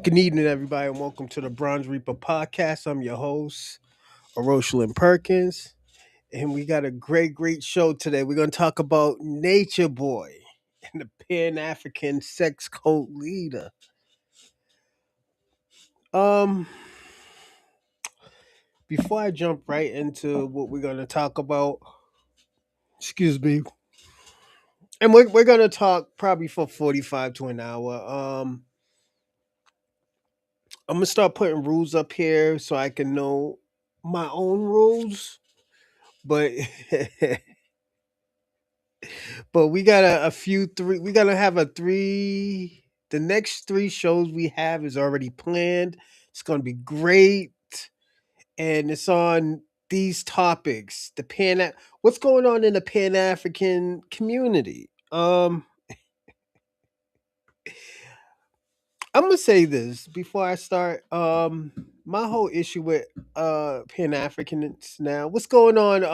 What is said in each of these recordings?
Good evening, everybody, and welcome to the Bronze Reaper podcast. I'm your host, Rosalind Perkins, and we got a great show today. We're going to talk about Nature Boy and the Pan African sex cult leader. Um, Before I jump right into what we're going to talk about, excuse me, and we're going to talk probably for 45 to an hour. I'm going to start putting rules up here so I can know my own rules, but but we got a few three. We gotta have a three. The next three shows we have is already planned. It's gonna be great, and it's on these topics. What's going on in the Pan African community? I'm gonna say this before I start. My whole issue with Pan Africans now. What's going on?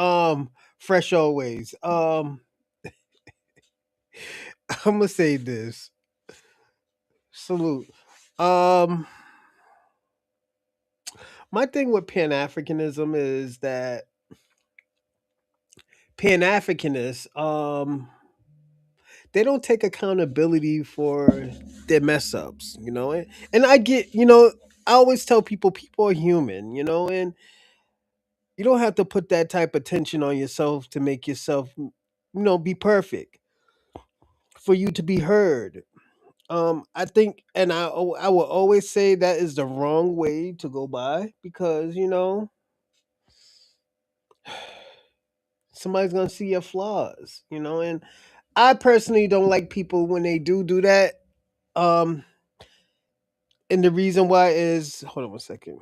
Fresh always. I'm gonna say this. Salute. Um, my thing with Pan Africanism is that Pan Africanists, they don't take accountability for their mess ups, and I get, I always tell people are human, and you don't have to put that type of tension on yourself to make yourself. be perfect for you to be heard. I think, and I will always say that is the wrong way to go by, because somebody's gonna see your flaws, and I personally don't like people when they do that. Um, and the reason why is, hold on one second.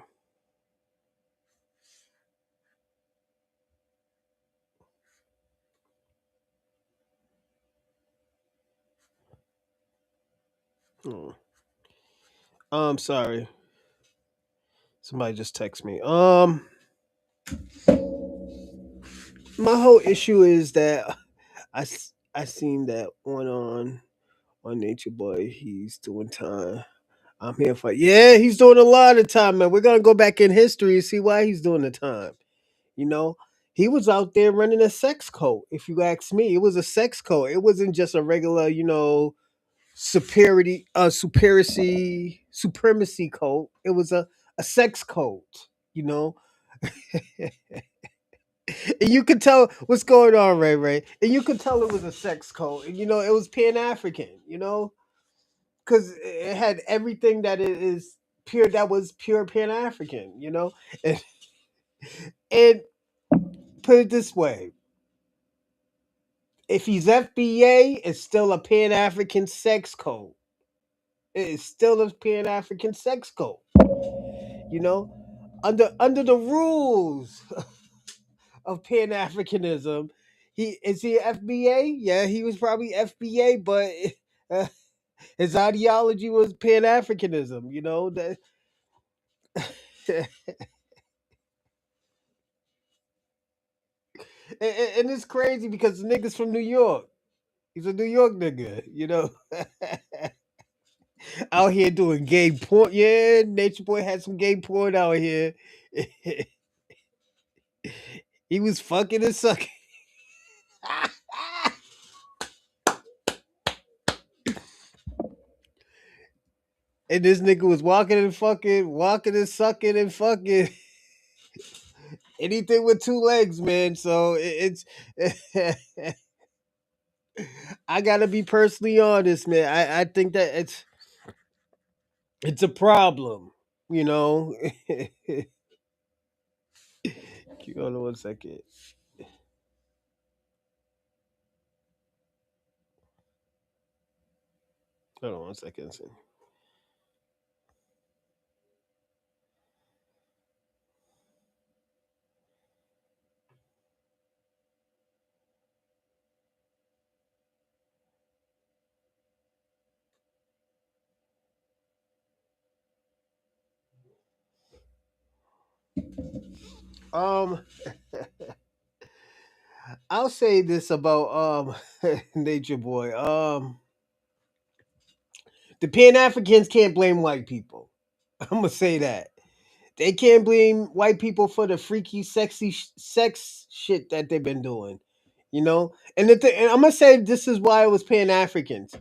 Hmm. Sorry, somebody just text me. My whole issue is that I seen that one on Nature Boy. He's doing time. I'm here for, yeah. He's doing a lot of time, man. We're gonna go back in history and see why he's doing the time. You know, he was out there running a sex cult. If you ask me, it was a sex cult. It wasn't just a regular, supremacy cult. It was a sex cult. You know, and you could tell what's going on, Ray Ray. And you could tell it was a sex cult. And it was Pan African. Because it had everything that it is pure. That was pure Pan African. And, and put it this way: if he's FBA, it's still a Pan African sex code. It is still a Pan African sex code. You know, under the rules of Pan Africanism, he FBA? Yeah, he was probably FBA, but uh, his ideology was Pan Africanism. That. And it's crazy because the nigga's from New York. He's a New York nigga, out here doing gay porn. Yeah, Nature Boy had some gay porn out here. He was fucking and sucking. And this nigga was walking and fucking, walking and sucking and fucking anything with two legs, man. So it's I gotta be personally honest, man. I think that it's a problem, you know. Hold on one second. Hold on one second. Um, I'll say this about Nature Boy. The Pan Africans can't blame white people. I'm gonna say that they can't blame white people for the freaky, sexy sex shit that they've been doing. And I'm gonna say this is why it was Pan Africans,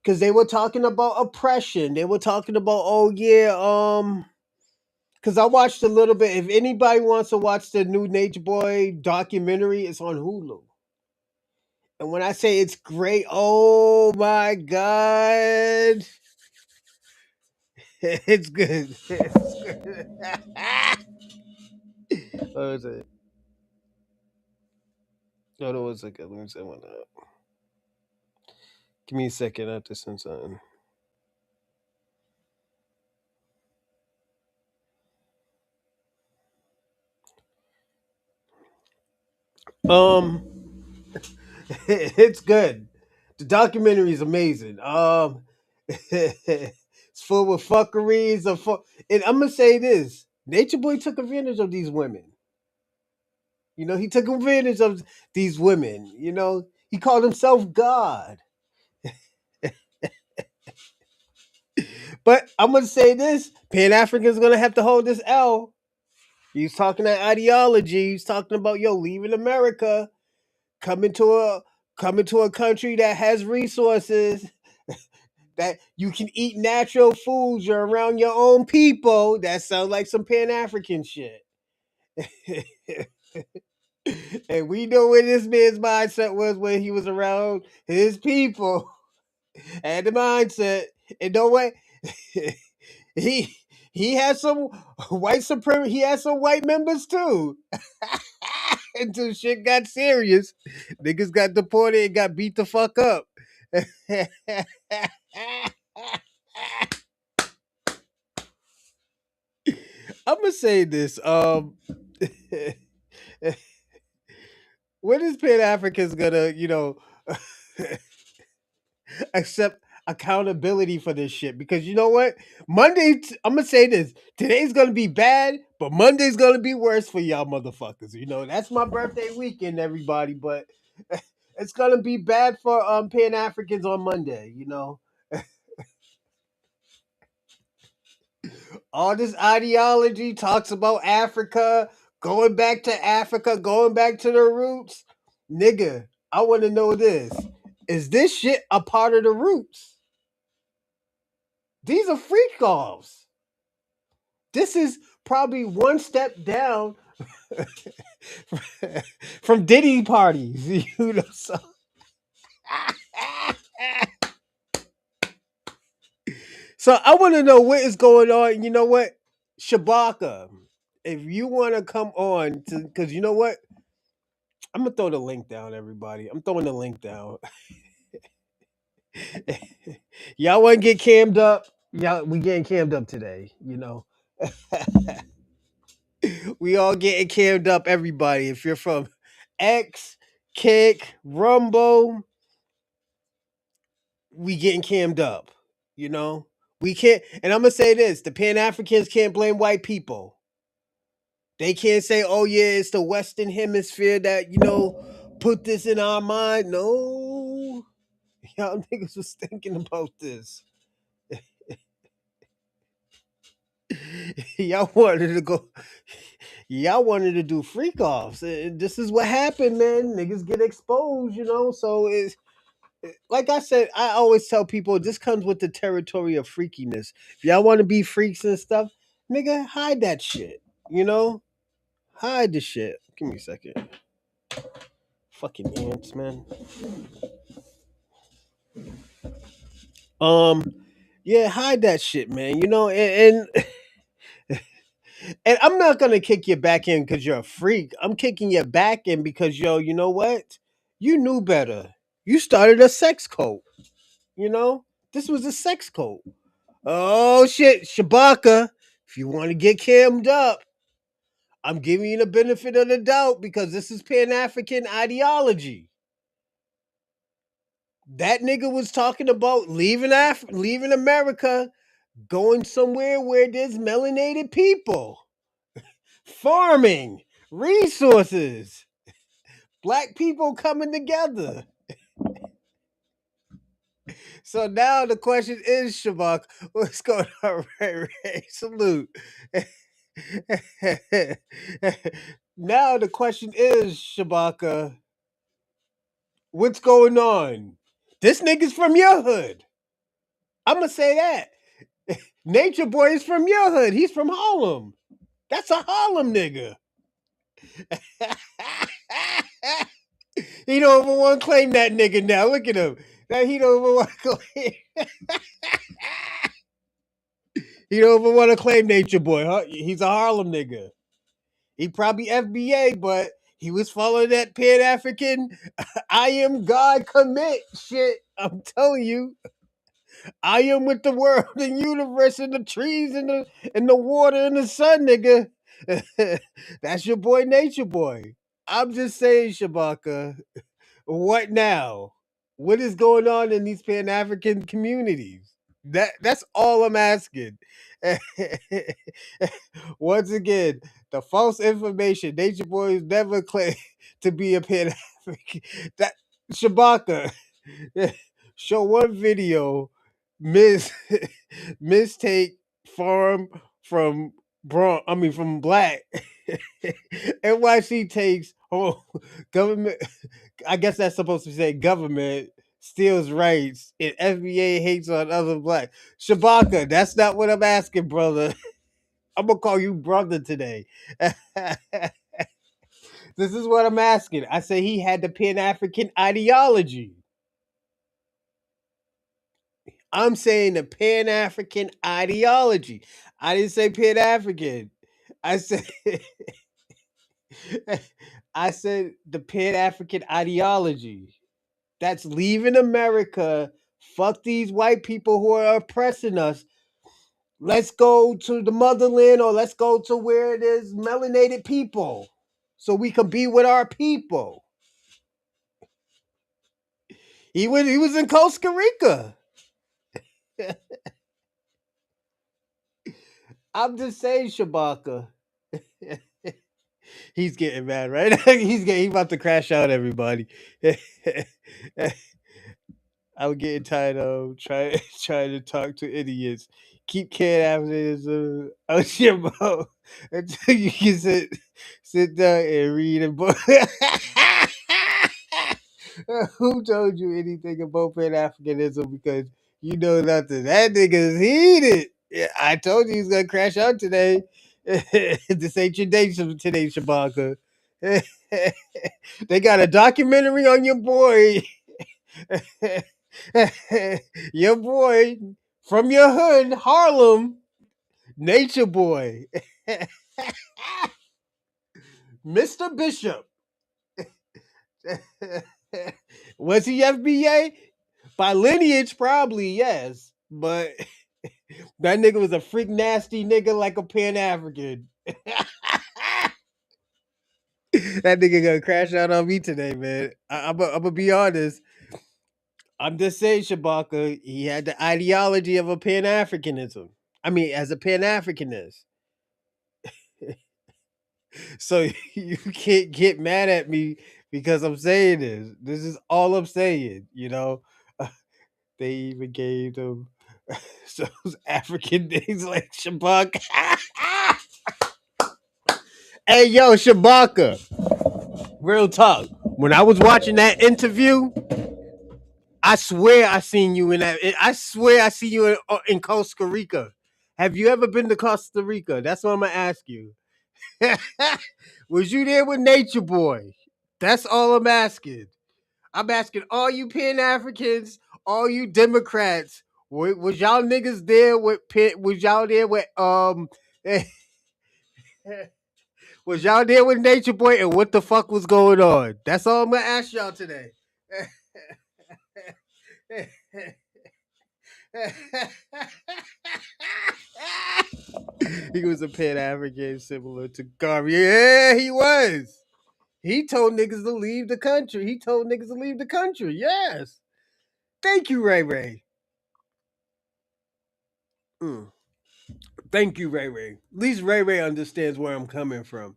because they were talking about oppression. They were talking about, oh yeah, because I watched a little bit. If anybody wants to watch the new Nature Boy documentary, it's on Hulu. And when I say it's great, oh my god, it's good. It's good. What was it? Hold on one second. Let me say one up. Give me a second. I have to send something. Um, it's good. The documentary is amazing. It's full of fuckeries. And I'm gonna say this: Nature Boy took advantage of these women. He took advantage of these women. He called himself God. But I'm gonna say this: Pan African's gonna have to hold this L. He's talking that ideology. He's talking about, leaving America, coming to a coming to a country that has resources, that you can eat natural foods. You're around your own people. That sounds like some Pan African shit. And we know what this man's mindset was when he was around his people and the mindset. And know what? he he had some white supremacy. He had some white members too. Until shit got serious, niggas got deported and got beat the fuck up. I'm gonna say this. When is Pan Africans gonna, accept accountability for this shit? Because you know what? I'm gonna say this. Today's gonna be bad, but Monday's gonna be worse for y'all motherfuckers. That's my birthday weekend, everybody. But it's gonna be bad for Pan Africans on Monday. All this ideology talks about Africa, going back to the roots. Nigga, I want to know this. Is this shit a part of the roots? These are freak offs. This is probably one step down from Diddy parties. So I want to know what is going on. You know what? Shabaka, if you want to come on, because you know what? I'm going to throw the link down, everybody. I'm throwing the link down. Y'all want to get cammed up? Y'all, we getting cammed up today. We all getting cammed up, everybody. If you're from X, Kick, Rumble, we getting cammed up. You know? We can't, and I'm gonna say this: the Pan Africans can't blame white people. They can't say, "Oh yeah, it's the Western Hemisphere that put this in our mind." No, y'all niggas was thinking about this. y'all wanted to go. Y'all wanted to do freak offs. And this is what happened, man. Niggas get exposed. So it's like I said. I always tell people this comes with the territory of freakiness. If y'all want to be freaks and stuff, nigga, hide that shit. You know, hide the shit. Give me a second. Fucking ants, man. Um, yeah, hide that shit, man. And I'm not gonna kick you back in because you're a freak. I'm kicking you back in because you know what? You knew better. You started a sex cult. You know, this was a sex cult. Oh shit, Shabaka. If you want to get cammed up, I'm giving you the benefit of the doubt because this is Pan African ideology. That nigga was talking about leaving America, going somewhere where there's melanated people, farming, resources, black people coming together. So now the question is, Shabak, what's going on, Ray Ray? Salute. Now the question is, Shabaka, what's going on? This nigga's from your hood. I'm gonna say that. Nature Boy is from your hood. He's from Harlem. That's a Harlem nigga. He don't even want to claim that nigga now. Look at him. Now he don't even want to claim. He don't even want to claim Nature Boy, huh? He's a Harlem nigga. He probably FBA, but he was following that Pan African I am God commit shit. I'm telling you. I am with the world and universe and the trees and the water and the sun, nigga. That's your boy Nature Boy. I'm just saying, Shabaka. What now? What is going on in these Pan African communities? That's all I'm asking. Once again, the false information. Nature Boys never claimed to be a Pan African. That Shabaka, show one video, Miss mistake farm from from black. NYC takes government. I guess that's supposed to say government steals rights and FBA hates on other black. Shabaka, that's not what I'm asking, brother. I'm gonna call you brother today. This is what I'm asking. I say he had the Pan African ideology. I'm saying the Pan African ideology. I didn't say Pan African. I said I said the Pan African ideology. That's leaving America. Fuck these white people who are oppressing us. Let's go to the motherland or let's go to where there's melanated people so we can be with our people. He was in Costa Rica. I'm just saying, Shabaka. He's getting mad, right? He's about to crash out everybody. I'm getting tired of trying trying to talk to idiots. Keep kid after this out your mouth until you can sit down and read a book. Who told you anything about Pan Africanism? Because you know nothing. That nigga's heated. Yeah, I told you he's gonna crash out today. This ain't your day today, Shabaka. They got a documentary on your boy. Your boy from your hood, Harlem, Nature Boy, Mr. Bishop. Was he FBA? By lineage, probably, yes. But that nigga was a freak nasty nigga like a Pan African. That nigga gonna crash out on me today, man. I'm gonna be honest. I'm just saying, Shabaka, he had the ideology of a Pan Africanism. I mean, as a Pan Africanist. So you can't get mad at me because I'm saying this. This is all I'm saying, you know. They even gave them those African names like Shabaka. Hey, yo, Shabaka. Real talk. When I was watching that interview, I swear I seen you in that. I swear I see you in Costa Rica. Have you ever been to Costa Rica? That's what I'm gonna ask you. Was you there with Nature Boy? That's all I'm asking. I'm asking all you Pan Africans, all you Democrats. Was y'all niggas there with Was y'all there with Was y'all there with Nature Boy? And what the fuck was going on? That's all I'm gonna ask y'all today. He was a Pan African similar to Garvey. Yeah, he was. He told niggas to leave the country. He told niggas to leave the country. Yes. Thank you, Ray Ray. Mm. Thank you, Ray Ray. At least Ray Ray understands where I'm coming from.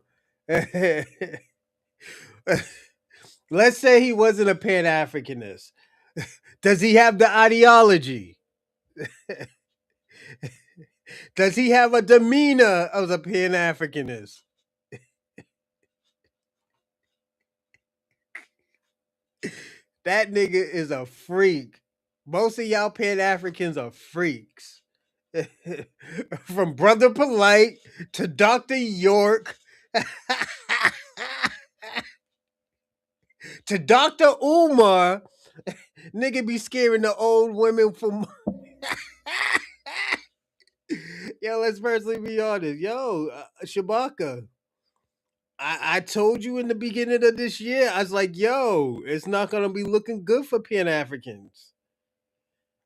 Let's say he wasn't a Pan Africanist. Does he have the ideology? Does he have a demeanor of a Pan Africanist? That nigga is a freak. Most of y'all Pan Africans are freaks. From Brother Polite to Dr. York to Dr. Umar, nigga be scaring the old women from. Yo, let's personally be honest. Yo, Shabaka, I told you in the beginning of this year, I was like, yo, it's not gonna be looking good for Pan Africans.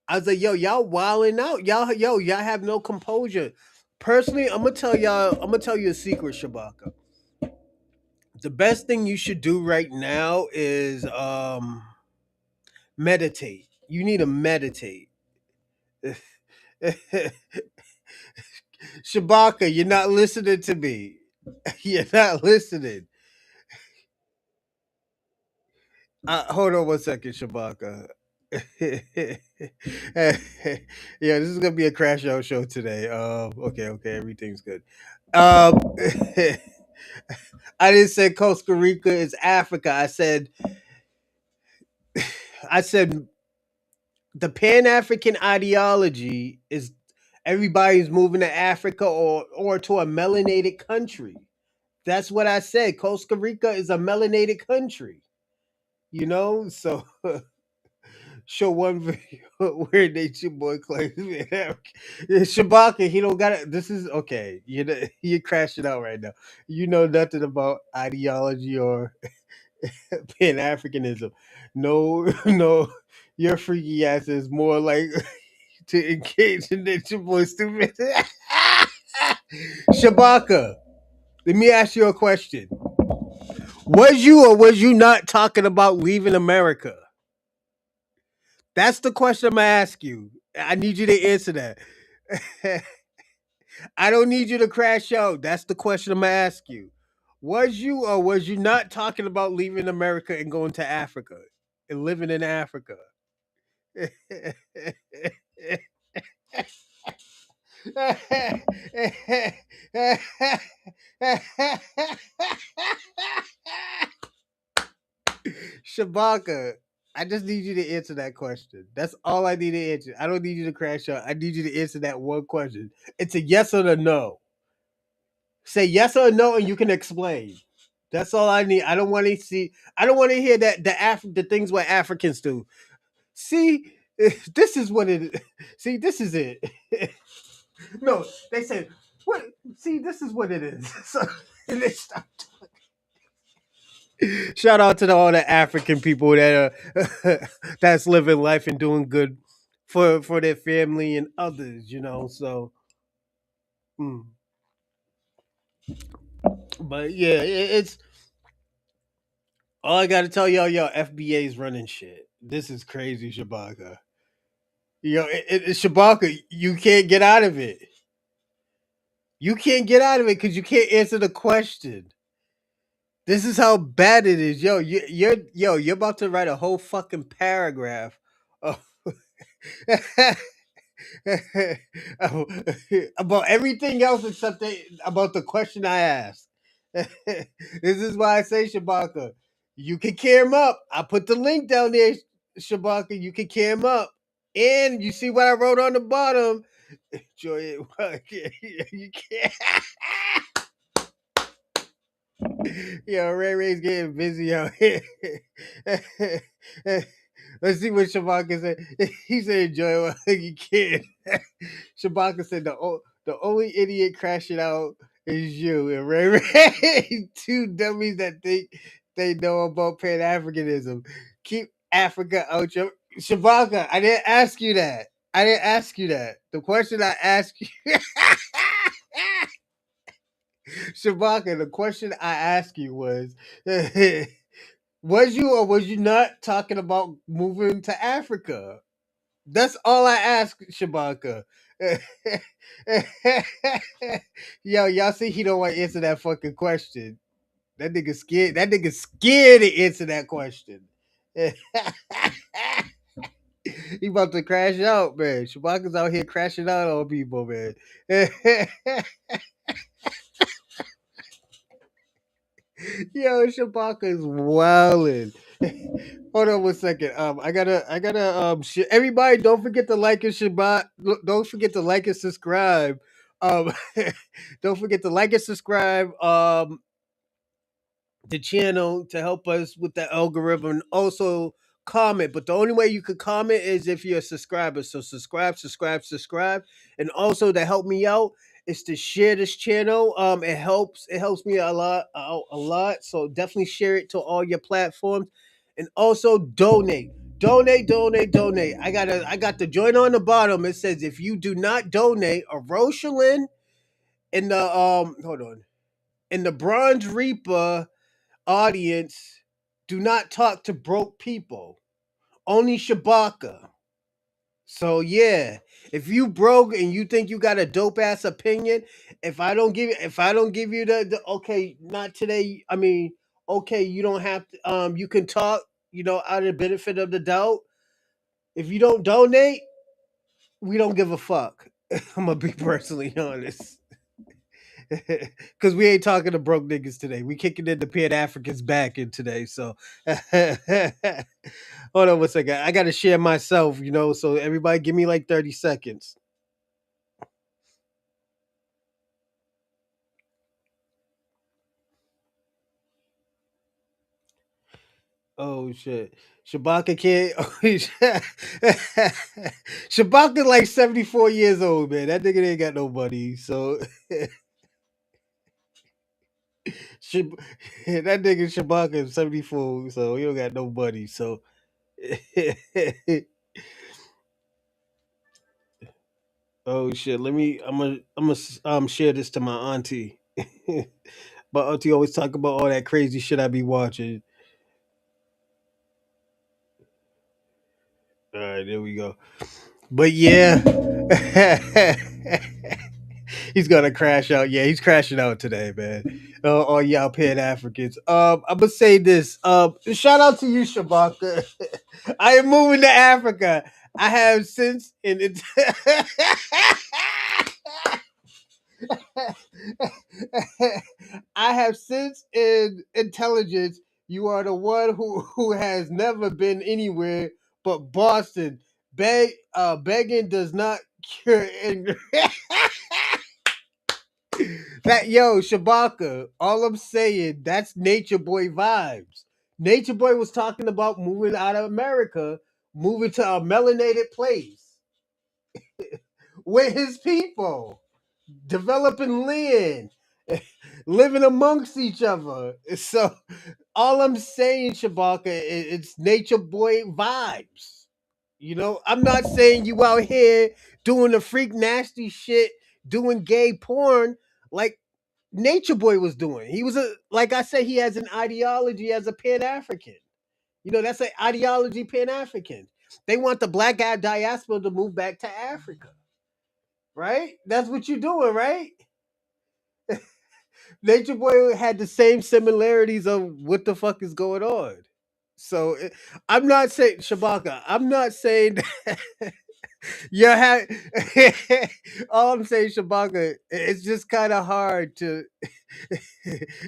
I was like, yo, y'all wilding out. Y'all have no composure. Personally, I'm gonna tell you a secret, Shabaka. The best thing you should do right now is meditate. You need to meditate. Shabaka, you're not listening to me. You're not listening. Hold on one second, Shabaka. Yeah, this is gonna be a crash out show today. Okay, everything's good. Um, I didn't say Costa Rica is Africa. I said the Pan African ideology is everybody's moving to Africa or to a melanated country. That's what I said. Costa Rica is a melanated country. You know, so show one video where Nature Boy claims man, Shabaka, he don't got it. This is okay. You're crashing out right now. You know nothing about ideology or pan Africanism. No, no, your freaky ass is more like to engage in Nature Boy stupid. Shabaka, let me ask you a question. Was you or was you not talking about leaving America? That's the question I'm gonna ask you. I need you to answer that. I don't need you to crash out. That's the question I'm gonna ask you. Was you or was you not talking about leaving America and going to Africa and living in Africa? Shabaka, I just need you to answer that question. That's all I need to answer. I don't need you to crash out. I need you to answer that one question. It's a yes or a no. Say yes or no, and you can explain. That's all I need. I don't want to see. I don't want to hear that the things what Africans do. See, this is what it is. See, this is it. No, they said what? See, this is what it is. So, and they stop. Shout out to all the African people that are that's living life and doing good for their family and others. So. mm. But yeah, it's all I got to tell y'all. Y'all, FBA is running shit. This is crazy, Shabaka. Shabaka, you can't get out of it. You can't get out of it because you can't answer the question. This is how bad it is, yo. You're about to write a whole fucking paragraph. Of about everything else except about the question I asked. This is why I say, Shabaka, you can carry him up. I put the link down there, Shabaka. You can carry him up. And you see what I wrote on the bottom. Enjoy it. You can't. Yo, Ray Ray's getting busy out here. Let's see what Shabaka said. He said, enjoy it while you can. Shabaka said, the only idiot crashing out is you and Ray Ray. Two dummies that think they know about Pan Africanism. Keep Africa out your. Shabaka, I didn't ask you that. I didn't ask you that. The question I asked you. Shabaka, the question I asked you was, was you or was you not talking about moving to Africa? That's all I asked, Shabaka. Yo, y'all see he don't want to answer that fucking question. That nigga scared. That nigga scared to answer that question. He about to crash out, man. Shabaka's out here crashing out on people, man. Yo, Shabaka is wildin'. Hold on 1 second. Everybody, don't forget to like and Shabbat. Don't forget to like and subscribe. Um, don't forget to like and subscribe. The channel to help us with the algorithm and also comment. But the only way you could comment is if you're a subscriber. So subscribe. And also to help me out is to share this channel. It helps me a lot. So definitely share it to all your platforms. And also donate. Donate. I got the joint on the bottom. It says if you do not donate, a Rosalind in the hold on. In the Bronze Reaper audience, do not talk to broke people. Only Shabaka. So yeah, if you broke and you think you got a dope ass opinion, if I don't give you the okay, not today. I mean, okay, you don't have to. You can talk. Out of the benefit of the doubt. If you don't donate, we don't give a fuck. I'm gonna be personally honest. Because we ain't talking to broke niggas today. We kicking in the Pan Africans back in today. So hold on 1 second. I gotta share myself, so everybody give me like 30 seconds. Oh shit. Shabaka can't. Oh, Shabaka like 74 years old, man. That nigga ain't got no money. So Shab- that nigga Shabaka is 74, so he don't got no money. So oh shit. I'm gonna share this to my auntie. My auntie always talk about all that crazy shit I be watching. All right, there we go. But yeah. He's gonna crash out. Yeah, he's crashing out today, man. All y'all Pan Africans. I'm gonna say this. Shout out to you, Shabaka. I am moving to Africa. I have since in it. I have since in intelligence. You are the one who has never been anywhere but Boston. Begging does not cure. That yo, Shabaka, all I'm saying, that's Nature Boy vibes. Nature Boy was talking about moving out of America, moving to a melanated place with his people, developing land, living amongst each other. So all I'm saying, Shabaka, it's Nature Boy vibes. You know, I'm not saying you out here doing the freak nasty shit, doing gay porn like Nature Boy was doing. He was like I said, he has an ideology as a Pan African. You know, that's an ideology Pan African. They want the black guy diaspora to move back to Africa, right? That's what you're doing, right? Nature Boy had the same similarities of what the fuck is going on. So I'm not saying Shabaka. I'm not saying yeah. All I'm saying, Shabaka, it's just kind of hard to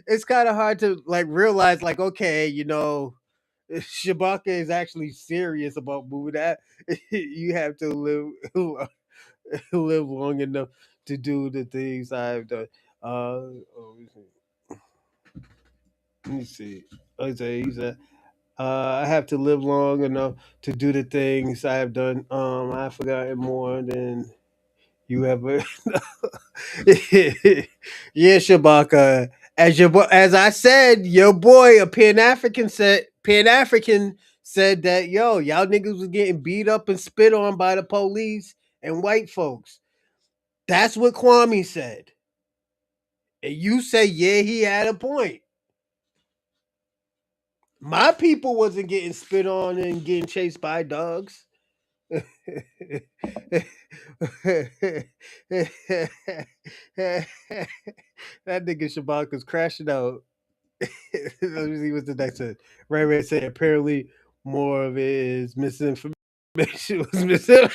it's kind of hard to like realize like okay Shabaka is actually serious about moving that you have to live long enough to do the things I've done. Oh, let me see. He said, I have to live long enough to do the things I have done. I've forgotten more than you ever. Yeah, Shabaka. As I said, your boy, a Pan African said that y'all niggas was getting beat up and spit on by the police and white folks. That's what Kwame said. And you say, yeah, he had a point. My people wasn't getting spit on and getting chased by dogs. That nigga Shabaka's crashing out. Let me see what's the next one. Ray Ray said apparently more of it is misinformation was missing.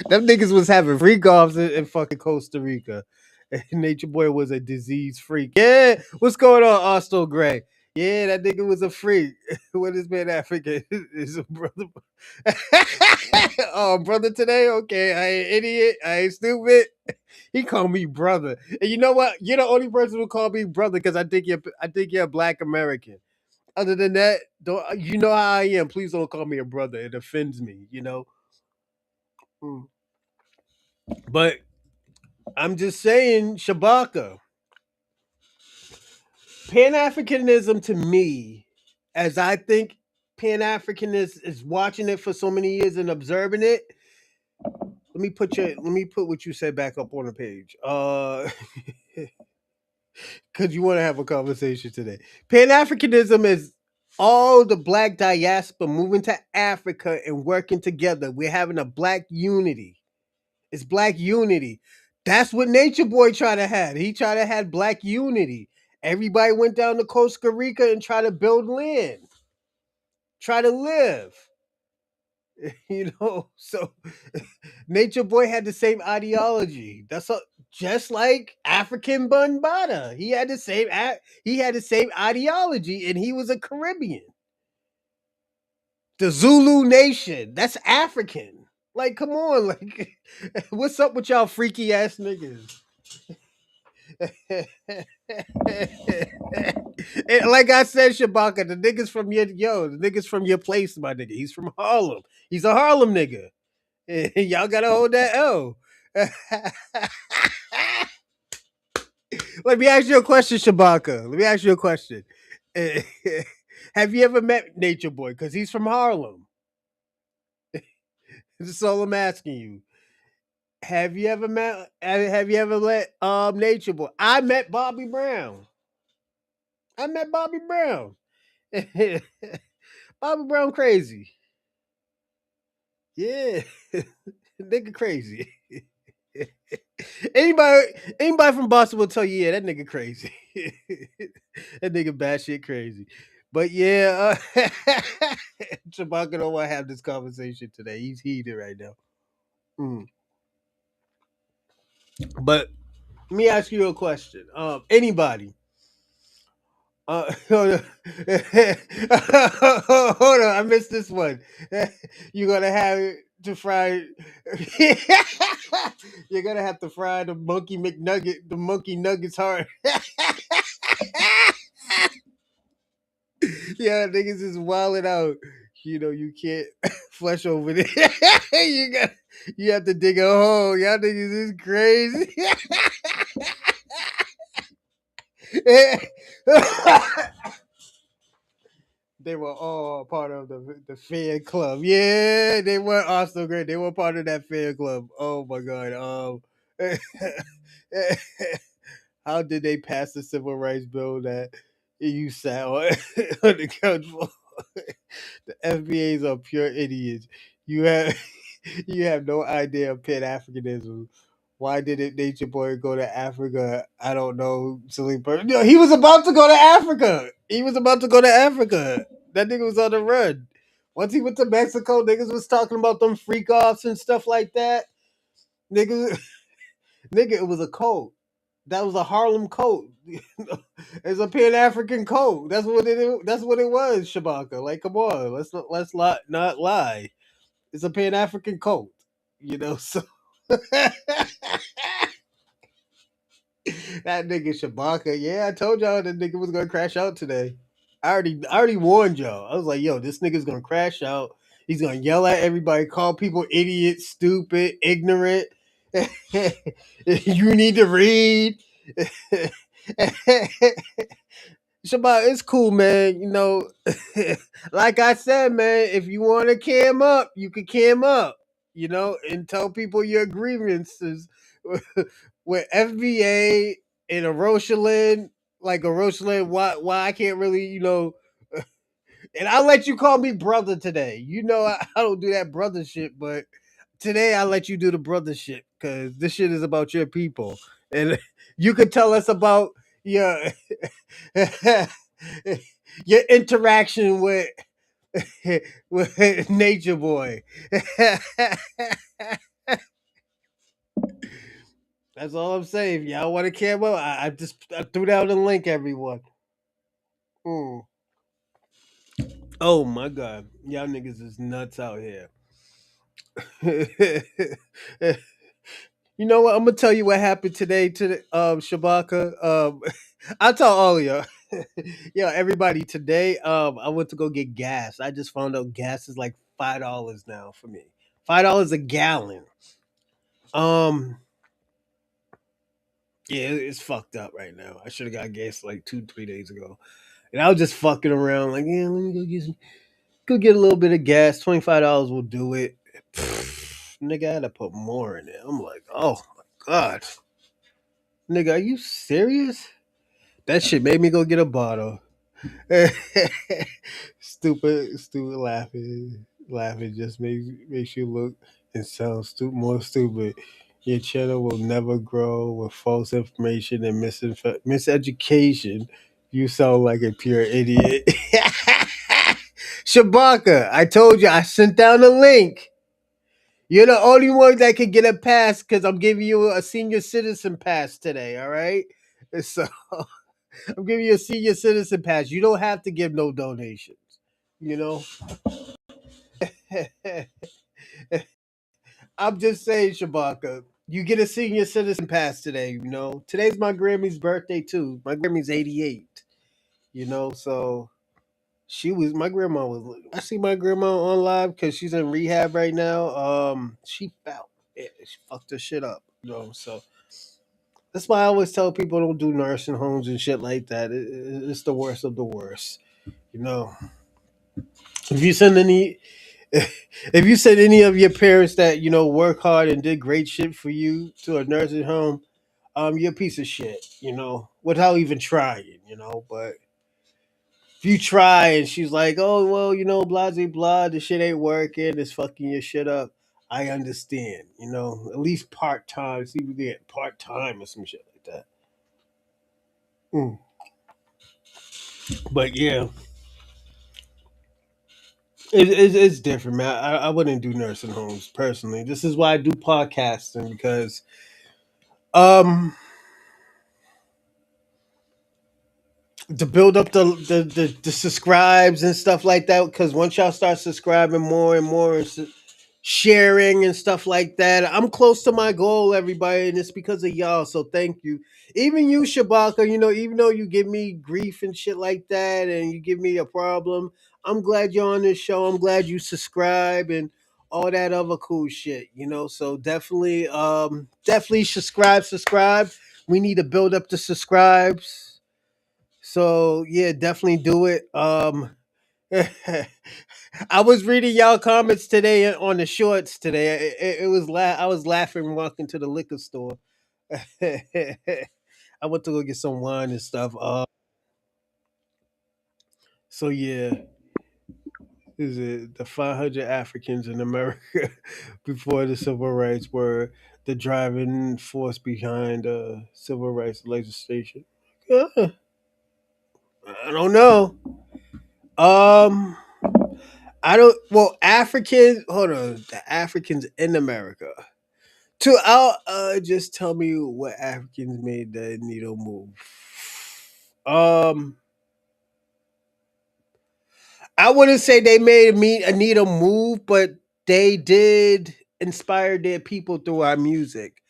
Them niggas was having freak offs in fucking Costa Rica. And Nature Boy was a disease freak. Yeah, what's going on, Austin Gray? Yeah, that nigga was a freak. What is man African? Is a brother. Oh, brother today? Okay, I ain't idiot. I ain't stupid. He called me brother. And you know what? You're the only person who call me brother because I think you're a black American. Other than that, don't you know how I am? Please don't call me a brother. It offends me. Mm. But I'm just saying, Shabaka, Pan Africanism to me, as I think Pan Africanism is watching it for so many years and observing it. Let me put what you said back up on the page. Because you want to have a conversation today. Pan Africanism is all the black diaspora moving to Africa and working together. We're having a black unity. It's black unity. That's what Nature Boy tried to have. He tried to have black unity. Everybody went down to Costa Rica and tried to build land, try to live. So Nature Boy had the same ideology. Just like African Bunbata. He had the same ideology, and he was a Caribbean. The Zulu Nation. That's African. Like, come on, like, what's up with y'all freaky ass niggas? And like I said, Shabaka, the niggas from your place, my nigga. He's from Harlem. He's a Harlem nigga. Y'all gotta hold that L. Let me ask you a question, Shabaka. Let me ask you a question. Have you ever met Nature Boy? Because he's from Harlem. That's all I'm asking you. Have you ever met Nature Boy? I met Bobby Brown. I met Bobby Brown. Bobby Brown crazy. Yeah. Nigga crazy. anybody anybody from Boston will tell you, yeah, that nigga crazy. That nigga batshit crazy. But yeah, Chewbacca don't want to have this conversation today. He's heated right now. Mm. But let me ask you a question. Anybody hold on. Hold on, I missed this one. You're gonna have to fry. You're gonna have to fry the monkey McNugget, the monkey nuggets hard. Yeah, niggas is wilding out. You know, you can't flush over there. You have to dig a hole. Y'all niggas is crazy. They were all part of the fan club. Yeah, they were also great. They were part of that fan club. Oh my god. How did they pass the civil rights bill that you sat on, on the couch for? The FBAs are pure idiots. You have you have no idea of pan Africanism. Why didn't Nature Boy go to Africa? I don't know. Silly person. No, he was about to go to Africa. He was about to go to Africa. That nigga was on the run. Once he went to Mexico, niggas was talking about them freak offs and stuff like that. Niggas, nigga, it was a cult. That was a Harlem cult. It's a Pan African cult. That's what it was, Shabaka. Like, come on, not lie. It's a Pan African cult. You know, so that nigga Shabaka. Yeah, I told y'all that nigga was gonna crash out today. I already warned y'all. I was like, yo, this nigga's gonna crash out. He's gonna yell at everybody, call people idiots, stupid, ignorant. You need to read. Shabbat, it's cool, man. You know, like I said, man, if you want to cam up, you can cam up, you know, and tell people your grievances with FBA and a Rosalind, like a Rosalind, why I can't really, you know, and I'll let you call me brother today. You know, I don't do that brother shit, but today I let you do the brother shit because this shit is about your people. And you could tell us about your your interaction with with Nature Boy. That's all I'm saying. If y'all want to cam up, I threw down the link, everyone. Mm. Oh my god, y'all niggas is nuts out here. You know what? I'm gonna tell you what happened today to the, Shabaka. I'll tell all of y'all. Yeah, everybody. Today, I went to go get gas. I just found out gas is like $5 now for me. $5 a gallon. Um, yeah, it's fucked up right now. I should have got gas like 2, 3 days ago, and I was just fucking around. Like, yeah, let me go get a little bit of gas. $25 will do it. Nigga, I had to put more in it. I'm like, oh my god. Nigga, are you serious? That shit made me go get a bottle. Stupid laughing just makes you look and sound more stupid. Your channel will never grow with false information and miseducation. You sound like a pure idiot. Shabaka, I told you I sent down a link. You're the only one that can get a pass because I'm giving you a senior citizen pass today. All right, so I'm giving you a senior citizen pass. You don't have to give no donations. You know, I'm just saying, Shabaka. You get a senior citizen pass today. You know, today's my Grammy's birthday too. My Grammy's 88. So she was my grandma was. I see my grandma on live because she's in rehab right now. She fell. Yeah, she fucked her shit up. So that's why I always tell people don't do nursing homes and shit like that. It's the worst of the worst. You know, if you send any, if you send any of your parents that work hard and did great shit for you to a nursing home, you're a piece of shit. Without even trying. But if you try and she's like, oh well, blah blah blah, the shit ain't working, it's fucking your shit up. I understand. At least part time. See if we get part time or some shit like that. Mm. But yeah, it's different, man. I wouldn't do nursing homes personally. This is why I do podcasting because um to build up the subscribes and stuff like that. Because once y'all start subscribing more and more and sharing and stuff like that, I'm close to my goal, everybody, and it's because of y'all. So thank you. Even you, Shabaka. Even though you give me grief and shit like that, and you give me a problem, I'm glad you're on this show. I'm glad you subscribe and all that other cool shit. So definitely subscribe. We need to build up the subscribes. So yeah, definitely do it. I was reading y'all comments today on the shorts today. It was I was laughing walking to the liquor store. I went to go get some wine and stuff. So yeah, is it the 500 Africans in America before the civil rights were the driving force behind civil rights legislation? Uh, I don't know. Um, I don't. Well, Africans. Hold on, the Africans in America. I'll just tell me what Africans made the needle move. Um, I wouldn't say they made me a needle move, but they did inspire their people through our music.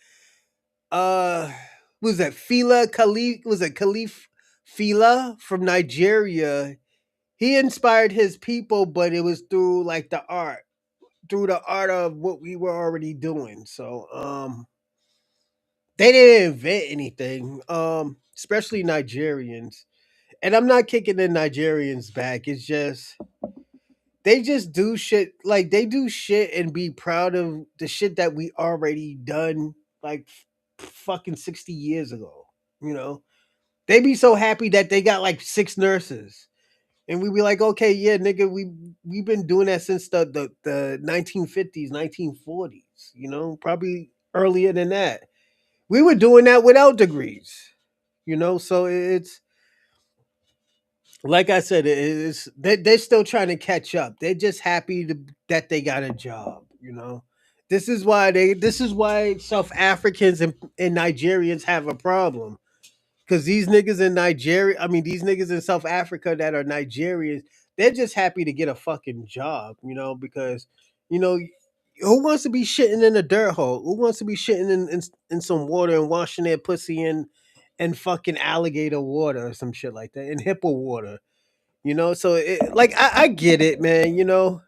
Uh, was that Fela Khalif? Was it Khalif Fela from Nigeria? He inspired his people, but it was through like through the art of what we were already doing. So, they didn't invent anything, especially Nigerians. And I'm not kicking the Nigerians back. It's just they just do shit like they do shit and be proud of the shit that we already done like fucking 60 years ago. You know, they be so happy that they got like six nurses. And we be like, okay, yeah, nigga, we've been doing that since the 1950s, 1940s, probably earlier than that. We were doing that without degrees. So it's like I said, it's they're still trying to catch up. They're just happy that they got a job. This is why South Africans and Nigerians have a problem. Because these niggas in Nigeria, I mean, these niggas in South Africa that are Nigerians, they're just happy to get a fucking job, because, you know, who wants to be shitting in a dirt hole? Who wants to be shitting in some water and washing their pussy in fucking alligator water or some shit like that, in hippo water? So, like, I get it, man.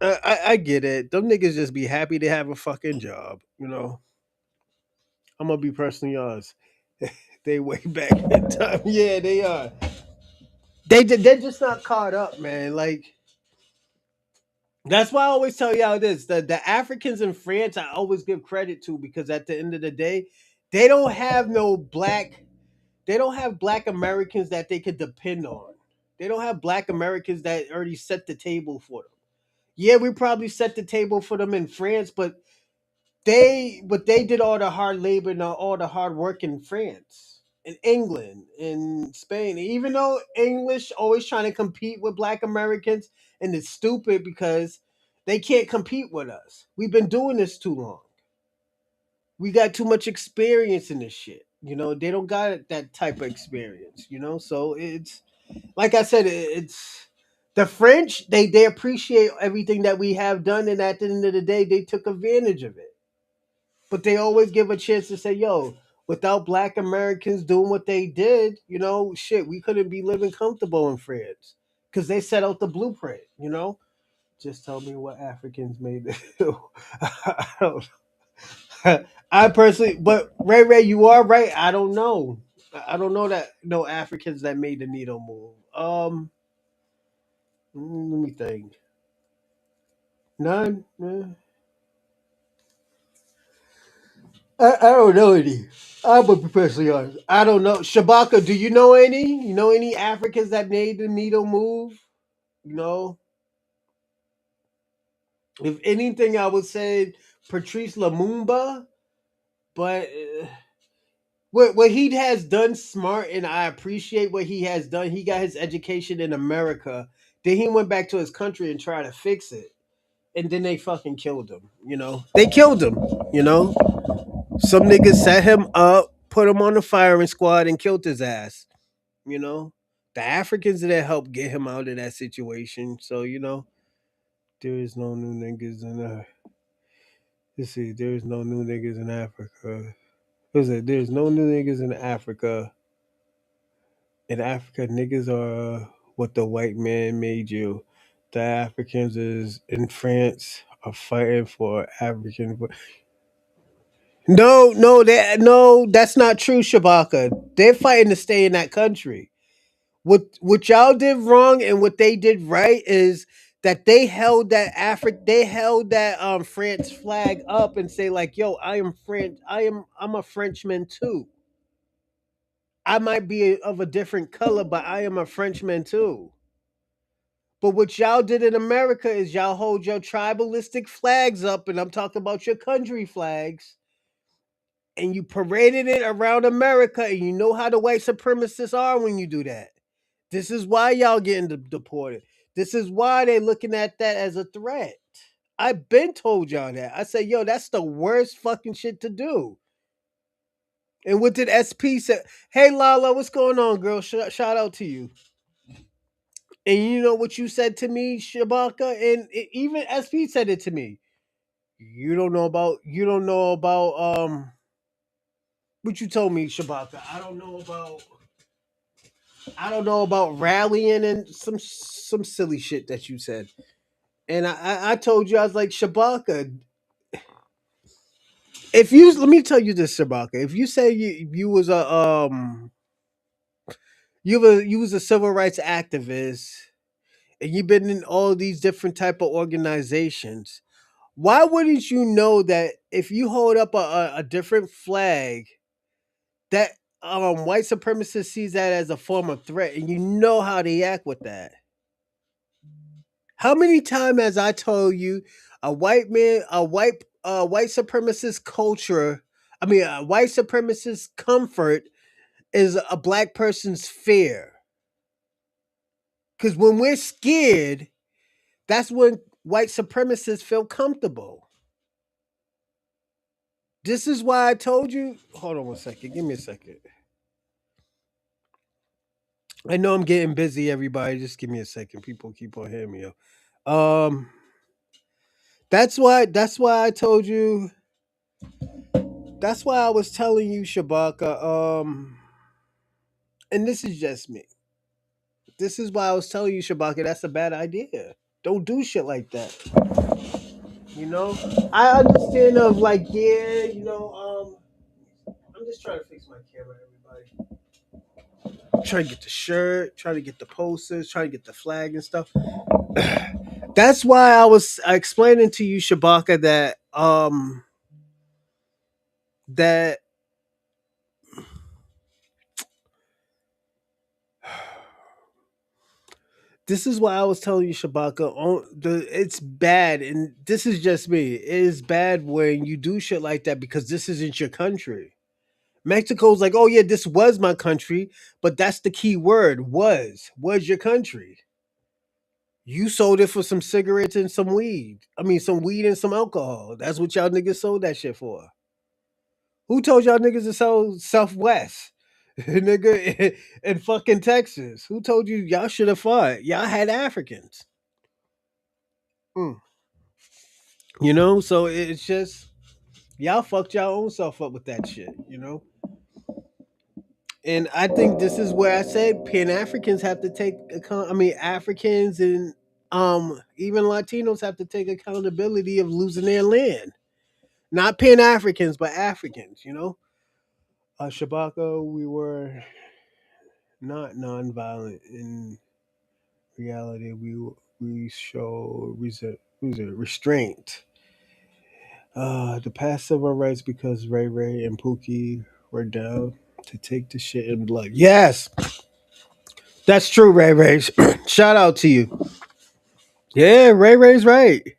I get it. Them niggas just be happy to have a fucking job. I'm gonna be personally honest. They way back in time. Yeah, they are. They're just not caught up, man. Like that's why I always tell y'all this: the Africans in France, I always give credit to because at the end of the day, they don't have no black. They don't have black Americans that they could depend on. They don't have black Americans that already set the table for them. Yeah, we probably set the table for them in France, but they did all the hard labor and all the hard work in France, in England, in Spain. Even though English always trying to compete with Black Americans, and it's stupid because they can't compete with us. We've been doing this too long. We got too much experience in this shit. They don't got that type of experience. So it's like I said, it's the French. They appreciate everything that we have done, and at the end of the day, they took advantage of it, but they always give a chance to say, "Yo, Without black Americans doing what they did, shit, we couldn't be living comfortable in France because they set out the blueprint. Just tell me what Africans made it. I don't I personally, but Ray, you are right. I don't know. I don't know that no Africans that made the needle move. Let me think. None. I don't know any. I'm gonna be personally honest. I don't know. Shabaka, do you know any? You know any Africans that made the needle move? You know, if anything, I would say Patrice Lumumba. But what he has done smart, and I appreciate what he has done. He got his education in America. Then he went back to his country and tried to fix it. And then they fucking killed him. They killed him. You know, some niggas set him up, put him on the firing squad, and killed his ass. You know, the Africans that helped get him out of that situation. So there is no new niggas in. Let's see, there is no new niggas in Africa. What is it? There's no new niggas in Africa. In Africa, niggas are what the white man made you. The Africans is in France are fighting for African. No, that's not true, Shabaka. They're fighting to stay in that country. What y'all did wrong and what they did right is that they held that France flag up and say like, yo, I am French. I'm a Frenchman too. I might be of a different color, but I am a Frenchman too. But what y'all did in America is y'all hold your tribalistic flags up, and I'm talking about your country flags, and you paraded it around America, and you know how the white supremacists are when you do that. This is why y'all getting deported. This is why they looking at that as a threat. I've been told y'all that. I said, yo, that's the worst fucking shit to do. And what did SP say? Hey Lala, what's going on, girl? Shout out to you. And you know what you said to me, Shabaka, and even SP said it to me. You don't know about what you told me, Shabaka. I don't know about rallying and some silly shit that you said. And I told you, I was like, Shabaka, if you let me tell you this, Shabaka, if you say you was a civil rights activist and you've been in all these different type of organizations, why wouldn't you know that if you hold up a different flag, that white supremacists sees that as a form of threat, and you know how they act with that? How many times has I told you white supremacist culture? I mean, a white supremacist comfort is a black person's fear. Because when we're scared, that's when white supremacists feel comfortable. This is why I told you. Hold on one second. Give me a second. I know I'm getting busy, everybody. Just give me a second. People keep on hitting me up. That's why I told you. That's why I was telling you, Shabaka. And this is just me. This is why I was telling you, Shabaka, that's a bad idea. Don't do shit like that. You know? I understand of like, yeah, I'm just trying to fix my camera, everybody. Trying to get the shirt, trying to get the posters, trying to get the flag and stuff. That's why I was explaining to you, Shabaka, that this is why I was telling you, Shabaka. It's bad, and this is just me. It is bad when you do shit like that because this isn't your country. Mexico's like, oh yeah, this was my country, but that's the key word. Was your country. You sold it for some cigarettes and some weed. I mean, some weed and some alcohol. That's what y'all niggas sold that shit for. Who told y'all niggas to sell Southwest? Nigga in fucking Texas. Who told you y'all should have fought? Y'all had Africans. Mm. So it's just y'all fucked y'all own self up with that shit. And I think this is where I said Pan Africans have to take account. I mean, Africans and even Latinos have to take accountability of losing their land. Not Pan Africans, but Africans. Shabaka, we were not nonviolent in reality. We show restraint. The past civil rights because Ray Ray and Pookie were down to take the shit in blood. Yes, that's true, Ray Ray. Shout out to you. Yeah, Ray Ray's right.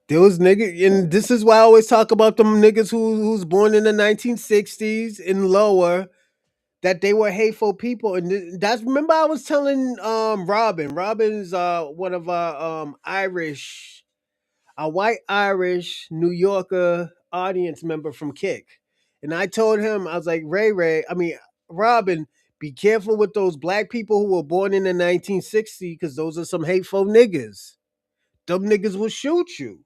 Those niggas, and this is why I always talk about them niggas who's born in the 1960s and lower, that they were hateful people. And that's, remember I was telling Robin. Robin's one of our Irish, a white Irish New Yorker audience member from Kick. And I told him, I was like, Robin, be careful with those black people who were born in the 1960s, because those are some hateful niggas. Them niggas will shoot you.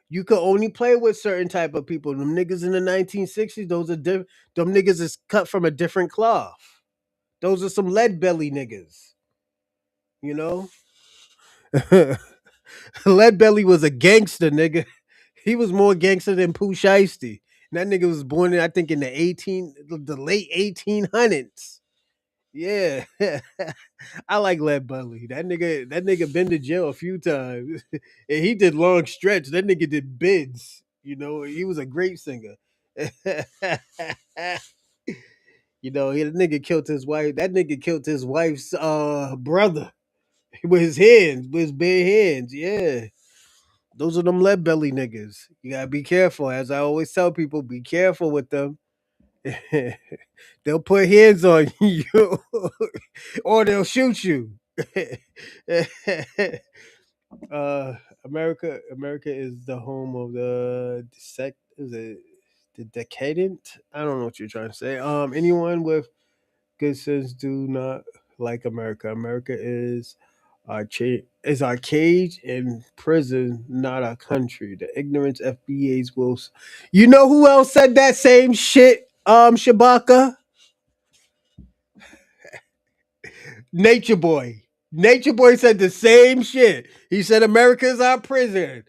You could only play with certain type of people. Them niggas in the 1960s, those are them niggas is cut from a different cloth. Those are some lead belly niggas. You know? Lead belly was a gangster nigga. He was more gangster than Pooh Shiesty. And that nigga was born in, I think, in the late 1800s. Yeah. I like Lead Belly. That nigga been to jail a few times. And he did long stretch. That nigga did bids. He was a great singer. That nigga killed his wife. That nigga killed his wife's brother with his hands, with his bare hands. Yeah. Those are them lead belly niggas. You gotta be careful. As I always tell people, be careful with them. They'll put hands on you or they'll shoot you. uh America is the home of the sect is it the decadent? I don't know what you're trying to say. Anyone with good sense do not like America. America is our cage and prison, not our country. The ignorance FBA's will. You know who else said that same shit? Shabaka, Nature Boy. Nature Boy said the same shit. He said America is our prison.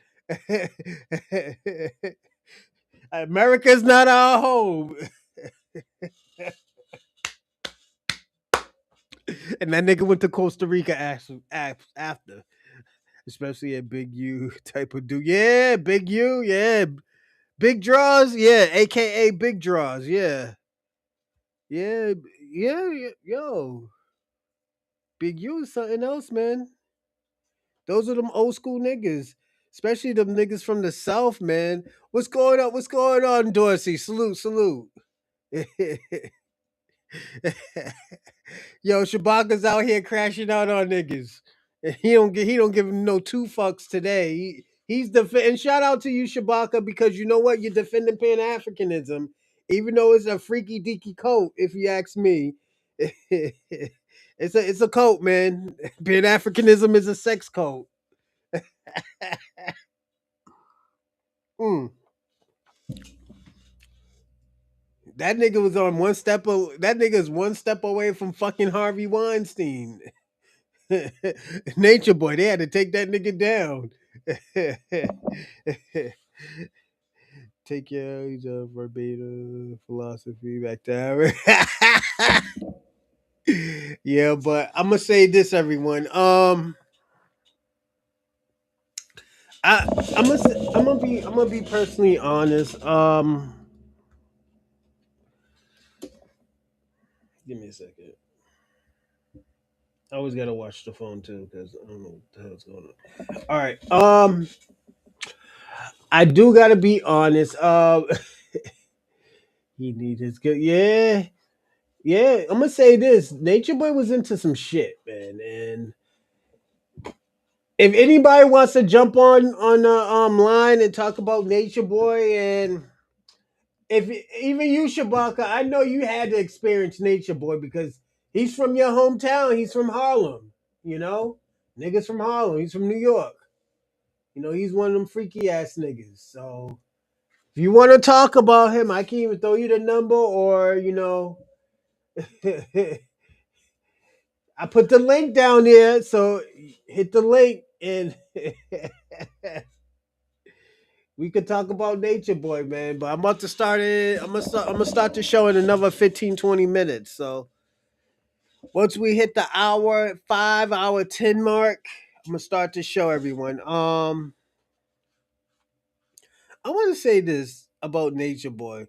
America is not our home. And that nigga went to Costa Rica after. Especially a Big U type of dude. Yeah, Big U. Yeah, Big Draws. Yeah, AKA Big Draws. Yeah, yeah, yeah. Yo, Big U is something else, man. Those are them old school niggas. Especially them niggas from the South, man. What's going on? What's going on, Dorsey? Salute, salute. Yo, Shabaka's out here crashing out on niggas. He don't give him no two fucks today. He's defending. Shout out to you, Shabaka, because you know what? You're defending Pan Africanism, even though it's a freaky deaky cult. If you ask me, it's a cult, man. Pan Africanism is a sex cult. Mm. That nigga was on one step. That nigga's one step away from fucking Harvey Weinstein. Nature Boy, they had to take that nigga down. Take your verbatim philosophy back down. Yeah, but I'm gonna say this, everyone. I I'm gonna be personally honest. Give me a second. I always gotta watch the phone too because I don't know what the hell's going on. All right. I do gotta be honest. He needs his good. Yeah, yeah. I'm gonna say this. Nature Boy was into some shit, man. And if anybody wants to jump on the line and talk about Nature Boy, and if even you, Shabaka, I know you had to experience Nature Boy because he's from your hometown. He's from Harlem. You know, niggas from Harlem. He's from New York. He's one of them freaky ass niggas. So if you want to talk about him, I can even throw you the number, or I put the link down there, so hit the link and we could talk about Nature Boy, man. But I'm about to start it. I'm gonna start the show in another 15, 20 minutes. So once we hit the hour 5 hour 10 mark, I'm gonna start the show, everyone. I want to say this about Nature Boy.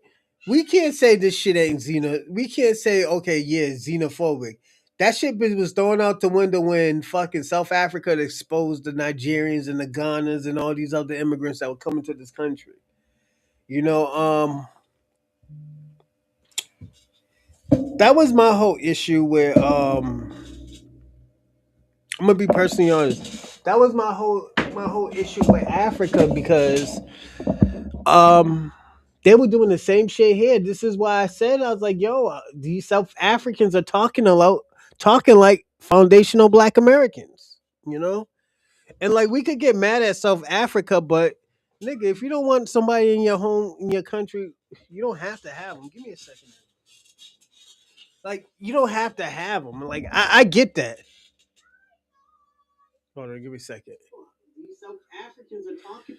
We can't say this shit ain't We can't say okay, yeah, xenophobic. That shit was thrown out the window when fucking South Africa exposed the Nigerians and the Ghanas and all these other immigrants that were coming to this country. You know, that was my whole issue where I'm gonna be personally honest. That was my whole issue with Africa because um they were doing the same shit here. This is why I said I was like, yo, these South Africans are talking like foundational Black Americans, you know. And like we could get mad at South Africa, but nigga, if you don't want somebody in your home in your country, you don't have to have them. Give me a second. Like you don't have to have them. Like I get that. Hold on, give me a second. These South Africans are talking.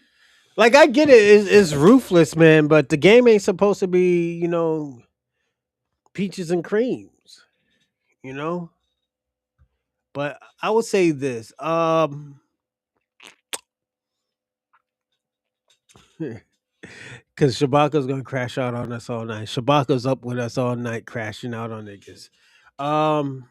Like I get it, it's ruthless, man. But the game ain't supposed to be, peaches and creams, you know. But I would say this, because Shabaka's gonna crash out on us all night. Shabaka's up with us all night, crashing out on niggas. Um,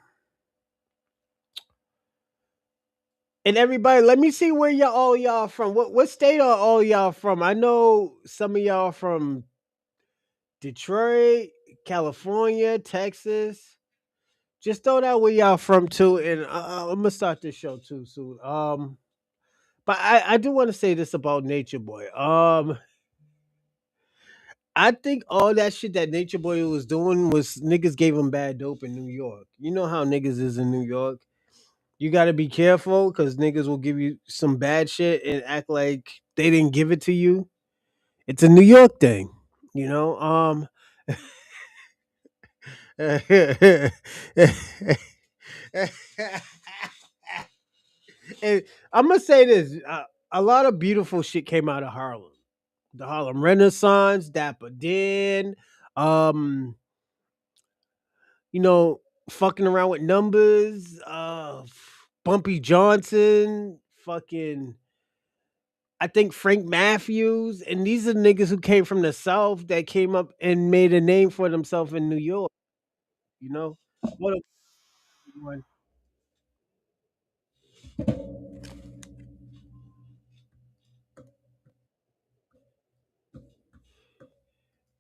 and everybody, let me see where y'all from. What state are all y'all from? I know some of y'all from Detroit, California, Texas. Just throw that where y'all from too, and I'm gonna start this show too soon. But I do want to say this about Nature Boy. I think all that shit that Nature Boy was doing was niggas gave him bad dope in New York. You know how niggas is in New York. You got to be careful because niggas will give you some bad shit and act like they didn't give it to you. It's a New York thing, you know. And I'm gonna say this: a lot of beautiful shit came out of Harlem. The Harlem Renaissance, Dapper Dan, um, you know, fucking around with numbers, Bumpy Johnson, fucking, I think Frank Matthews, and these are niggas who came from the South that came up and made a name for themselves in New York. You know, what a one.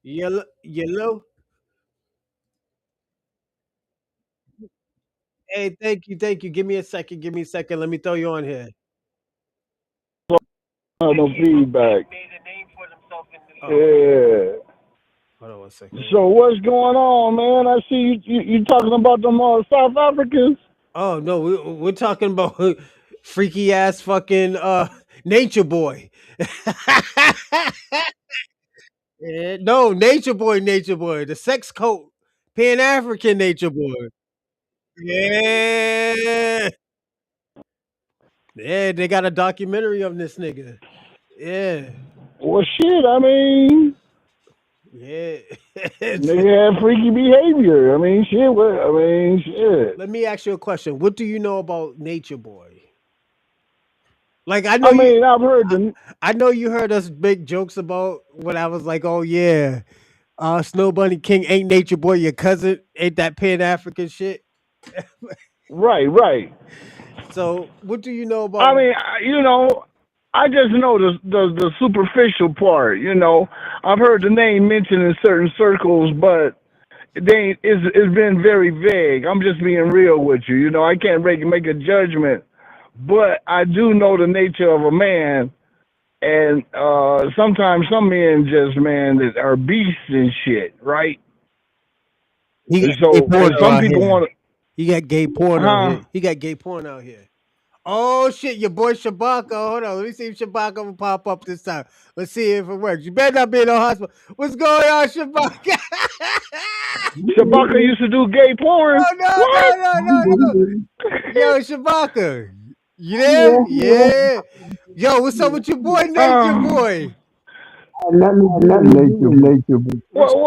Yellow. Hey, thank you, thank you. Give me a second. Give me a second. Let me throw you on here. No feedback. Oh, Yeah. hold on one second. So what's going on, man? I see you talking about them South Africans. Oh no, we're talking about freaky ass fucking Nature Boy. No, Nature Boy, the sex coat, Pan African Nature Boy. Yeah, yeah, they got a documentary of this nigga. Yeah, Well, shit. I mean, yeah. nigga had freaky behavior. I mean, shit. What? I mean, shit. Let me ask you a question. What do you know about Nature Boy? Like I know I you. mean, I've heard the I know you heard us make jokes about when I was like, "Oh yeah, Snow Bunny King ain't Nature Boy your cousin? Ain't that Pan African shit?" right, right. So, what do you know about? I mean, I just know the superficial part. I've heard the name mentioned in certain circles, but it's been very vague. I'm just being real with you. I can't make a judgment, but I do know the nature of a man, and sometimes some men just man that are beasts and shit, right? He And got gay so, and porno some out people here. want to, He got gay porno huh? here. He got gay porn out here. Oh shit, your boy Shabaka. Hold on, let me see if Shabaka will pop up this time. Let's see if it works. You better not be in no hospital. What's going on, Shabaka? Shabaka used to do gay porn. Oh no, What? no, no, no, no. Yo, Shabaka. You there? Yeah, yeah. Yeah. Yo, what's up with your boy Nature Um, Boy? Nothing to do with nature. What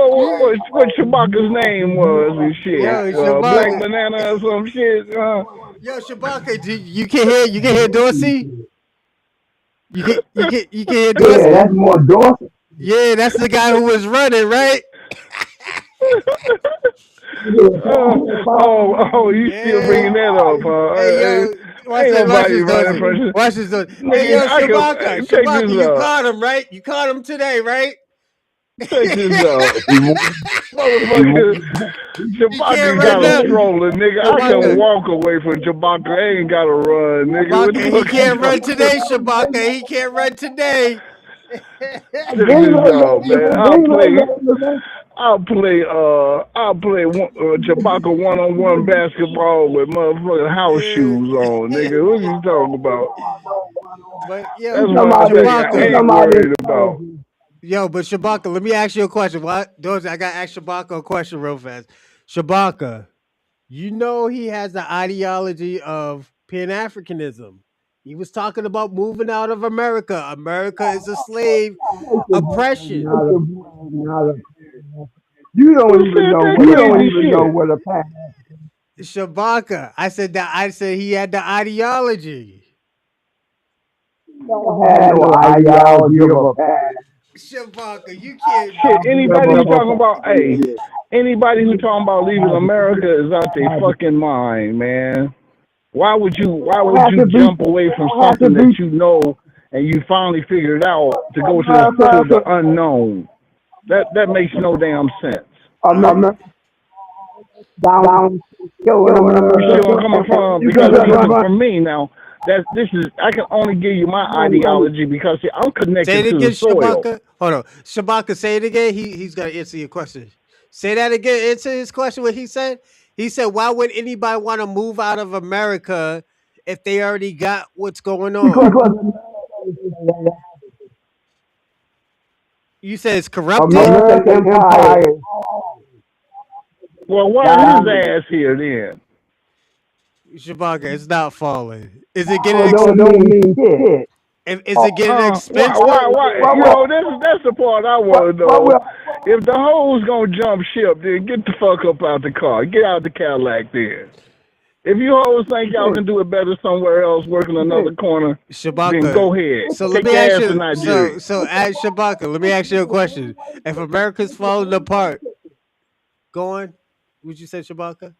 what Shabaka's name was and shit? yo, Black Shabaka. Banana or some shit. Yo, Shabaka, you can hear Dorsey? You can hear Yeah, Dorsey? that's more Dawson. Yeah, that's the guy who was running, right? You still bringing Yeah. that up, huh? Hey yo, Ain't watch nobody this running Dorsey. from Watch this Dorsey. Hey nigga. yo, I can check Shabaka, this you out. caught him, right? You caught him today, right? Check this out. He won't. He Motherfucker, won't. He can't Chewbacca run got a now. stroller, nigga. I can Shabaka. walk away from Chewbacca. I ain't gotta run, nigga. What the Shabaka, he fuck you can't run talking today, about? Shabaka. He can't run today. Check this out, man. I'll play Chewbacca one-on-one basketball with motherfucking house shoes on, nigga. What you talking about? But That's yo, one thing I Shabaka. ain't worried about. Yo, but Shabaka, let me ask you a question. What? Dorsey, I got to ask Shabaka a question real fast. Shabaka, you know he has the ideology of pan-africanism. He was talking about moving out of America. America is a slave oppression. You don't Who even said know that what crazy shit? a pack. Shabaka, I said he had the ideology. Don't have no ideology of a pack. Shabaka, you can't. Shit, anybody who Of a talking about, hey, pack. anybody who talking about leaving America is out their fucking mind, man. Why would you jump away from something that you know and you finally figured out to go to the unknown? That makes no damn sense. America down. You see where I'm coming from? Because for me now, this is I can only give you my ideology because see, I'm Say connected it to the again, soil. Shabaka. Hold on. Shabaka, say it again. He's gonna answer your question. Say that again. Answer his question. What he said? He said, "Why would anybody want to move out of America if they already got what's going on?" Because You said it's corrupted. American Empire Well, why his down. ass here then? Shabaka, it's not falling. Is it getting Don't mean shit. is it getting expensive? Why? You know, that's the part I want to What know. will If the hoes gonna jump ship, then get the fuck up out the car. Get out the Cadillac then. If you hoes think y'all can do it better somewhere else, working another corner, then Shabaka. go ahead. So let Take me your ask ass to you. Nigeria. Ask Shabaka. Let me ask you a question. If America's falling apart, go on. Would you say Shabaka?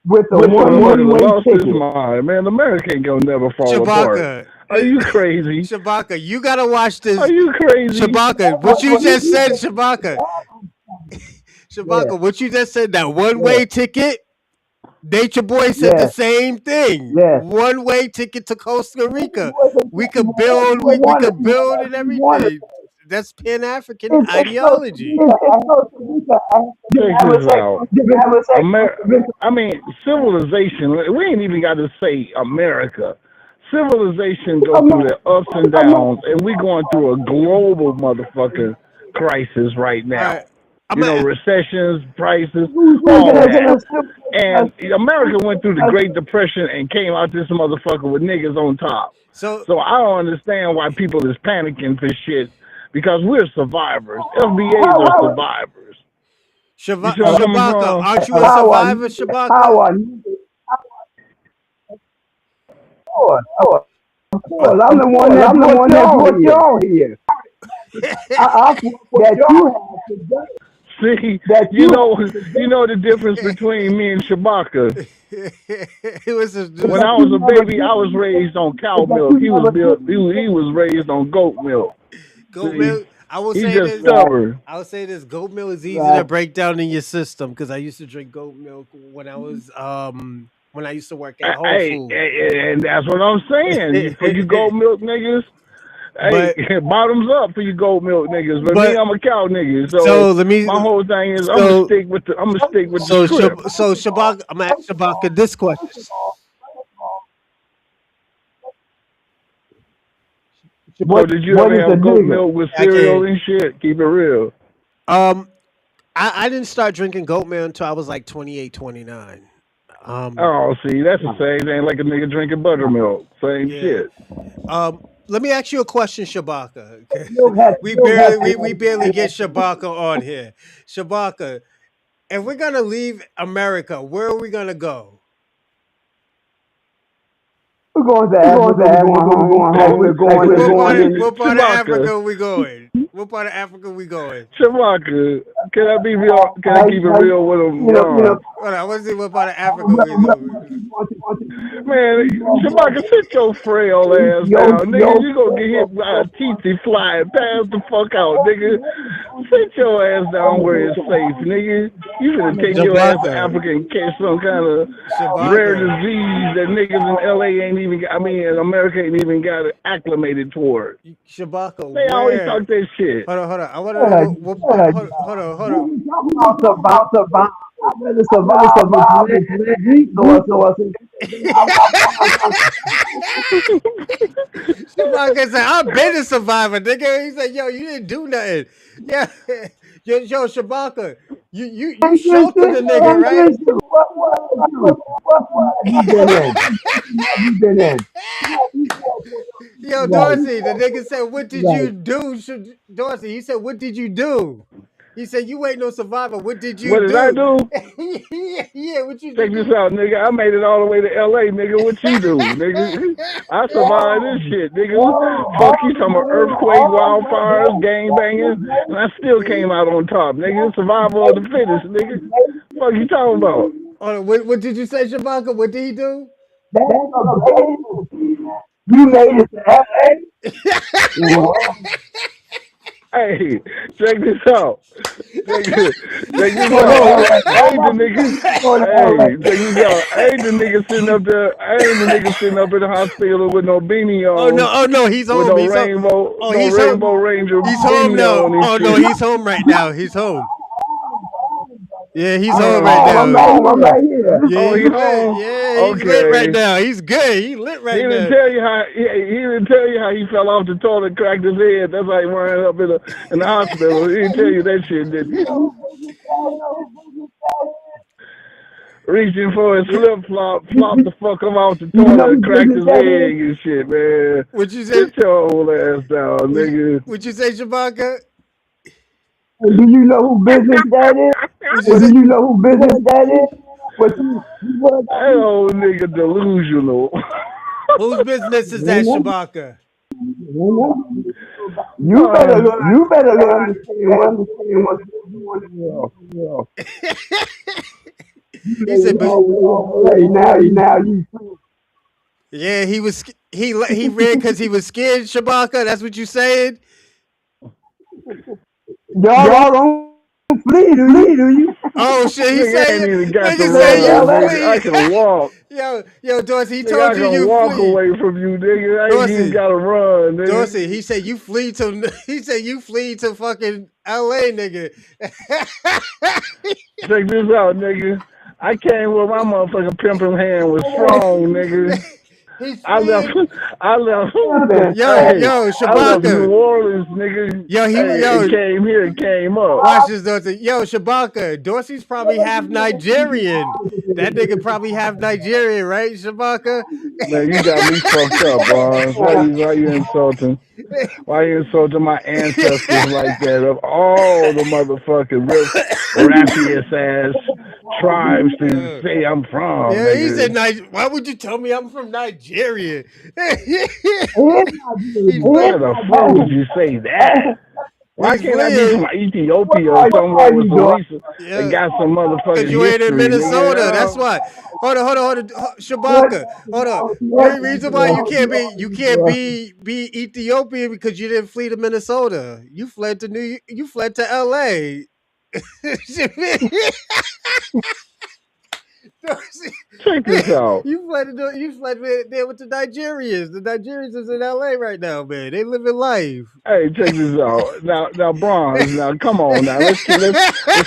with a This motherfucker one-way lost his ticket? mind, man. America ain't gonna never fall apart. Shabaka. Are you crazy? Shabaka, you gotta watch Are this. you crazy? Shabaka, what you just said, Shabaka. Yeah, Shabaka, what you just said, that one yeah, way ticket. Nature Boy said the yeah, same thing. yeah. One way ticket to Costa Rica. We Wanted, could build and wanted. everything. That's Pan African ideology. Check this out. Amer- It's I mean, civilization. We ain't even got to say America. Civilization go through their ups and downs, and we going through a global motherfucking crisis right All right. now. I'm You know, a, recessions, prices, all that. And America went through the Great Depression and came out this motherfucker with niggas on top. so So I don't understand why people is panicking for shit because we're survivors. FBAs are survivors. You see where I'm coming Shabaka, from? aren't you a power, survivor, Shabaka? power, of Uh, course. I'm the one that brought y'all here. I that you have to See, that you you know the difference between me and Shabaka. it was a, When I was a baby, I was raised on cow milk. He was raised on goat milk. goat See, milk. I will he's say just this. stubborn. I would say this: goat milk is easy to right. break down in your system because I used to drink goat milk when I used to work at Whole Hey, Foods. and that's what I'm saying. For you goat milk niggas, hey, but bottoms up for you goat milk niggas. But me, but I'm a cow nigga. So so let me my whole thing is so I'm gonna stick with the script. Shabak. I'm gonna ask Shabaka this question. So did you What ever is a have goat nigga? milk with I cereal can. and shit? Keep it real. Um, I didn't start drinking goat milk until I was like 28, 29. Um, Oh, see, that's the same thing like a nigga drinking buttermilk. Same yeah. shit. Let me ask you a question, Shabaka. we Milk has barely we barely get Shabaka on here. Shabaka, if we're gonna leave America, where are we gonna go? we're going to We're going Africa. to We're going Africa. We're home. going Like home. we're going We're to going in What part of Shabaka. Africa are we going? What part of Africa we going? Shabaka. Can I be real? Can I like keep it real with him, you know. Ron? Hold on, I want to see what part of Africa we going. Man, Shabaka, sit your frail ass down. Nigga, you gonna get hit by a TT flying. Pass the fuck out, nigga. Sit your ass down where it's safe, nigga. You finna take your ass to Shabaka, Africa and catch some kind of rare Shabaka, disease that niggas in LA ain't even got, I mean, in America ain't even got acclimated toward. Shabaka, They always where? talk that shit. Hold on. I want to know hold on. About survival. I'd rather survive with less resources. Shabaka said, "I've been a survivor, nigga." He said, "Yo, you didn't do nothing." Yeah, yo, Shabaka, you sheltered the nigga, right? What have you been in? Have you been in? Yo, Right, Dorsey, the nigga said, "What did you right. do?" Dorsey, he said, "What did you do?" He said, "You ain't no survivor. What did you What did I do?" do? Yeah, what did you Check this do? out, nigga. I made it all the way to LA, nigga. What you do, nigga? I survived this shit, nigga. Fuck you talking about earthquake, wildfires, gang banging, and I still came out on top, nigga. Survival of the fittest, nigga. Fuck you talking about? Hold on, what did you say, Shabaka? What did he do? That's amazing. You made it to LA? Wow. Hey, check this out. Check this Going to out. LA. I ain't the nigga. Going to LA. Hey, check this out. I ain't the nigga sitting up there. I ain't the nigga sitting up in the hospital with no beanie on, Oh no, he's with home. Oh, no he's home. Rainbow Ranger He's home beanie now. on and Oh no, shit. he's home right now. He's home. Yeah, he's I'm home right Uh, home. now. I'm right here. Yeah, oh, he he lit. home. Yeah, he's lit right Okay. now. He's good. He lit He right didn't now. tell you how he didn't tell you how he fell off the toilet, cracked his head. That's how he wound up in the hospital. He didn't tell you that shit, did he? Reaching for his flip flop, flopped the fuck him off the You know toilet and who cracked business his that is? egg and shit, man. What you say? Sit your old ass down, What, nigga. what you say, Shabaka? And do you know who business that is? What you Well, do say? you know who business that is? What you what? That old nigga delusional. Whose business is that, Shabaka? You better understand what's going on. He said, but Hey, now you yeah, he ran because he was scared, Shabaka. That's what you saying? y'all don't flee, do you? Oh shit, he Nigga said, ain't even got to nigga say Say you run, LA. nigga. I flee. can walk. Yo, Dorsey, he Nigga, told I you can you walk flee. away from you, nigga. I ain't even Dorsey, got to run, nigga. Dorsey, he said you flee to he said you flee to fucking LA, nigga. Check this out, nigga. I came where my motherfucking pimping hand was strong, nigga. He's I left, fleeing. I left, hey, Yo, I left New Shabaka. Orleans, nigga. Hey, it Yo, came here, it came up. watch this, Dorsey. Yo, Shabaka. Dorsey's probably half Nigerian. That nigga probably half Nigerian, right, Shabaka? Man, you got me fucked up, bro. Why you insulting? Why you insulting my ancestors like that? Of all the motherfucking raffiest ass tribes to Yeah. say I'm from, Yeah, he nigga. said, "Why would you tell me I'm from Nigeria?" It's not He's good. Why fleeing. the fuck would you say that? Why He's can't I be fleeing. from Ethiopia or What somewhere are with you some doing? recent that Yeah, got some because motherfucking you ain't in history, Minnesota. That's nigga? why. Hold on, What? Shabaka. Hold on. What? Reason why you can't be Ethiopian because you didn't flee to Minnesota. You fled to L.A. Check this out. You fled there with the Nigerians. The Nigerians is in LA right now, man. They living life. Hey, check this out. Now, Bronze. Now, come on. Now, let's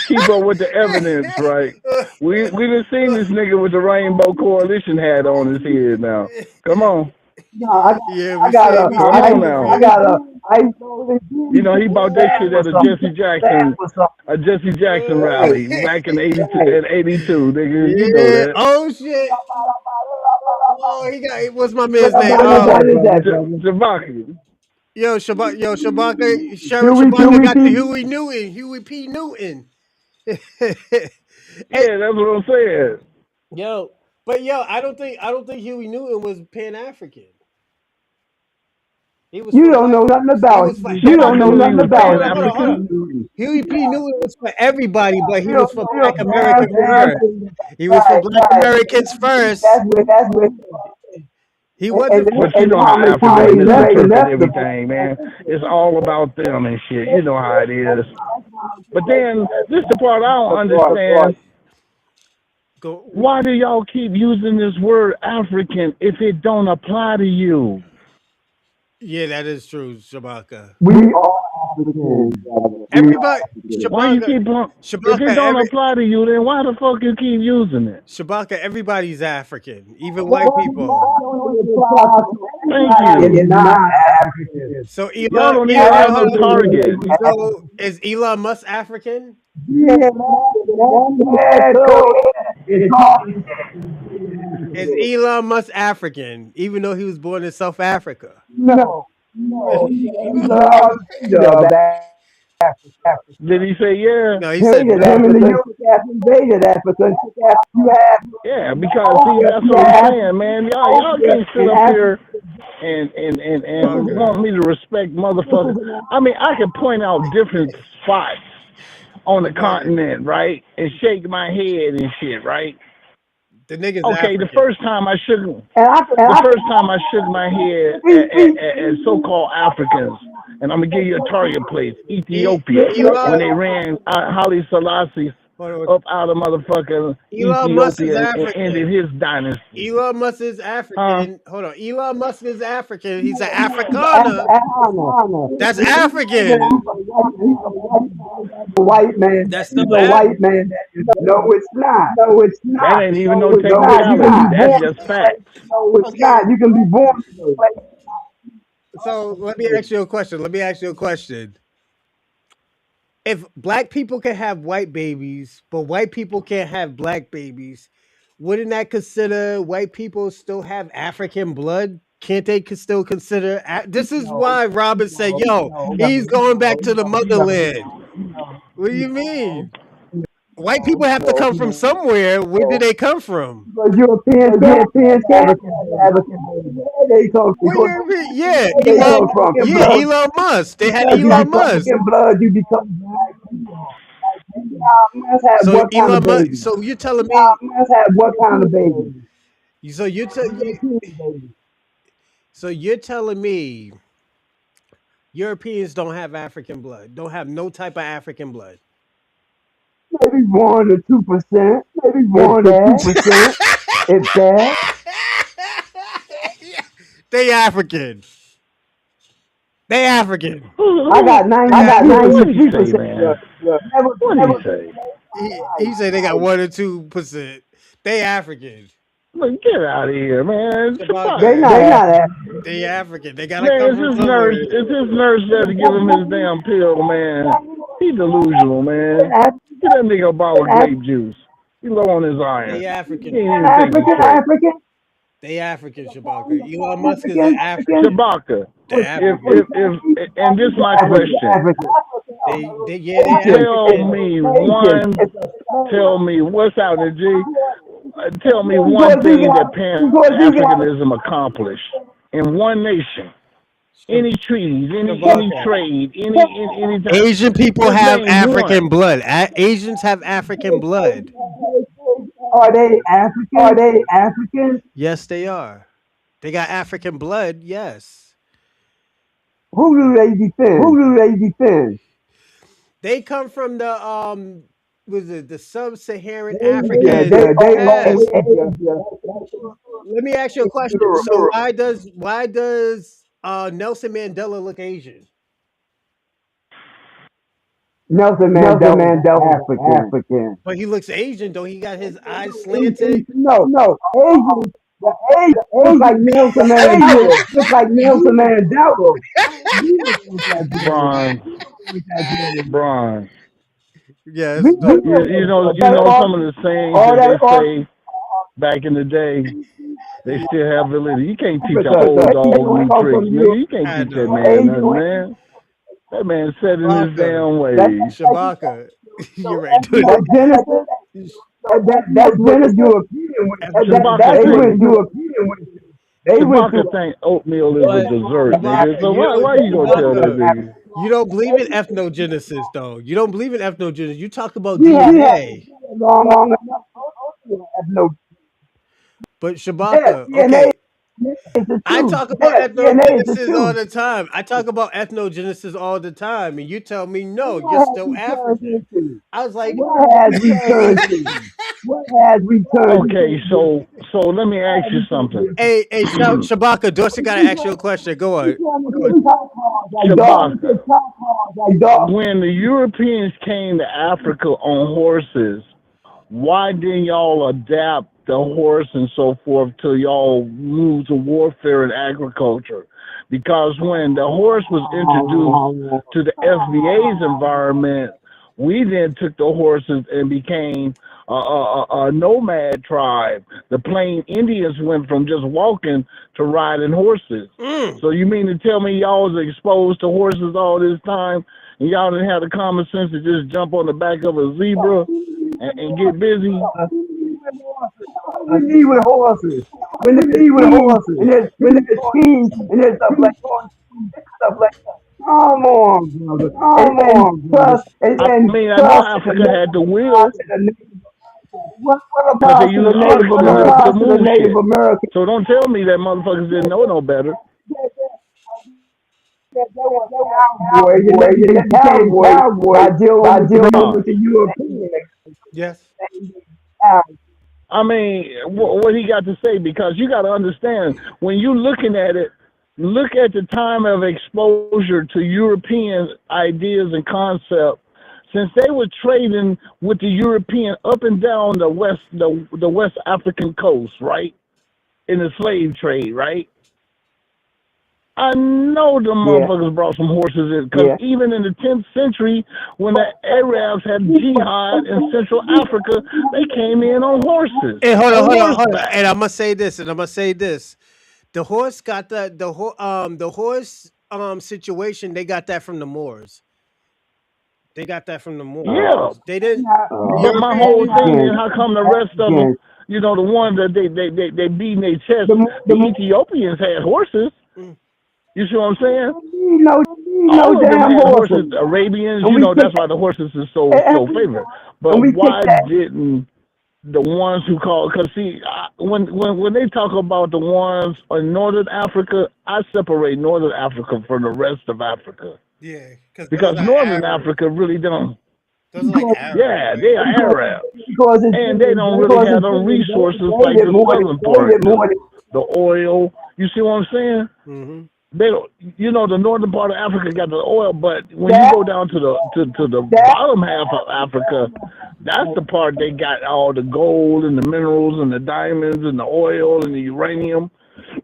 keep up with the evidence, right? We done seen this nigga with the Rainbow Coalition hat on his head. Now, come on. No, I got, Yeah, I we got see a, we Come see I, on you now. I review. got a ice golden You know, he bought that bag shit for at some, bag for some. A Jesse Jackson Right, rally back in '82. right. At '82, nigga. You know Yeah. that. Oh shit. Oh, he got. What's my What, man's name? what is that, brother? Javaki. Yo, Sheriff Huey, Shabaka Huey got the P. Huey Newton, Huey P. Newton. Hey, Yeah, that's what I'm saying. but I don't think Huey Newton was Pan African. He was You for don't black know nothing folks. He about was for Huey. I You knew everybody. he was Hold Pan on, hold on. African. Huey P. Newton was for everybody, but he was for You black don't Americans know first. nothing. He was for Right, black right. Americans first. That's what. He And wasn't But for you and know how Thomas T. Africans Ray misinterpret left the everything, man. It's all about them and shit. You know how it is. But then this the part I don't understand. go. Why do y'all keep using this word African if it don't apply to you? Yeah, that is true, Shabaka. We are Africans, brother. We Everybody, are Africans. Why you Shabaka, keep if Shabaka, it don't apply to you, then why the fuck you keep using it? Shabaka, everybody's African, even white Well, people. it applies to Thank everybody you. is not African. So Y'all don't even Hold on, have hold no on. target. So is Elon Musk African? Yeah, man, go ahead and talk. Is Elon Musk African, even though he was born in South Africa? No, no, he's a leader of Africa. Did he say yeah? No, he Him, said him no. and the U.S. invaded Africa. You have Yeah, because see, Ethiopia, that's you what I'm have saying, man. Y'all Ethiopia can't sit and up Africa. here and Okay. want me to respect motherfuckers. I mean, I can point out different spots on the But continent, right, and shake my head and shit, right. the nigga's Okay, African. And the I first time I shook my head at so-called Africans, and I'm gonna give you a target place, Ethiopia, when Elon, they ran Haile Selassie hold on. up out of motherfucking Elon Musk is Ethiopia and ended African. his dynasty. Elon Musk is Huh? African. Hold on. Elon Musk is African. He's an Africana. Afrikaner. That's He's African. a white man. That's He's still a white man. No, it's not. No, it's That not. ain't even No, no it's not. You can technicality. be That's born. just facts. No, it's okay. not. You can be born in a place. So let me ask you a question. Let me ask you a question. If black people can have white babies, but white people can't have black babies, wouldn't that consider white people still have African blood? Can't they still consider? This is No, why Robin said, no, "Yo, no, he's going back to the no, motherland." What do you mean? White people have to no, come from somewhere. Where did no. they come from? Because Europeans African. They come Where because European? Yeah, they come from. Yeah, Blood. Elon Musk. They had Because you Elon become Musk. in blood, you become black. You must have So what kind of Elon Musk. baby? So you're telling me? You must have what kind of baby? So so you're telling me Europeans don't have African blood? Don't have no type of African blood? Maybe 1 or 2%. Maybe 1 or 2%. If that. They African. They African. I got Who, what do you say, 93% man? blood. Never, What do you never. say? He said they got 1 or 2%. They African. Look, get out of here, man. They Shabaka. not African. They African. They gotta Man, come from somewhere. is this nurse there to give him his damn pill, man? He delusional, man. Get that nigga a bottle of grape juice. He low on his iron. They He African. ain't even thinking straight. African. They African, Shabaka. Elon Musk is an African. African. Shabaka, They're African. and this my question. African. They Tell African. me one, tell me what's out there, G. Tell me one Because he thing that got, Pan because he got, Africanism accomplished in one nation. Any treaties, any Shabaka. trade, any time. Asian people Just have name one. African blood. Asians have African blood. are they African? Are they African? Yes, they are. They got African blood. Yes, Who do they defend? Who do they defend? they come from the was it the sub-Saharan Yeah, African? they Yes. Asia. Let me ask you a question. So why does Nelson Mandela look Asian? Nelson Mandela African. But he looks Asian, though. He got his eyes slanted. No, Asian. Just like Nelson Mandela. Just like Nelson Mandela. I agree with that, bronze, Jared. bronze. Yes, We no. You know some of the sayings all that that they say back in the day. They still have validity. You can't teach a Africa, old the dog Asian new come tricks, from nigga. Europe. You can't I teach that know. man Asian, nothing, man. That man set in his Shabaka. damn that, ways. Shabaka. You're right. that Genesis, that's what the European went through. Shabaka They think went through. They went through Shabaka think oatmeal is a What? dessert, nigga. Shabaka. So You why don't you gonna tell that Shabaka. nigga? You don't believe in ethnogenesis, though. You don't believe in ethnogenesis. You talk about we have DNA. long enough. Have no But yes, Shabaka, DNA okay. is the I truth. talk about Yes, DNA is the ethnogenesis all truth. the time. I talk about ethnogenesis all the time, and you tell me And no, you're what has still we turned African. into? I was like, What has we turned into? What has we turned Okay, into? so let me ask you something. hey, Shabaka, Dorsey got to ask you a question. Go You on. tell me Go on. to talk hard like dogs. You Shabaka, can talk hard like dogs. when the Europeans came to Africa on horses, why didn't y'all adapt the horse and so forth till y'all moved to warfare and agriculture? Because when the horse was introduced to the FBA's environment, we then took the horses and became a nomad tribe. The plain Indians went from just walking to riding horses. Mm. So you mean to tell me y'all was exposed to horses all this time and y'all didn't have the common sense to just jump on the back of a zebra and get busy? We lead with horses. When they feed and there's and there's stuff like that. Come on, brother. And trust I and mean, I know trust in Africa the had the trust will in the what because they about to the used Native oxen to Americans? move shit. So don't tell me that motherfuckers didn't know no better. Cowboy, you became cowboy by dealing Nah, with the Europeans. Yes. I mean, what he got to say, because you got to understand when you looking at it, look at the time of exposure to European ideas and concepts. Since they were trading with the European up and down the West African coast, right, in the slave trade, right? I know the Yeah, motherfuckers brought some horses in because yeah. even in the 10th century, when the Arabs had jihad in Central Africa, they came in on horses, Hey, hold on, on hold on, hold on. horseback. And I'm gonna say this, and I'm gonna say this. The horse got the horse situation. They got that from the Moors. They got that from the Yeah, Moors. They didn't. The but my whole Europeans. thing is Again, how come the rest of them, again. you know, the ones that they beating their chest, the The Ethiopians had horses. Mm, You see what I'm saying? need no All of them damn had horses, horses. Arabians, and you we know, kick that's why the horses is so and so favorite. and But we kick why that. didn't the ones who call? Because see, when they talk about the ones in Northern Africa, I separate Northern Africa from the rest of Africa yeah, because those because are Northern Arabs. Africa really don't. Those are like Arabs, Yeah, right? they are Arabs, and they don't really Because have it's them been resources like invaded the more southern part, more than the oil. You see what I'm saying? Mm-hmm. They don't, you know, the northern part of Africa got the oil, but when you that go down to the that bottom half of Africa, that's the part they got all the gold and the minerals and the diamonds and the oil and the uranium.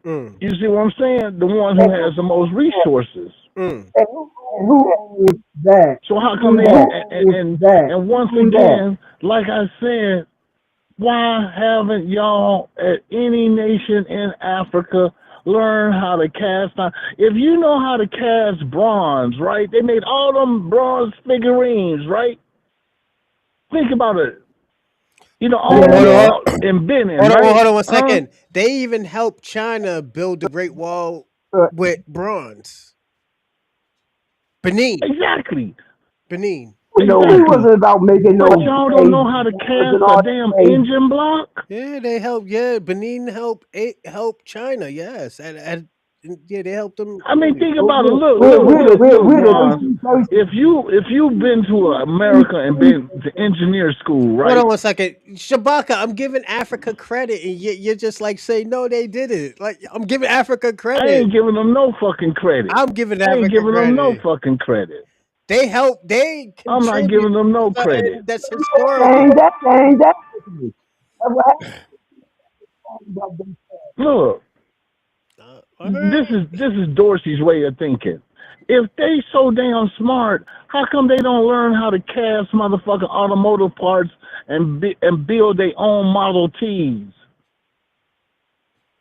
Mm, You see what I'm saying? The ones who has the most resources. mm. and who owns that? So how come Who they owns that? and once Who that? again, like I said, why haven't y'all at any nation in Africa learned how to cast iron? If you know how to cast bronze, right? They made all them bronze figurines, right? Think about it. You know, all Yeah, them Hold on, in Benin, hold on, right? hold on one Huh? second. They even helped China build the Great Wall uh, with bronze. Benin, Exactly. Benin. we Exactly. wasn't about making But no y'all don't slaves know how to and cast a all that damn slaves. engine block? Yeah, they helped. Yeah, Benin helped. It helped China. Yes, and yeah, they helped them. I mean, think We're, about it. Look, we're the Bron. If you've been to America and been to engineer school, Hold on right? one second, Shabaka. I'm giving Africa credit, and you're just like say no, they didn't. Like I'm giving Africa I credit. ain't giving them no fucking credit. I'm giving I ain't Africa giving them no credit. fucking credit. They help. They I'm not contribute giving them to no something credit. that's historical. saying that. That's what happened. Look, All right. this is Dorsey's way of thinking. If they so damn smart, how come they don't learn how to cast motherfucking automotive parts and build their own Model Ts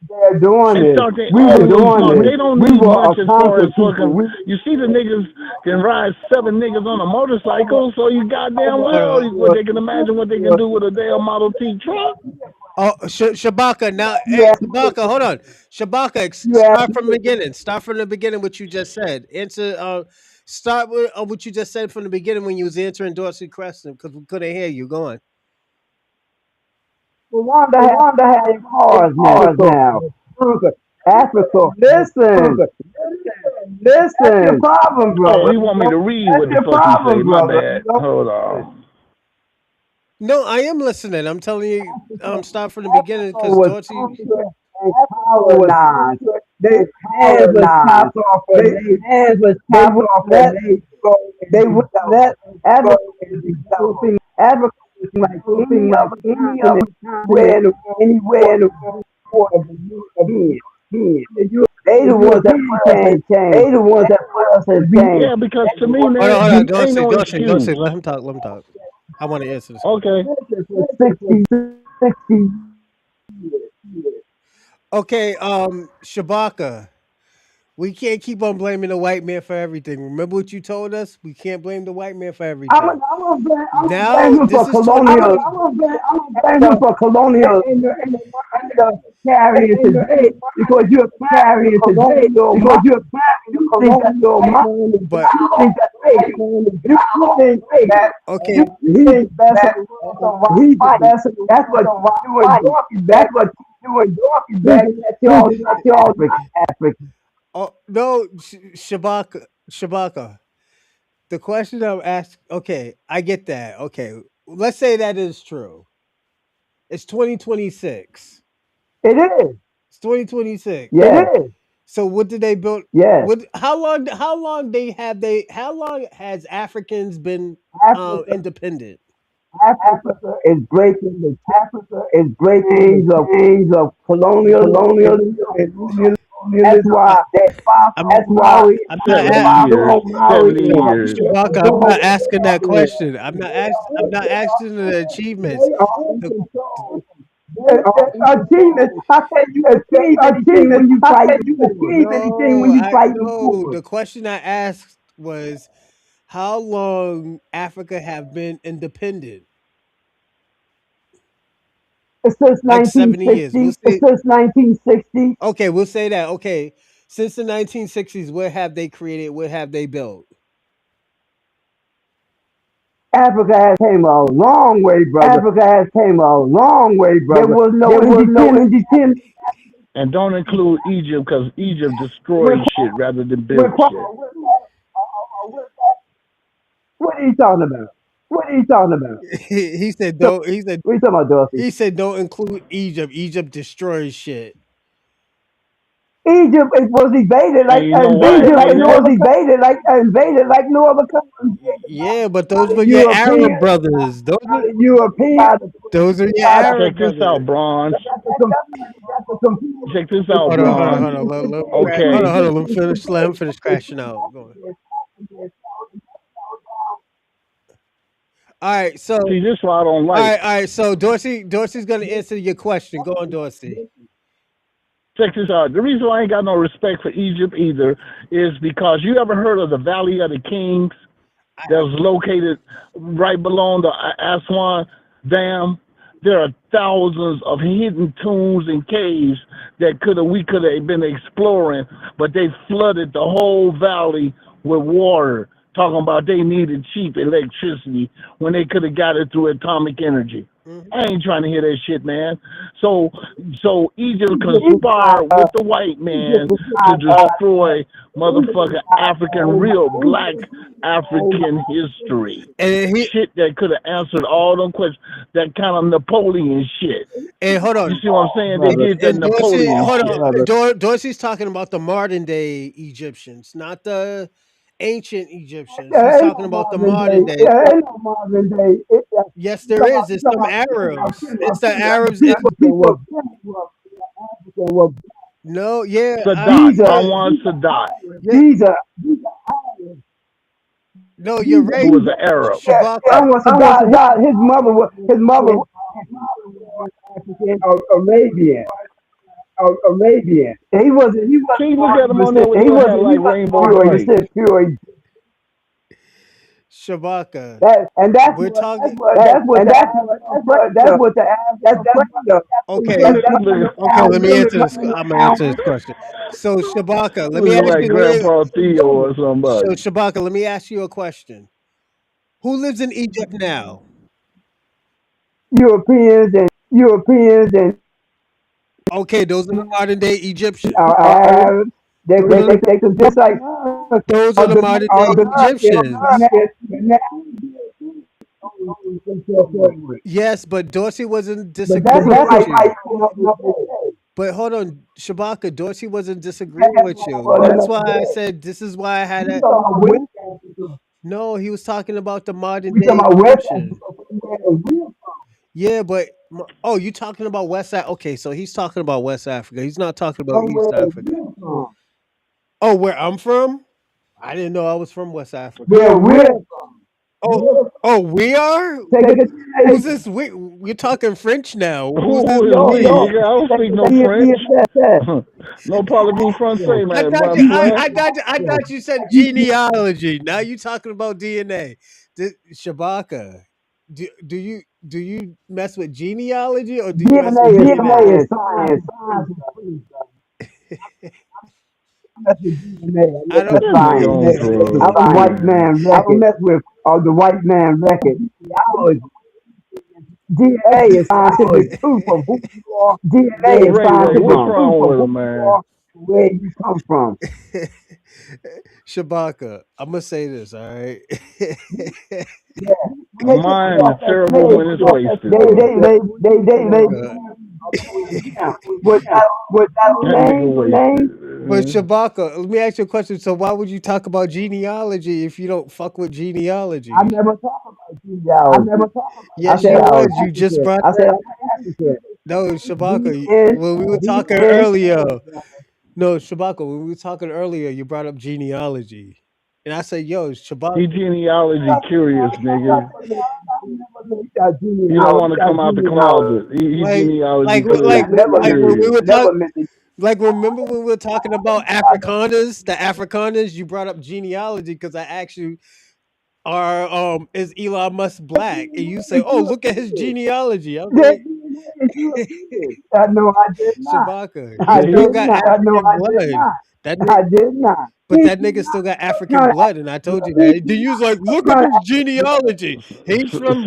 They're doing and this. start their We were own little doing small? this. They don't We need were much as far as accomplished people. fucking. You see the niggas can ride 7 niggas on a motorcycle, so you goddamn Hold well on. what they can imagine what they can do with a damn Model T truck. Oh, Shabaka. Now, You hey, asked me, Shabaka, hold on. Shabaka, you asked start me, from the beginning. Start from the beginning. What you just said. Answer. Start with what you just said from the beginning when you was answering Dorsey question because we couldn't hear you. Go on. Rwanda has cars now. Africa. Listen, that's your problem, Oh, brother. he want me to read That's what the your fuck he say. problem, My brother. bad. Hold on. No, I am listening. I'm telling you. Start from the beginning Africa because was Dorsey. conquered and colonized. Their hands was chopped off and they would let they would let Africa be developing. Africa was like any other continent anywhere in the world of the European. They the ones that put us in chains. They the ones that put us in chains. Yeah, because to me, Hold on. man, ain't Dorsey, no Dorsey, Dorsey. excuse. Let him talk. Let him talk. I want to answer this question. Okay. For 60 Okay, Shabaka. We can't keep on blaming the white man for everything. Remember what you told us? We can't blame the white man for everything. I'm gonna blame Now him for this is colonial. 2020. I'm gonna blame him for colonial and the carrying today because you're carrying colonial. Because you think that But you think that you think that okay, he's the best. He's the best. That's what you and Dorothy. That's what you and Dorothy back. That y'all African. oh no, Shabaka, Shabaka. The question I'm asking. Okay, I get that. Okay, let's say that is true. It's 2026. It is. It's 2026. Yes. It is. So what did they build? Yes. What? How long? How long they have they? How long has Africans been Africa. independent? Africa is breaking the chains of colonialism and colonialism. That's I, why I'm that's why we I'm not 70 a- years. 70 years. Shabaka. I'm not asking that question. I'm not asking the achievements. they are in The, control. Achievements. How can you achieve anything when you fight the poor? no. The question I asked was how long Africa have been independent? Since Like 70 years. We'll 1960, say since 1960, okay. We'll say that. Okay, since the 1960s, what have they created? What have they built? Africa has came a long way, brother. Africa has came a long way, brother. There was no independence. And don't include Egypt because Egypt destroyed shit rather than built shit. What are you talking about? What are you talking about? He said So, don't. He said what are you talking about, Dorothy? he said don't include Egypt. Egypt destroys shit. Egypt it was invaded And like you know why? You know, invaded like no other country Yeah, but by those the were your Arab Europeans. brothers. Those are your By the Arab check this out, brothers. Bronze. the computer. Check this out, Hold on, hold on, Bronze. hold on. Hold Okay. on, hold on. Let me finish. Let him finish crashing out. Go on. All right, so See, this is what I don't like. all right. So Dorsey's gonna answer your question. Go on, Dorsey. Check this out. The reason why I ain't got no respect for Egypt either is because you ever heard of the Valley of the Kings that was located right below the Aswan Dam? There are thousands of hidden tombs and caves that we could have been exploring, but they flooded the whole valley with water, talking about they needed cheap electricity when they could have got it through atomic energy. Mhm. I ain't trying to hear that shit, man. So, so Egypt conspired with the white man to destroy motherfucking African, real black African history. And he Shit that could have answered all them questions. That kind of Napoleon shit. and hold You on. see what I'm saying? They Brother, did that And Dorsey, Napoleon hold shit. on. brother. Dorsey's talking about the modern day Egyptians, not the ancient Egyptians. He's Yeah, ain't talking no about the Marvin modern Day. day. Yeah, ain't no Marvin Day. Yes, You there talking about is. you It's talking some about Arabs. It's the the Arabs. people Well, No, yeah, Sadat. these are Anwar Sadat, yeah. these are No, you're these are who right, was an Arab. I Shabaka. want to die. His mother was African or Arabian. See, He wasn't look at him on there 100%. with He little hair wasn't like he wasn't rainbow pure. You bright. said pure. Shabaka. That and that's We're what talking. that's what that's what the that's what the Okay, women okay. Let me answer this. running I'm gonna around answer this question. So Shabaka, let me Looking ask like you. Wait, Grandpa Theo or so somebody. Shabaka, let me ask you a question. Who lives in Egypt now? Europeans and Okay, those are the modern day Egyptians. Arabs. Those are They could just like those are the modern day Egyptians. Yes, but Dorsey wasn't But that's disagreeing with why you. But hold on, Shabaka, Dorsey wasn't disagreeing with you. That's why I said this is why I had a no. He was talking about the modern we talking day about West Egyptian. Africa. Yeah, but oh, you talking about West Africa? Okay, so he's talking about West Africa. He's not talking about Somewhere East Africa. we're from. Oh, where I'm from? I didn't know I was from West Africa. Where we're from. Oh, oh, we are. Take a Who's this? We? We're talking French now. Who's this? Who is yo, we? We? Nigga, I don't speak no French. No parlez-vous français, I man, thought my you. boy. I thought you said genealogy. Now you talking about DNA. Shabaka, do you mess with genealogy or do you mess with DNA DNA? is science. That's the DNA. I I mess with don't. That nigga science. on drugs, I'm a white man. man record. I don't mess with the white man record. Theology. DNA is scientific proof of who you are. Yo, DNA is Ray, scientific what's proof wrong of with who him, you man? are, where you come from. Shabaka, I'm gonna say this. All right. Yeah. When A they take you mind is off that terrible stage, when it's wasted, though. they Shabaka, down without That nigga name. but wasted. Shabaka, let me ask you a question. So why would you talk about genealogy if you don't fuck with I genealogy? never talk about genealogy. I Yes, said you I'm was. You just African. brought I it said up. I'm African. No, Shabaka, DN, when we were talking DN. earlier. No, Shabaka, when we were talking earlier, you brought up genealogy. And I said, yo, He Shabaka. genealogy curious, nigga. He don't Genealogy. want to come out the closet. He Like, genealogy like when we curious. were Never talking, mentioned. like remember when we were talking about Afrikaners, the Afrikaners, you brought up genealogy because I asked you, are is Elon Musk black? And you say, oh, look at his genealogy. I was That like, DNA is European. No, I did not. Shabaka, I he Yeah, still did got not. No, African I did blood. not. That I did not. but that nigga still got African No, blood, and I told you he's that. Then you was like, look up not. his genealogy.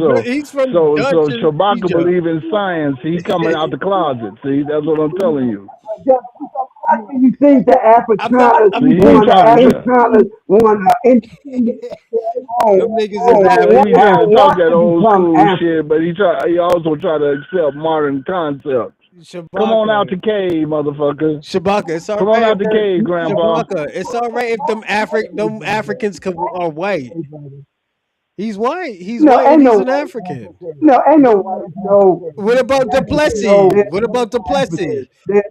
so He's from so Dutch and Shabaka Egypt. believe in science. He coming out the closet. See, that's what I'm telling you. Why do you think the I'm not. Afrikaners See, I'm he ain't want trying to. independent them niggas is He ain't trying to talk African. that to old become school African? shit, but he also try to accept modern concepts. Come on Shabaka, out the cave, motherfucker. Shabaka. It's all Come on right. out the cave, Grandpa. Shabaka. It's all right if them Africans are white. He's white. He's No, white and ain't he's no an African. no, ain't no white, no, What about no, Duplessis? What about Duplessis? there's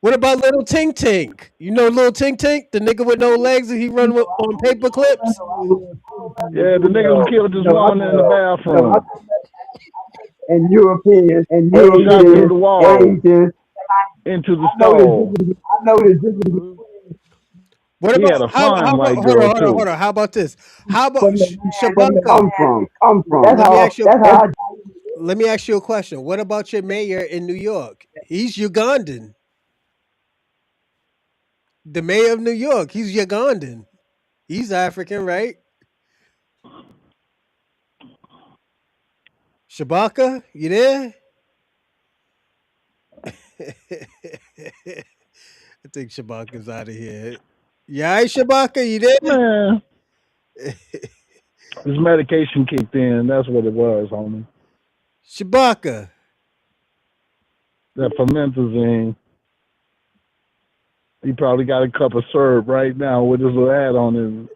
What about Little Tink Tink? You know Little Tink Tink, the nigga with no legs and he run on paper clips. Yeah, the nigga who killed this woman in the no, bathroom and and shot through Asians, the wall Asians. into the I know the stall. difference. I know the difference What He about had a fine how about white girl hold too. on. How about this? How about from the land Shabaka? come from. Let me ask you. That's how. Let me ask you a question. What about your mayor in New York? He's Ugandan. The mayor of New York. He's Ugandan. He's African, right? Shabaka, you there? I think Shabaka's out of here. Yeah, right, Shabaka, you there? Man, his medication kicked in. That's what it was, homie. Shabaka. That fermentazine. He probably got a cup of syrup right now with his little hat on and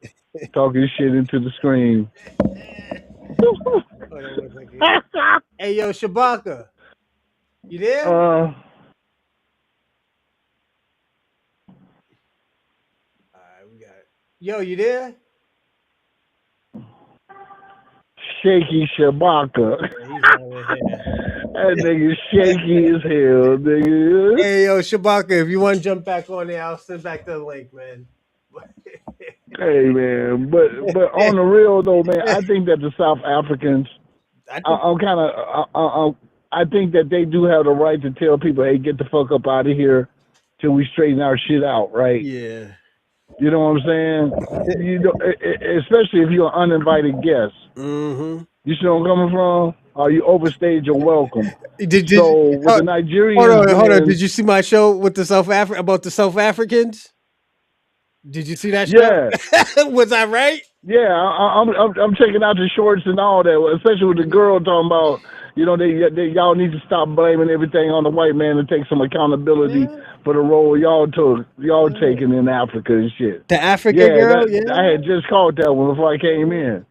talking shit into the screen. Hold on one second. Hey, yo, Shabaka. You there? Uh, All right, we got it. Yo, you there? Shaky Shabaka. Yeah, he's not in here. That nigga shaky as hell, nigga. Hey, yo, Shabaka, if you want to jump back on there, I'll send back the link, man. Hey man, but on the real though, man, I think that the South Africans, I I, think, I'm kind of, I think that they do have the right to tell people, hey, get the fuck up out of here till we straighten our shit out, right? yeah. You know what I'm saying? You know, especially if you're an uninvited guest. Mm-hmm. You see where I'm coming from? Or you overstayed your welcome. Did So with the hold Nigerians on, hold on. being, Did you see my show with the about the South Africans? Did you see that show? yeah, Was I right? yeah, I'm checking out the shorts and all that, especially with the girl talking about, you know, they y'all need to stop blaming everything on the white man and take some accountability Yeah. for the role y'all Yeah. taking in Africa and shit. The African Yeah, girl, that I yeah. had just caught that one before I came Yeah. in.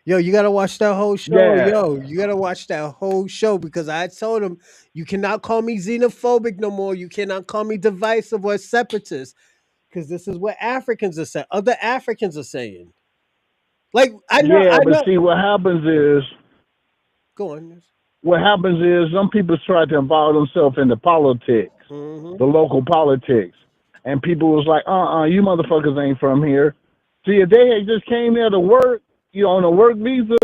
Yo, you gotta watch that whole show. Yeah, Yo, you gotta watch that whole show because I told him you cannot call me xenophobic no more. You cannot call me divisive or separatist because this is what Africans are saying. Other Africans are saying. Like I yeah, but know. see Go on. what happens is some people try to involve themselves into politics, Mm-hmm. the local politics, and people was like, you motherfuckers ain't from here. See, if they had just came there to work, you on a work visa,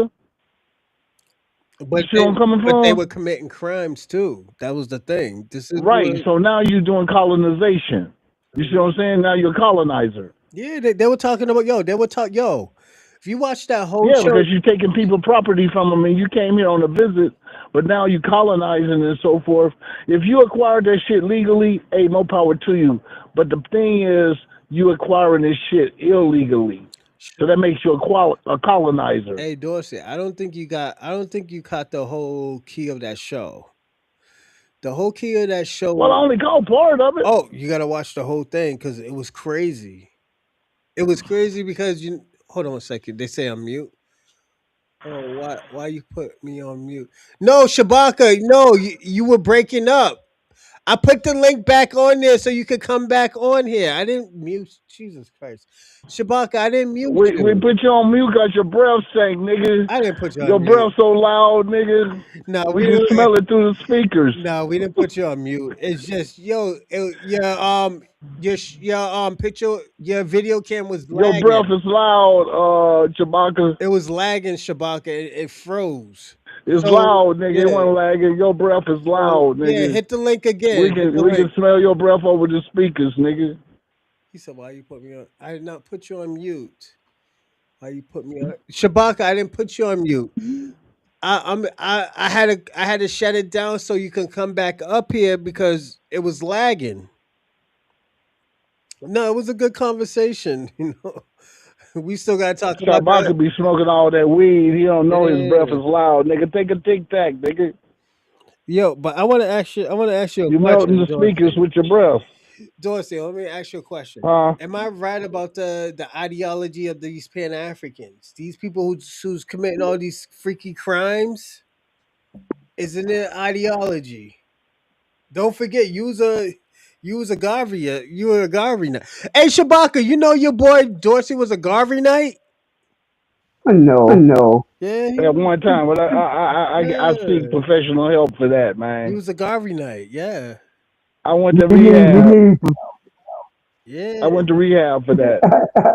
you But see where I'm coming they from? were committing crimes too. That was the thing. This is Right. what. So now you're doing colonization. You see what I'm saying? Now you're a colonizer. Yeah, they were talking about yo. They were talk yo. If you watch that whole Yeah, show, because you're taking people property from them and you came here on a visit, but now you colonizing and so forth. If you acquired that shit legally, hey, more power to you. But the thing is, you acquiring this shit illegally. So that makes you a colonizer. hey Dorsey, I don't think you got. I don't think you caught the whole key of that show. The whole key of that Well, I show. only caught part of it. Oh, you gotta watch the whole thing because it was crazy. It was crazy because you. Hold on a second. They say I'm mute. Oh, why you put me on mute? No, Shabaka. No, you were breaking up. I put the link back on there so you could come back on here. I didn't mute. Jesus Christ, Shabaka, I didn't mute We you. put you on mute because your breath stank, nigga. I didn't put you Your on mute. breath so loud, nigga. No, We can smell it through the speakers. we didn't put you on mute. It's just yo, your picture, your video cam was Your breath lagging. is loud, Chewbacca. It was lagging, Shabaka. It froze. It's So loud, nigga. It yeah, wasn't lagging. Your breath is so loud, yeah, nigga. hit the link again. We Hit the can we can link. smell your breath over the speakers, nigga. He said, "Why you put me on? I did not put you on mute. Why you put me on Shabaka? I didn't put you on mute. I had to shut it down so you can come back up here because it was lagging. No, it was a good conversation. You know, we still got to talk about that. Chewbacca be smoking all that weed. He don't know his breath Yeah. is loud, nigga. Take a tic tac, nigga. Yo, but I want to ask you. I want to ask you a You melting question, the speakers Dorsey. with your breath, Dorsey, let me ask you a question. huh? Am I right about the ideology of these Pan Africans? These people who's committing all these freaky crimes? Isn't it ideology? Don't forget, you was a Garvey. You were a Garvey Knight. Hey, Shabaka, you know your boy Dorsey was a Garvey Knight. No. Yeah, At one time, but I seek yeah. professional help for that, He man. was a Garvey Knight. Yeah, I went to We rehab. need I yeah, went to rehab for that.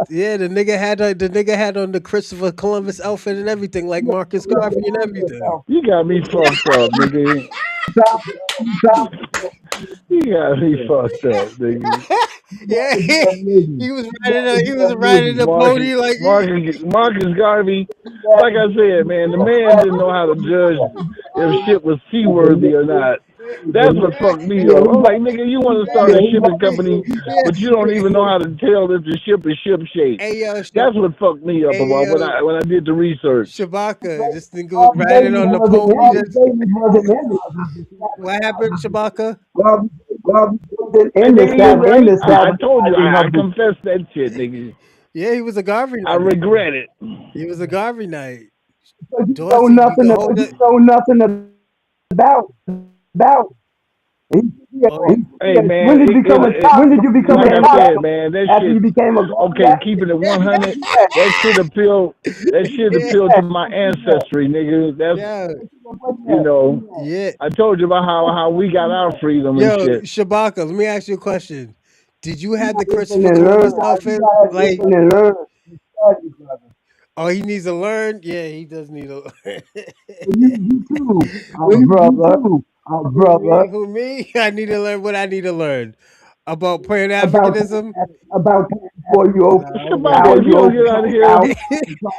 yeah. The nigga had on the Christopher Columbus outfit and everything, like Marcus Garvey and everything. You got me fucked up, nigga. stop, stop. You got me fucked up, nigga. Yeah, he was he was riding a Marcus, pony like Marcus Garvey. Like I said, man, the man didn't know how to judge if shit was seaworthy or not. That's what fucked me up. I'm like, nigga, you want to start a shipping company, yeah. but you don't even know how to tell if the ship is ship shape. Hey yo, That's what fucked me up hey about yo, when I did the research. Shabaka, this nigga was Bobby riding Davis on the wasn't pony. in Just what happened, Shabaka? Bobby, Bobby wasn't And in the nigga, you're South right. I told you, sabotaging I of the confessed that shit, nigga. Yeah, he was a Garvey I Knight. regret it. He was a Garvey Knight. because you know Dorsey, you nothing can hold it. about about. He, yeah, Oh, yeah. Hey man, when did you become a top? When did you become like a I top said, man, that after shit. you became a Okay, guy? keeping it 100. That shit appeal. That shit appeal to my ancestry, nigga. That's Yeah. you know. Yeah. I told you about how we got our freedom and Yo, shit. Shabaka, let me ask you a question. Did you have the Listen Christopher and Columbus learn. outfit? You gotta Like, listen and learn. Study, brother. oh, he needs to learn? Yeah, he does need to learn. You too, You brother. too. Brother. Who me? I need to learn what I need to learn about Pan About Africanism. about before you open Okay. Shabaka, out, if you don't get out of here out.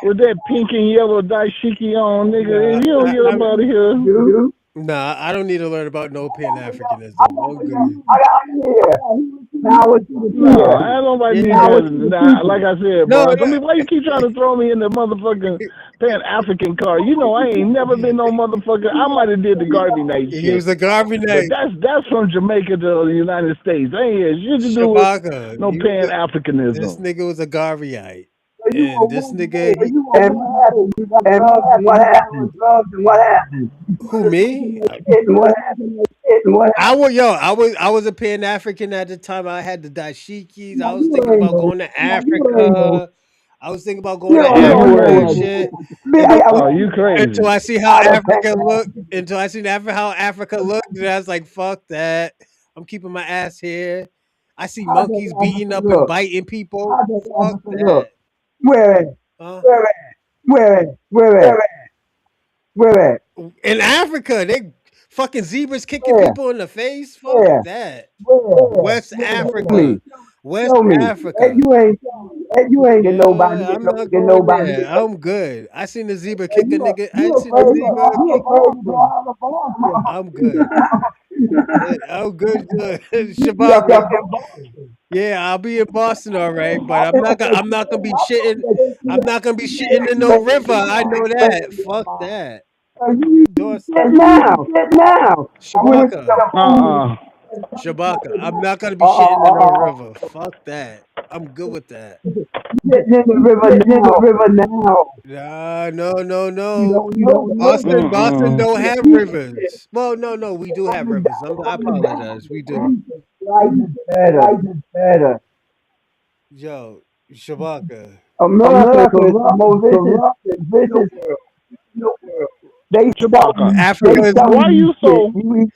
with that pink and yellow dashiki on, nigga, Nah, if you don't get up out of here, You. nah, I don't need to learn about no Pan Africanism. I'm good. I got here. Power to the no, people. I nobody need Yeah. Power that. to the Nah, like people. I said, No, bro. I mean, why you keep trying to throw me in the motherfucking Pan African car? You know, I ain't never been no motherfucker. I might have did the Garvey Night he shit, was a Garvey but Knight. that's from Jamaica to the United States. That ain't had shit to do with Shabaka. no Pan This Africanism. nigga was a Garveyite. So you And were this one nigga, day, and what happened? And what happened? Drugs and what happened? who me? And what happened? And what I was yo, I was a Pan African at the time. I had the dashikis. I happened? was You thinking ain't about know. going to You ain't know. Africa. I was thinking about going You to don't Oh, know you Africa and what. crazy? shit. Me, And then I Oh, went you until crazy? I see how out of Africa Pan. looked, until I seen how Africa looked, and I was like, fuck that. I'm keeping my ass here. I see How does monkeys beating Africa up and look? biting people. How does Fuck Africa that. look? Where at? Huh? Where at? Where at? Where at? Where at? In Africa, they fucking zebras kicking Where? people in the face. Fuck Where? that. Where? West Show me. Africa. West Show me. Africa. You ain't get nobody Yeah, I'm not get going nobody. there. I'm good. I seen the zebra Hey, kick a nigga. I you seen the afraid to zebra go? You kick. afraid to go out of Boston? I'm good. I'm good. Good. You up Shabaka. in Boston? Yeah, I'll be in Boston, all right. But I'm not gonna. I'm not gonna be shitting. I'm not gonna be shitting in no river. I know that. Fuck that. You Doris sit now. Sit now. With Shabaka. Uh-uh. Shabaka. I'm not gonna be shitting in no river. Fuck that. I'm good with that. sitting in the river now. River now. Nah, no, no, You no. don't know. Boston Mm-mm. don't have rivers. Well, no, no, we do have rivers. I apologize. We do. Life is better. Life is better. Yo, Shabaka. America is the most corrupt and vicious world. They stop Chewbacca, you. Africa They is stop why you you shit. so You eat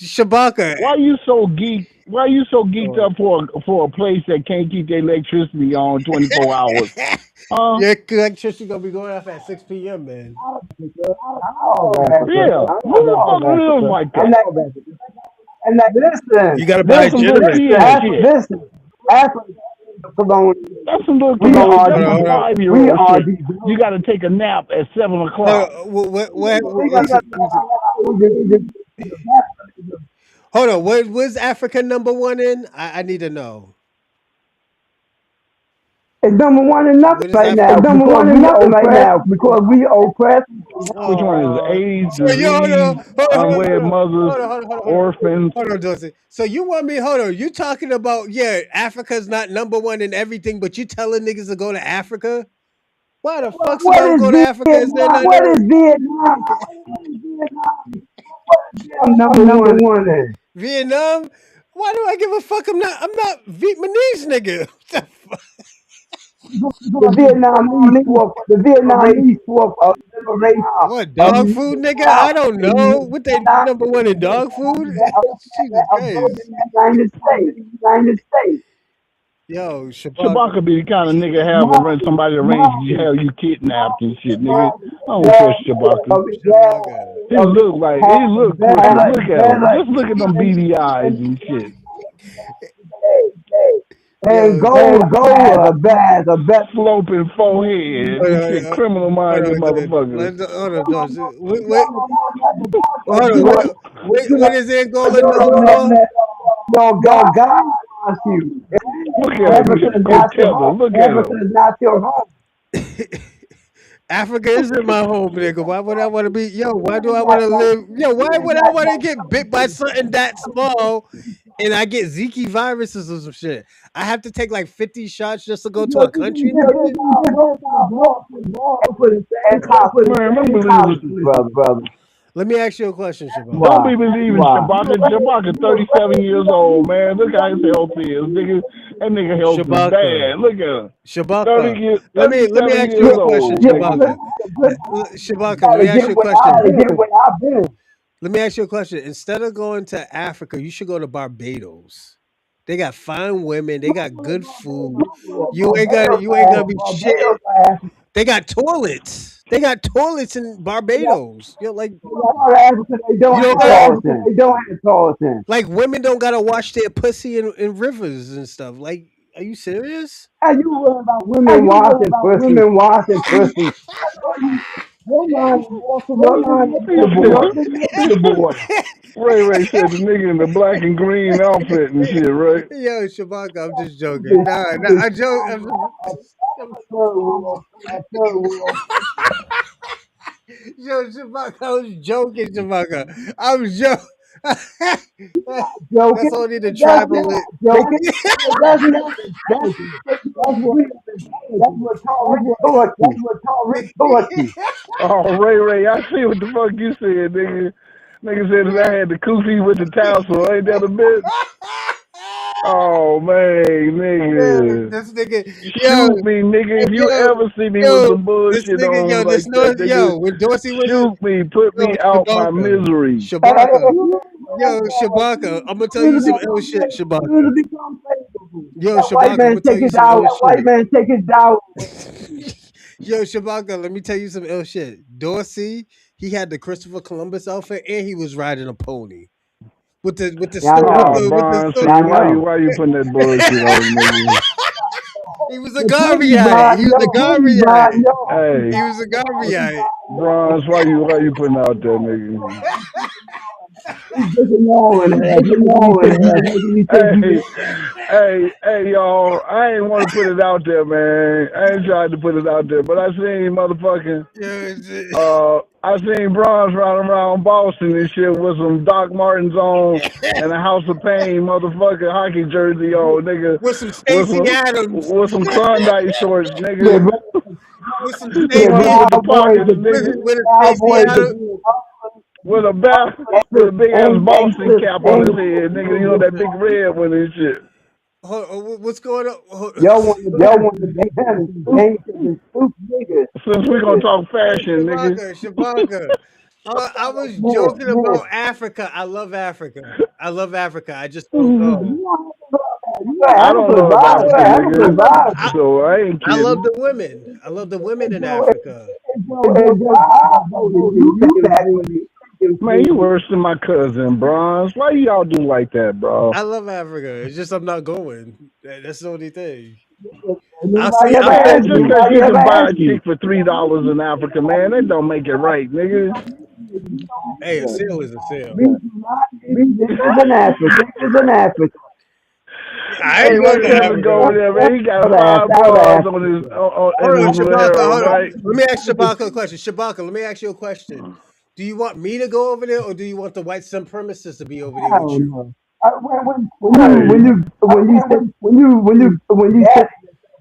Shabaka. why you so geek? Why you so geeked Oh. up for a place that can't keep their electricity on 24 hours? Huh? Your electricity gonna be going off at 6 p.m., man. all of Africa. Yeah. I'm Who not the all fuck of lives Africa. like I'm that? not all of Africa. And like, You listen, gotta buy That's a some listen, little generator. kid shit. listen. Africa belongs. That's some little We kid shit. are Hold That's on, some hold the. on. 5 year We old are shit. the. You got to take a nap at 7 o'clock. Hold on. Where's Africa number one in? I need to know. It's number one and nothing What is right Africa? now. It's number one and nothing right now because we oppressed. Which one is Oh, AIDS, so yo, hold on, disease, unwed mothers, hold on, orphans? hold on, Dorsey. So you want me? Hold on. You talking about yeah? Africa's not number one in everything, but you telling niggas to go to Africa? Why the fuck What somebody would is go to Africa? Is there Vietnam? nothing What there? is Vietnam? I'm number one in. Vietnam? Why do I give a fuck? I'm not Vietnamese nigga. What the fuck? The Vietnamese fought for liberation What of dog food, nigga? I don't know. What they not number one in dog food? Jesus of Christ. the United States. United States. Yo, Shabaka. Shabaka be the kind of nigga have somebody arrange to have you kidnapped and shit, nigga. I don't trust Shabaka. Shabaka. He look crooked. Look at him. Just look at them beady eyes and shit. And Yo, go bad, the best. Sloping forehead hold and on, shit. Criminal minded motherfuckers. hold on, Dorsey. Hold on, what is Angola known for? Your God wants you. Look at him. Africa is His not your tether. home. Look at Africa him. is not your home. Africa isn't my home, nigga. Why would I want to be? Yo, why do I want to live? Yo, why would I want to get bit by something that small and I get Zika viruses or some shit? I have to take like 50 shots just to go to a country, nigga. And put the same Man, them believers. brother. Let me ask you a question, Shabaka. Don't be Why? believing Why? Shabaka. Shabaka 37 years old, man. Look how his health is. Nigga, that nigga health is Shabaka. bad. Look at him. Shabaka. Let me 37 ask you years a question, old, Yeah, nigga. Shabaka. but Shabaka, let gotta me ask you get a where question. I've been. Let me ask you a question. Instead of going to Africa, you should go to Barbados. They got fine women. They got good food. You ain't gonna be shit. Barbados ass. They got toilets. They got toilets in Barbados. Like Part of Africa, they don't you know have that? toilets in. They don't have toilets in. Like women don't gotta wash their pussy in rivers and stuff. Like, are you serious? How you worry about How women you worry washing about pussy? women washing pussy? Your mind is more Your corrupted mind than is He the more boy. said, than the boy. Ray said the nigga in the black and green outfit and shit, right? Yo, Shabaka, I'm just joking. Nah, nah, I joke. Third world, third world. Yo, Shabaka, I was joking, Shabaka. I was joking. That's Joking. only the That's tribal. not joking. That's not That's joking. that's what We, that's what called that's rhetoric. what called Rhetoric. Oh, Ray, I see what the fuck you said, nigga. Nigga said that I had the kufi with the tassel. Ain't that a bitch? Oh, man, Yeah, nigga. this nigga, Shoot me, nigga. If you yo, ever see me with yo, some bullshit on this like that, North, nigga, when Dorsey was, shoot me. Put yo, me out my Shabaka, misery. Shabaka, you yo, Shabaka, I'm gonna tell you Soon some as ill shit, soon Shabaka. as it becomes favorable, Yo, that white Shabaka, I'm man gonna tell take you his some dollar. ill That white shit. man take his dollar. Yo, Shabaka, let me tell you some ill shit. Dorsey, he had the Christopher Columbus outfit, and he was riding a pony with the Yeah, I stool with Oh, know. the with the Bron, stool. Yeah, I see, know. why you putting that bullshit on nigga? He was a The pony Garveyite. ride, He was a yo. Pony ride, Garveyite. yo. Hey, He was a Garveyite. Bronze, why you putting out that nigga? He's looking all in He's there, looking all in there. making me think you Hey, y'all, I ain't want to put it out there, man. I ain't tried to put it out there, but I seen motherfucking, Yo, I seen Bronze running around Boston and shit with some Doc Martens on and a House of Pain motherfucking hockey jersey on, nigga, with some Stacy Adams. with some Klondike shorts, with, nigga, With some with running Stacy with the cowboys, pockets, nigga, with a Stacy cowboys, Adams. with a bat, with a big ass Boston anklets, cap on his head, nigga. You know that big red one and shit. What's going on? y'all want to gang and stupid niggas. Since we gonna talk fashion, nigga. Shabaka, Shabaka. I was Man, joking about Africa. I love Africa. I love Africa. I just don't go. I don't Africa's know of vibe. Africa, Africa's nigga. vibe. So I ain't I love kidding. the women. I love the women in Joe, Africa. and your vibe, you back with me. Man, you worse than my cousin, Bronze. Why y'all do like that, bro? I love Africa. It's just I'm not going. That's the only thing. I Nobody see. ever Man, asked just you. cause Nobody you ever can buy a asked you. chick for $3 in Africa, man, that don't make it right, nigga. Hey, a sale is a sale. This is an Africa. This is an Africa. I Hey, ain't my going to cousin go over Africa. there, man. He got Out five of bras Africa. on his Hold in on, his Shabaka. bolero, Hold on. right? Let me ask Shabaka a question. Shabaka, let me ask you a question. Do you want me to go over there, or do you want the white supremacists to be over there I with don't you? know. Hey, When you said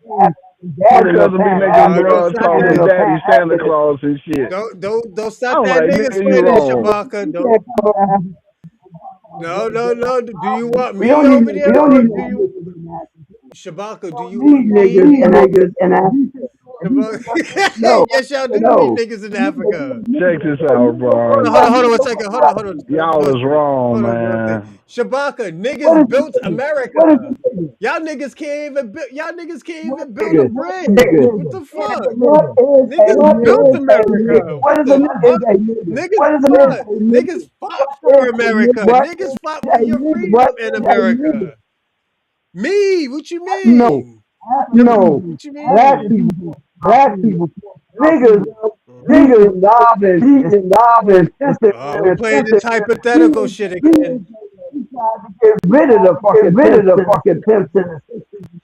my dad in the cousin be pants, making Don't broad start call in me that. the Daddy pants, Santa Claus and shit. Don't start I'm that like, nigga nigga, you slander, wrong. Shabaka. you Don't. can't come around. No. Do you want We me don't over need there, we don't or need do no you, niggas in that. Shabaka? Do you Need want me? niggas in Africa. Shabaka? No, Yes, y'all do need no. niggas in Africa. Check this out, Hold on, Bronze. hold on, hold on one second. Y'all is Dorsey. wrong, Hold on, Dorsey. man. Shabaka, What niggas is built niggas? America. What is niggas? Y'all niggas can't What even build a niggas? bridge. Niggas. What the fuck? What is a Niggas built nigga? America. What What is a the nigga? fuck? What Niggas is a fought. nigga? Niggas fought What for is a America. what Niggas fought is for a your what freedom in is a America. Me? What you no, mean? no. What you Black mean? people, black people, niggas, Mhm. niggas, beating, robbing, Oh, we playing this hypothetical shit again. tried to get rid of the fucking pimps in the system.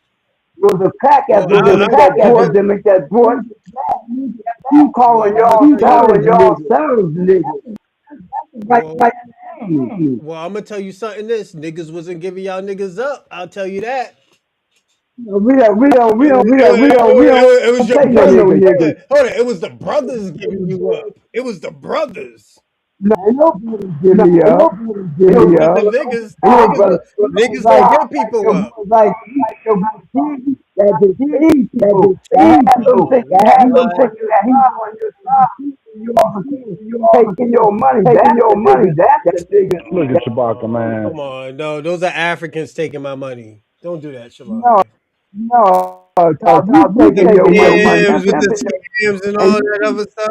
Was a pack Well, after them, make that boy. You well, calling I'm gonna tell you. y'all selves niggas. Like Well, my name. I'm gonna tell you something. This niggas wasn't giving y'all niggas up. I'll tell you that. It was your Take no brothers. niggas. Hold on. It was the brothers giving you up. It was the brothers. No, ain't no brother give me No, up. Ain't no but brother. the niggas, Ain't no brother. niggas Like gonna get people your up. like your kids that just feed people, that have them Oh, thinking, that he's on your side, you taking your money. That's the nigga. That's the nigga. Look at Chewbacca, man. come on. No, those are Africans taking my money. Don't do that, No, Shabaka. no, cause you With taking the your money. He's scams, with the pimping scams and and all that other stuff.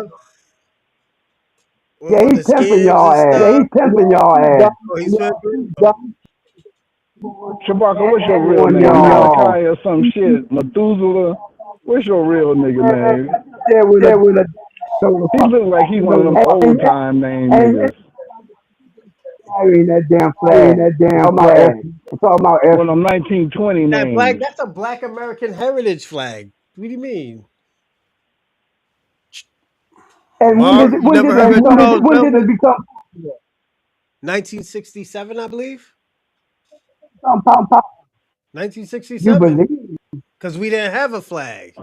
With yeah, all he the pimping scams y'all and ass. stuff. Pimping y'all ass. Oh, he's pimping? Chewbacca, what's your real On name? y'all. Malachi or some shit? Methuselah? What's your real nigga name? There with a so He look like he one of them old time name and niggas. carrying that damn flag. I'm talking about F. One of them 1920 That black, names. that's a black American heritage flag. What do you mean? And You never heard of Charles when did it Melvin? become 1967, I believe. pop? You 1967. believe? Because we didn't have a flag.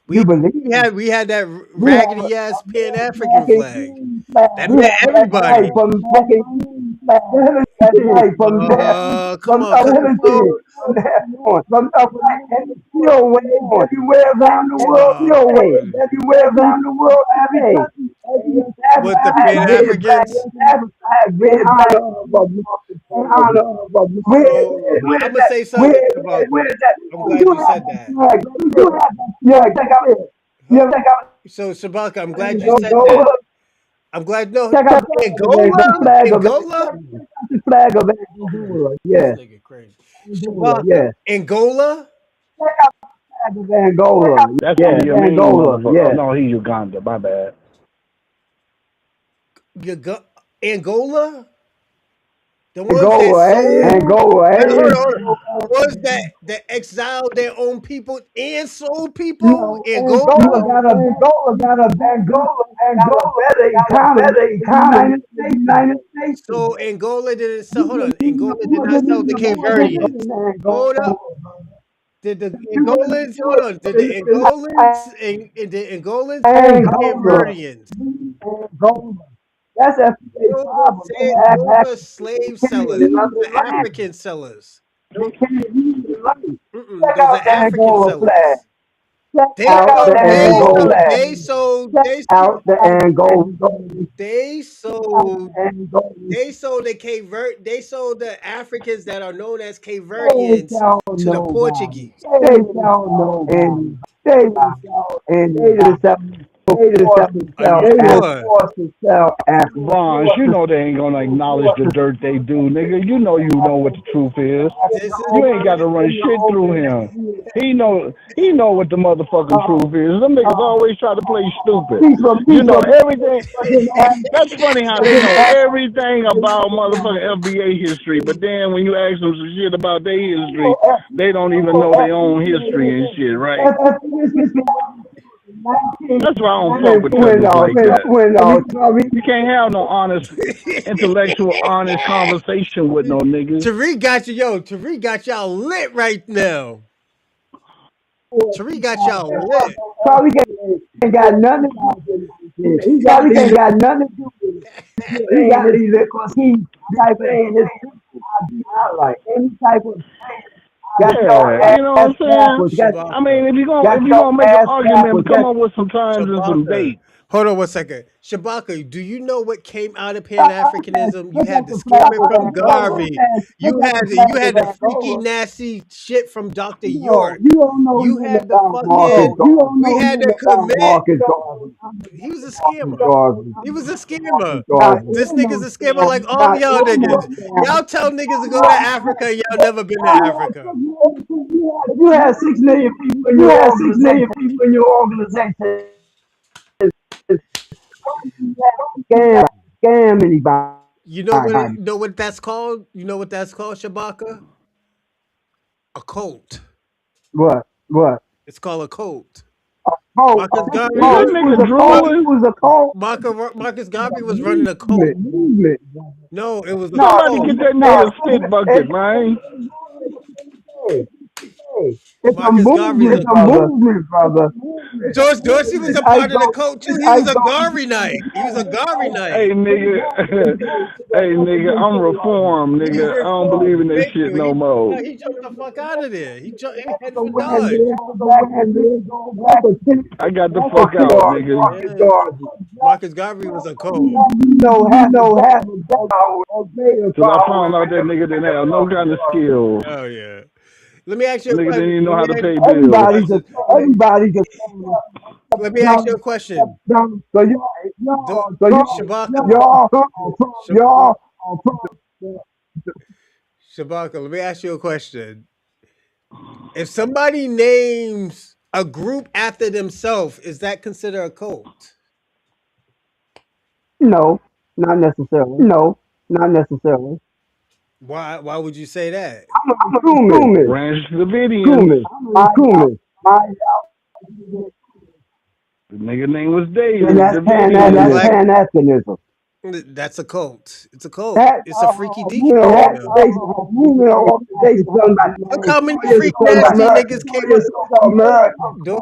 You We believe? we had that We have raggedy ass Pan black African and flag. green flag. That We meant have that flag everybody. from black and green flag. That's right from there. Come on, cut the flow. From there on. From up and it's still wave everywhere around the world. Oh Still wave boy. everywhere around the world. Every country, every What the flag, Pan red flag, Africans? red flag, in honor of So I'm gonna say something about where is that? I'm We glad do you have said that that. flag. We do have that. You ever check out? You Huh? ever check out? So Shabaka, I'm glad you said that. Angola? I'm glad no Check out Angola? the flag of Angola? the flag of Angola. This Yeah, nigga crazy. Angola. Shabaka. Yeah. Angola? Check out the flag of Angola. That's Yeah, Idi Amin, Angola. motherfucker. Oh Yeah. no, he Uganda. My bad. Angola? The ones that Angola, sold Angola, hold on, hold on. The ones that exiled their own people and sold people? Angola? Angola got a better economy than the United States. So Angola didn't sell. Hold on, Angola did not sell the Cape Verdeans. Hold up, did the Angolans? Hold on, did the Angolans and the Angolans sell the Cape Angola, Verdeans? Angola. That's FBA problem. Those are slave They can't sellers. use Those the are land. African sellers. They can't use the land. Check Those are out the African Angola flag. sellers. Check They out the sold. They Angola sold. flag. They sold. Check out the Angola flag. They Out sold. the Angola. They sold the Cape Verde. They sold the Africans that are known as Cape They Verdeans don't to the know why. Portuguese. They don't know and they just have Are you sure? forced to sell Africa. Vons, you know they ain't gonna acknowledge the dirt they do, nigga. You know what the truth is. This is You ain't got to run shit through him. He know what the motherfucking truth is. Them niggas always try to play stupid. You know everything. That's funny how they know everything about motherfucking FBA history, but then when you ask them some shit about their history, they don't even know their own history and shit, right? That's why I don't fuck with brothers like that. You can't have no honest, intellectual, honest conversation with no niggas. Tariq got you, yo. Tariq got y'all lit right now. Tariq got y'all lit. Probably ain't got nothing to do with it. He probably ain't got nothing to do with it. He got it because he type of his out like any type of got your Yeah, you know ass what I'm saying? backwards, I mean, Shabaka. if got you your gonna make an ass argument, backwards, come up with some times and some Shabaka. dates. Hold on one second. Shabaka, do you know what came out of Pan Africanism? You look had at the the flag scamming of from Angola. Garvey. Look at the You flag of had the freaky Angola. nasty shit from Dr. No, York. you don't know You nothing had the about Marcus fucking Garvey. we had the About commit. Marcus Garvey. He was a Marcus scammer. Garvey. He was a Marcus scammer. Garvey. This nigga's a scammer like all Not y'all niggas. scammer. Y'all tell niggas to go to Africa, y'all never been to Africa. You had 6 million people in your organization. Scam, scam anybody. Know what that's called? You know what that's called, Shabaka? A cult. What? It's called a cult. Cult. Marcus Is Garvey that Cult. It was nigga a cult. It drooling? was a cult. Marcus Garvey was running a cult. Movement. No, it was a No, Somebody cult. get that no. nigga a spit bucket, man. It's a Marcus Garvey is movement, a cult. brother. George Dorsey was a I part of the go, cult too. He I was a go. Gary Knight. He was a Gary Hey Knight. nigga, hey nigga, I'm reformed, He nigga. I don't believe reformed. in that Thank shit you. no more. He jumped the fuck out of there. He headed for And Dodge. then go back and then go back to I got the for fuck out, nigga. Marcus Yeah, Garvey. Marcus Garvey was a cult. Half of that power or greater Till I power. found out that nigga didn't have no kind of skills. Oh yeah. Let me ask you a Nigga didn't question. even know Let how me to ask pay you a bills. Everybody question. just everybody just Let me ask you a question. so Do, so Shabaka. y'all Shabaka. are Shabaka. Let me ask you a question. If somebody names a group after themselves, is that considered a cult? no, not necessarily. No, not necessarily. Why would you say that? I'm a Kumis. Branch Davidians. Kumis. Kumis. My The nigga name was and David that's Davidian. Black pan-Africanism. that's a cult. It's a cult. That It's a freaky deaky movement thing though. organization done by Look how many it's freak nasty niggas came out. It's American. Do-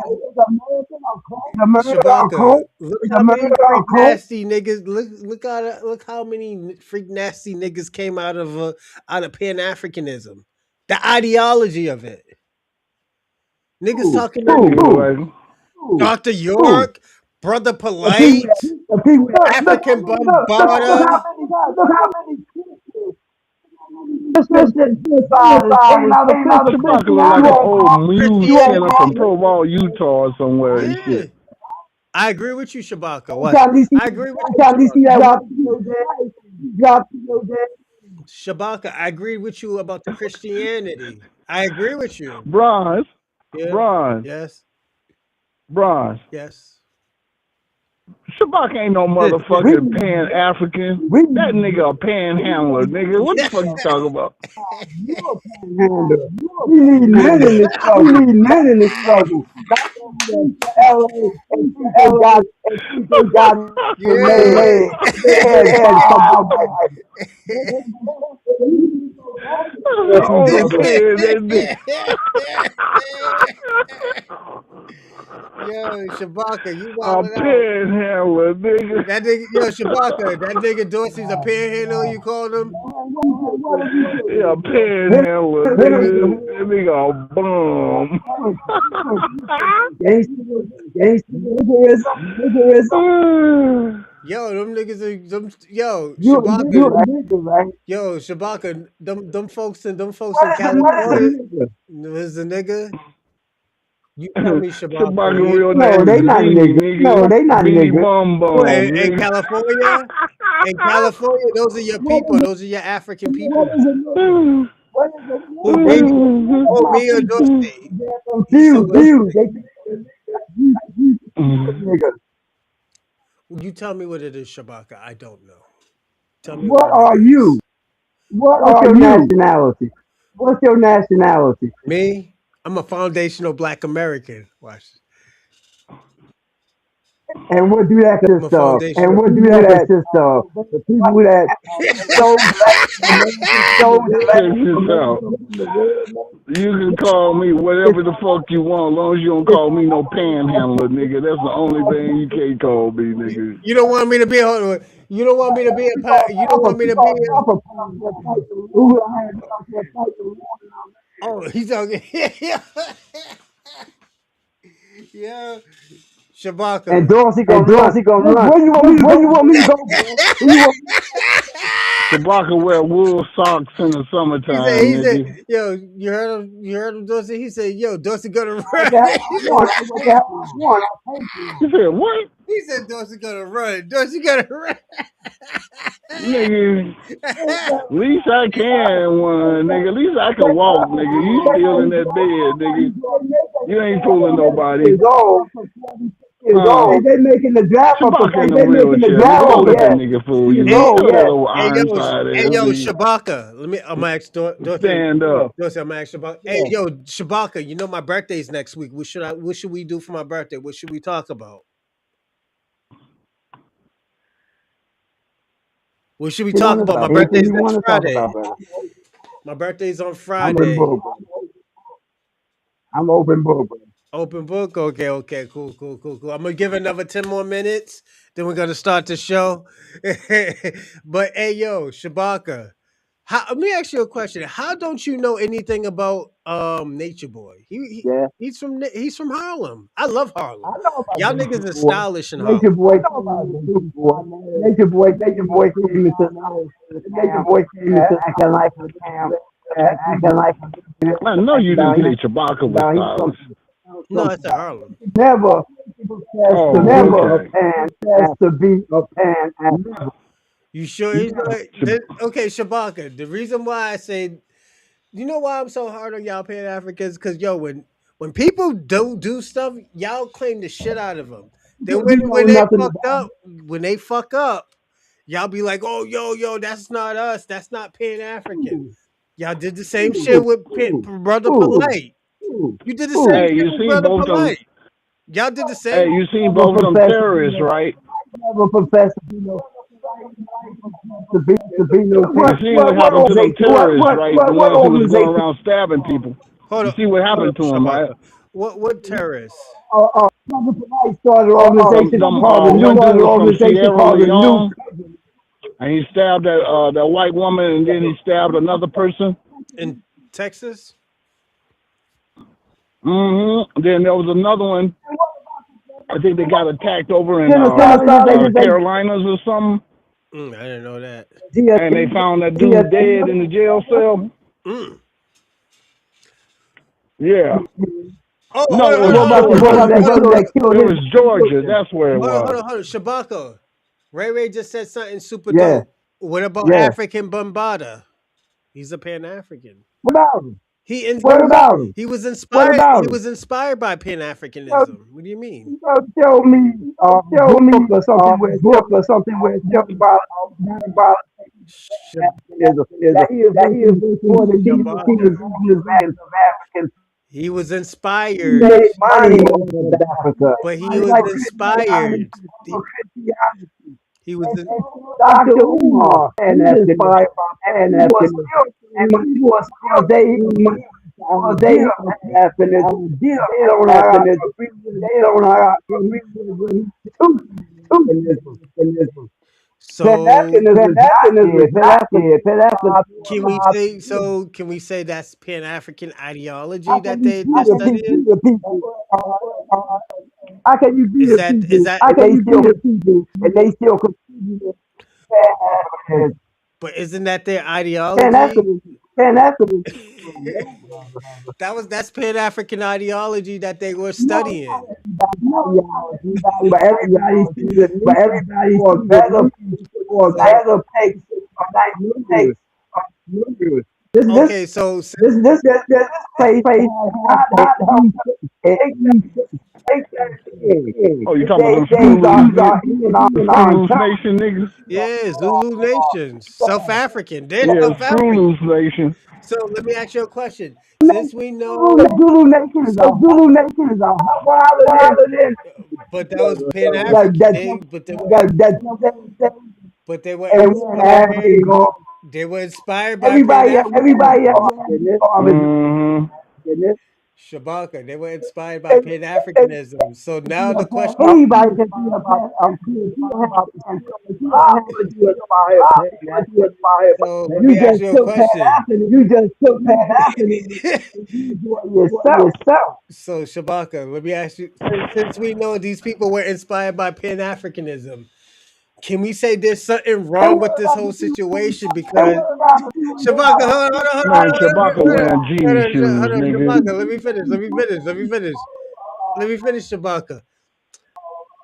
It's American Shabaka. cult. Look It's how many American freak cult. nasty niggas. Look how many freak nasty niggas came out of pan Africanism. The ideology of it. Niggas Who? talking That to nigga look Who? like Who? Dr. Who? York, Brother The people Polite, the people African look Bombada. how many Christian fathers came out of Chewbacca Christianity. look like an old mule You Christianity. won't skinner call from Provo, Utah somewhere and Yeah. shit. I agree with you, Shabaka. every What? time you see I agree with every you, time you see Shabaka. that drop Shabaka, I agree with you about the Christianity. I agree with you. Bronze, Yeah. bronze, Yes. bronze. Yes. Shabak ain't no we motherfucking pan African. we That nigga a panhandler, nigga. What the fuck you talking about? handle. We need men in this struggle. We need men in this struggle. Not LA and think they got it Yeah. made. And cowboy. Only pan that nigga. Yo, Shabaka, you A wildin' out. panhandler, nigga. That nigga, yo, Shabaka, that nigga Dorsey's a panhandle, you called him? Yeah, panhandler, nigga. That nigga a bum. Gangsterism. Yo, them niggas are yo, You a Shabaka, nigga, right? yo, Shabaka, them folks What in is a California nigga? is a nigga. You tell me, Shabaka, Shabaka real No, name they is not a Beanie, nigga. No, nigga. they not a Beanie nigga. Bum What? Bum, in nigga. California, those are your people. Those are your African What people. is a nigga? What is a Who nigga? me? That's Who my me or people. Dorsey? They're He said, what? confused. They think you nigga. You tell me what it is, Shabaka. I don't know. Tell me what What a are nigga you? is. What What's are your you? Nationality? What's your nationality? Me? I'm a foundational Black American. Watch. And what do that I'm a consist of? And foundational. what do that consist of? The people that stole the land, stole the Check this land, out. You can call me whatever the fuck you want, as long as you don't call me no panhandler, nigga. That's the only thing you can't call me, nigga. You don't want me to be a. You don't want me to be a. You don't want me to be a. Oh, he's talking. Yeah, and Shabaka. Dorsey gonna run. Where you want me to go, bro? Where you want me Shabaka wear wool socks in the summertime, He said, nigga. yo, you heard him, Dorsey? He said, yo, Dorsey gonna run. what the hell I want? What the hell I want? You said, what? He said, Dorsey gonna run. Dorsey gonna run. Nigga, at least I can one, nigga. At least I can walk, nigga. You still in that bed, nigga. You ain't fooling nobody. Years old. Huh? They making the draft up for Shabaka in a they making the wheelchair, nigga. draft Don't up. let that Yeah. nigga fool you, Hey, nigga. Show that Yeah. old hey, yo, Ironside hey, ass, yo, nigga. Shabaka. I'm gonna ask Dorsey. Stand up. Dorsey, I'm gonna ask Shabaka. Hey, Yeah. yo, Shabaka. You know my birthday's next week. What should we do for my birthday? What should we talk about? What should we talk about? My Anything birthday's you next want to talk Friday. about, brother? My birthday's on I'm open Friday. book. I'm open book, brother. Open book. Okay, okay, cool, cool, cool, cool. I'm gonna give another 10 more minutes. Then we're gonna start the show. But hey, yo, Shabaka, let me ask you a question. How don't you know anything about Nature Boy? Yeah. He's from Harlem. I love I Harlem. know about Y'all Nature niggas is Boy. stylish in Nature Harlem. Boy came Nature Boy came into Nature Boy came into acting like a camp, acting like I know you didn't down say here. Chewbacca was Down here, stylish. No, it's in Harlem. never professed to Oh, never okay. professed to be a pan African. You sure he's Never. not? Okay, Shabaka. The reason why I say, you know why I'm so hard on y'all Pan Africans? Because yo, when people don't do stuff, y'all claim the shit out of them. Then We when know they nothing fucked about up, when they fuck up, y'all be like, oh yo, that's not us. That's not Pan African. who, Y'all did the same shit with who, Brother who, Polite. who, You did the same who. Hey, shit you with seen Brother both them? Polite. Y'all did the Hey, same. you seen Never both them professed to be terrorists, no. right? Never professed to be no You pan. seen what What happened to them organization? terrorists, right? The What ones who was going organization? around stabbing people. Hold You up, see what hold happened up, to them, right? Shabaka. What terrorists? Brother Polite started an Them, organization them, called the New. one dude Started an was from organization Sierra called the New. Leone, and he stabbed that white woman, and then he stabbed another person. In Texas? Then there was another one. I think they got attacked over in Genocide Carolinas or something, I didn't know that. and they found that dude dead in the jail cell. Mm. Yeah. Oh, No, it was What about the Georgia. brother that killed It his was Georgia. That's where it was. hold on. Shabaka. Ray just said something super Yeah, dope. What about yeah. African Bombada? He's a Pan African. What about him? He in, What about him? he was What inspired. about He him? was inspired by Pan Show, Africanism. What do you mean? show me book or something where it's talking about Shab- Africanism. That he is for the he was Shabaka. using his lands of Africans. He was He inspired, made money off of Africa. but he It's was like inspired. Christianity. He was in, Dr. Umar and that's inspired by Pan Africanism. And he was they Africanism. They don't Africanism. They don't have Africanism. so. Can we say Pan-Africanism. so? Can we say that's Pan African ideology How can that you they're feed studying? the people? How can you feed Is the that is people? that? And they still continue to Pan-Africanism. But isn't that their ideology? Pan-Africanism. Pan-Africanism. That's Pan African ideology that they were No, studying. ideology, but everybody sees it. But everybody for So better takes of takes of numbers. okay, so This place not help take that thing. Oh, you talking about They them use our even our Screw Loose intelligence. Nation niggas? yeah, Zulu Nation, South African, they're Yeah, South Screw African. Loose Nation. So let me ask you a question. Since we know, Zulu Nation is a wilder than but that was Pan African. that But they were and we African inspired. go. They were inspired by Pan Everybody Africanism. Mm-hmm. Shabaka. They were inspired by Pan Africanism. So now the question. Anybody can be about So let me ask you a question. you just took Pan Africanism and you do it yourself. So Shabaka, let me ask you. Since we know these people were inspired by Pan Africanism, can we say there's something wrong with this whole situation? Because Shabaka, Man, Chewbacca wearing genie hold shoes, on, nigga. Shabaka. Let me finish, Shabaka.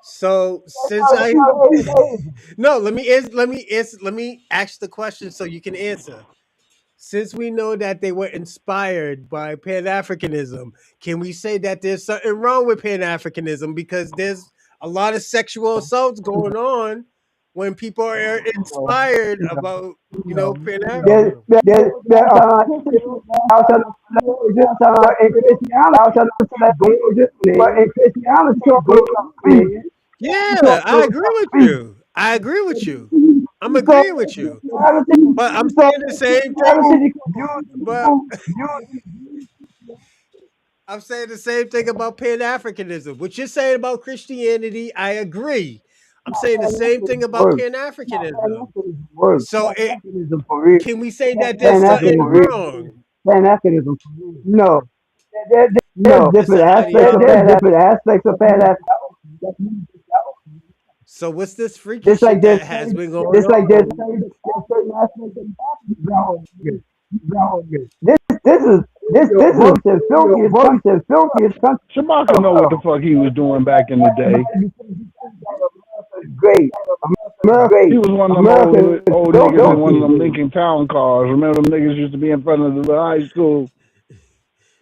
So since I no, let me ask the question so you can answer. Since we know that they were inspired by Pan Africanism, can we say that there's something wrong with Pan Africanism because there's a lot of sexual assaults going on when people are inspired about Pan Africanism? In Christianity, Yeah, I agree with you. I agree with you. I'm agreeing with you. But I'm saying the same thing. But I'm saying the same thing about pan-Africanism. What you're saying about Christianity, I agree. I'm saying the same thing about Work. pan-Africanism. Pan-Africanism work. So Pan-Africanism for real. can we say that there's something Pan-Africanism. wrong? Pan-Africanism for real. No. There's It's different an aspects of ideology. Pan. Different aspects of Pan-Africanism. So what's this freaky Just like shit there's that has been going just like there's on? certain aspects of Africanism. This is this is the filthiest country. Shabaka know what the fuck he was doing back in the day. Great. He Great. was one of them America is old niggas in one of them filthy. Lincoln Town cars. Remember them niggas used to be in front of the high school?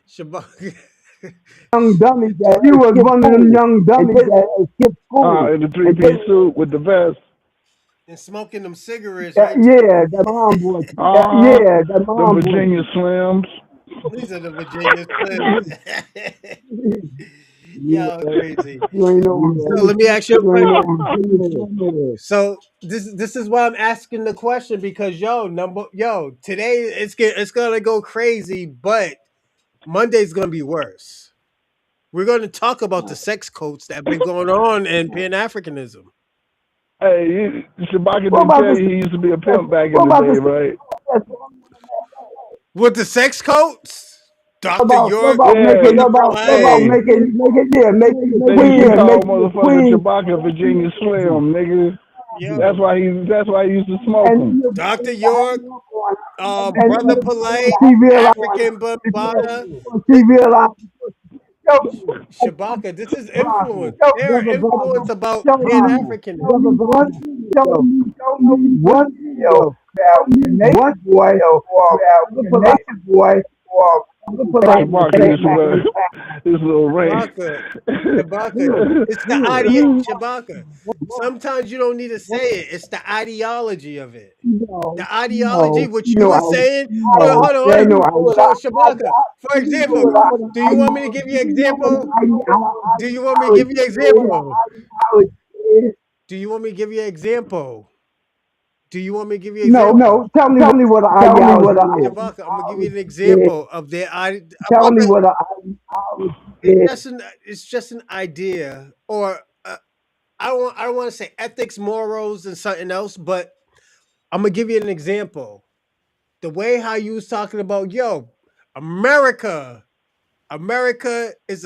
Shabaka. Young dummies that he was one of them young dummies that skipped school. In the three-piece suit with the vest. And smoking them cigarettes, right? Yeah, that mom boy. Yeah, that The mom boy. Virginia Slims. These are the Virginia Slims. Y'all crazy. You ain't know. So let me ask you a You ain't question. know. So this is why I'm asking the question because today it's gonna go crazy, but Monday's gonna be worse. We're gonna talk about the sex cults that have been going on in Pan Africanism. Hey, Shabaka What didn't about tell the? you he used to be a pimp back in What the about day, the? right? With the sex cults, Dr. What York, about Yeah, making? Brother What about Palay. making the they used to queen? call Making the motherfucker queen. Chewbacca Virginia Slim, nigga. Yo, That's why he used to smoke And them. Dr. York, Brother Palay, she realized. African Bambada, She realized. Yo, Shabaka. This is Bravo. influence. They're influence about Pan Africanism. One video about the nation boy or the nation boy or Shabaka used to wear his little ring. Shabaka, Shabaka. It's the Shabaka. Sometimes you don't need to say it. It's the ideology of it. The ideology, no, what you were saying. Hold on, hold on, hold I on. know So Shabaka, for example, do you want me to give you an example? Do you want me to give you an example? Do you want me to give you an example? Do you want me to give you an example? no, tell me what ideology is. Shabaka, I'm gonna give you an example of their Tell me what it's is. just an idea, or I don't want to say ethics, morals, and something else, but I'm gonna give you an example. The way how you was talking about, America, America is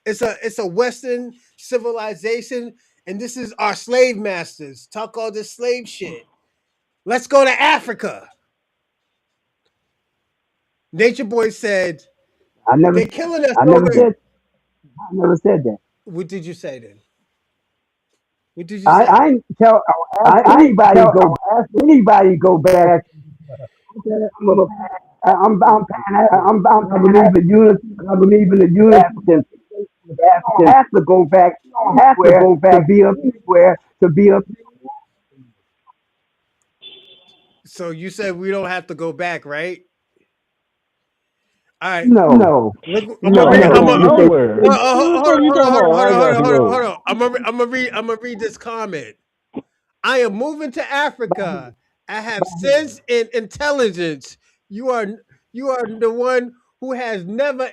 it's a Western civilization, and this is our slave masters. Talk all this slave shit. Let's go to Africa. Nature Boy said I never, they're killing us I over. never said, I never said that. What did you say then? What did you say? I ain't tell anybody go back. I believe in unity. I believe in the unity. Africans don't have to go back. Don't have to go back to be up anywhere to be up. So you said we don't have to go back, right? All right. No, I'm gonna I read. ain't I'm going gonna nowhere. hold What the on, hold fuck on, you hold on, talking hold on, about? hold I on, ain't hold got to on, hold on, go. hold on. I'm gonna read. this comment. I am moving to Africa. I have sense and intelligence. You are you are the one who has never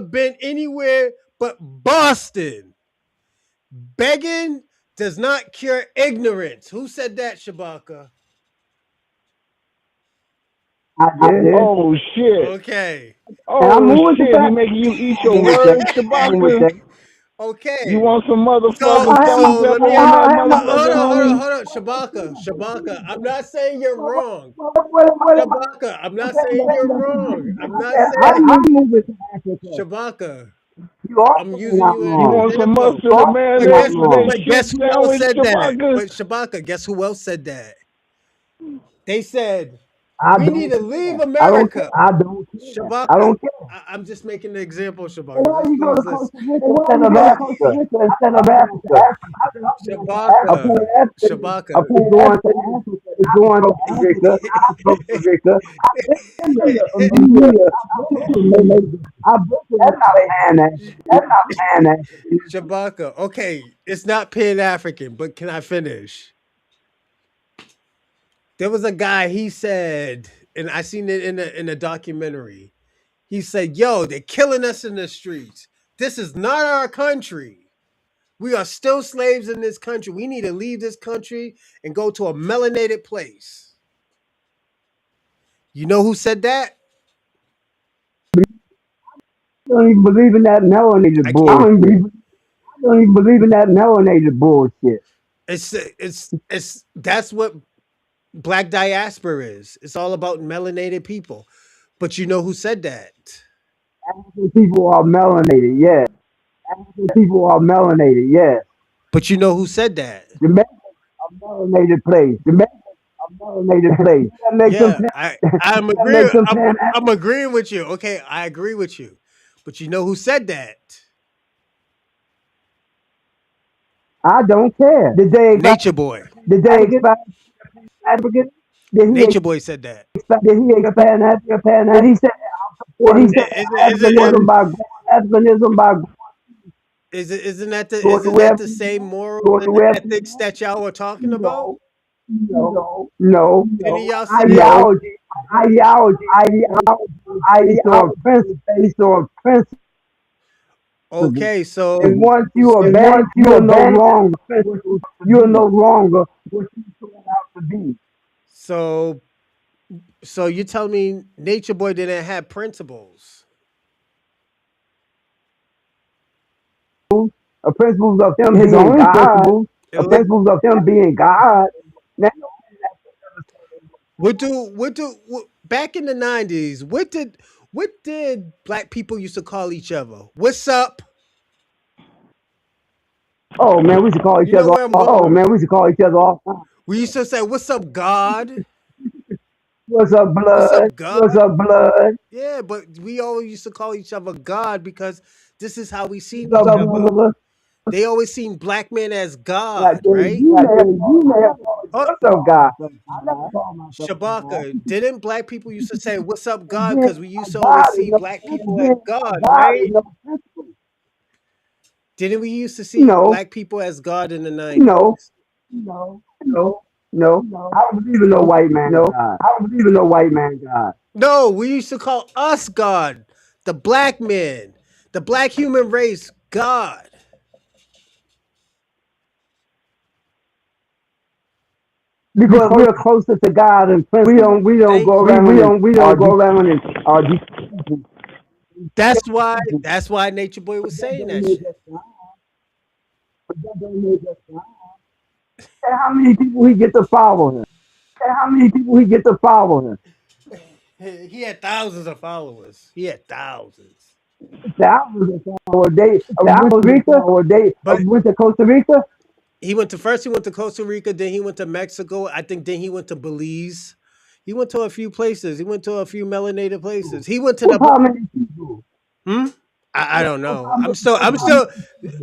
been anywhere but Boston. Begging does not cure ignorance. Who said that, Shabaka? I did. Oh shit. Okay. And I'm Oh moving to shit. He back. making you eat I'm your moving with that. words, I'm moving with Shabaka. that. You Okay. want some So motherfucking salt and so let pepper me on that hold motherfucker, on, hold on, homie? hold on. Shabaka. I'm not saying you're wrong. What Shabaka, I'm not saying you're wrong. I'm not saying I'm moving to Africa. Shabaka. You I'm also using not you as You an wrong. want some example. mustard You and also But not mayonnaise guess with that wrong. but shit guess who else sandwich, said that? Shabaka? But Shabaka, guess who else said that? They said I we need don't to leave care. I don't care. America. I don't care. I Shabaka, don't care. I'm just making an example, And Shabaka. why Just you go to please listen. Costa Rica instead of Africa? Instead of Africa. A Shabaka, pan a Shabaka. pan going to Africa is going to Africa, not Costa Rica. I've been to Bermuda. I've been to Pan African. Shabaka. Okay, it's not Pan African, but can I finish? There was a guy. He said, and I seen it in a documentary. He said, "Yo, they're killing us in the streets. This is not our country. We are still slaves in this country. We need to leave this country and go to a melanated place." You know who said that? don't even believe in that melanated I can't. bullshit. I don't even believe in that melanated bullshit. It's that's what black diaspora is. It's all about melanated people. But you know who said that? African people are melanated, yes. African people are melanated, yes. But you know who said that? Jamaica, a melanated place. Jamaica, a melanated place. That makes them. Yeah, That makes them pan. I'm agreeing with you. Okay, I agree with you. But you know who said that? I don't care. Did they expire? Nature Boy. Did they expire African? Did he Nature Boy said that. expand? Did he expand African? Did he say? Did he say Africanism by Africanism by Isn't go to that where? the same morals Go to and where? ethics that y'all were talking about? No, no, no, Didn't no. y'all say? Ideology, ideology, based on principle. Okay, And so once you abandon, you're no longer principles. You're no longer what you turn out to be. so so you tell me Nature Boy didn't have principles? Principles of him his being God, principles, It was- principles of him being God. Now, back in the 90s, what did black people used to call each other? What's up? oh man, we used to call each You know other. where I'm Oh going? man, we used to call each other all the time. We used to say, "What's up, God? What's up, What's blood? up, God?" What's up, blood? Yeah, but we always used to call each other God because this is how we seen What's each up, other. brother? They always seen black men as Like, God, right? you may have Oh, what's up, God? I never call myself God. Shabaka, didn't black people used to say, "What's up, God?" Again, Because we used to always God is see no black people as again, God, God is right? no principle. Didn't we used to see No, black people as God in the no, 90s? no, no, no. I don't believe in no white man God. I don't believe in no white man God. No, we used to call us God, the black men, the black human race, God. Because we're closer to God and principle. We don't Thank go you. around we don't go around and people. That's why Nature Boy was But that saying don't that make shit. us God. But that don't make us God. And how many people he get to follow him? And how many people he get to follow him? He had thousands of followers. He had thousands. Thousands of followers. They Costa Rica or they But went to Costa Rica. he went to Costa Rica, then he went to Mexico. I think then he went to Belize. He went to a few places. He went to a few melanated places. He went to With the how many people? hmm? I don't With know. how many people?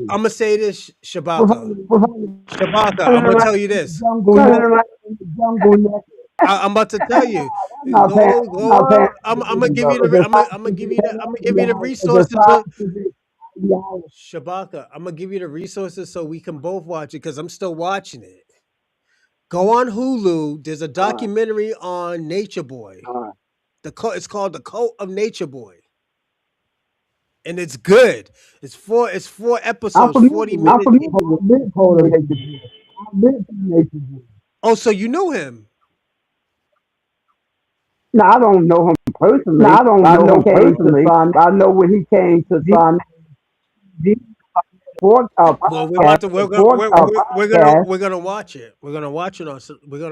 I'm gonna say this, With Shabaka. how many Shabaka, I'm running gonna around tell you in the this. jungle running around in the jungle naked? I'm about to tell you. I'm not paying. I'm not paying I'm gonna attention, give bro. you the. It's a I'm gonna give you the. I'm gonna give you the scientific. It's a resources. scientific ideology. Shabaka, I'm gonna give you the resources so we can both watch it because I'm still watching it. Go on Hulu. There's a Uh, documentary on Nature Boy. uh, It's called The Cult of Nature Boy, and it's good. It's four I'm episodes, familiar 40 with. I'm minutes. familiar with this whole nature. I've been to nature. Oh, so you knew him? No, I don't know him personally. No, I don't know him personally. I know when he came to sign for a Well, podcast, for a podcast. we're gonna watch it. We're gonna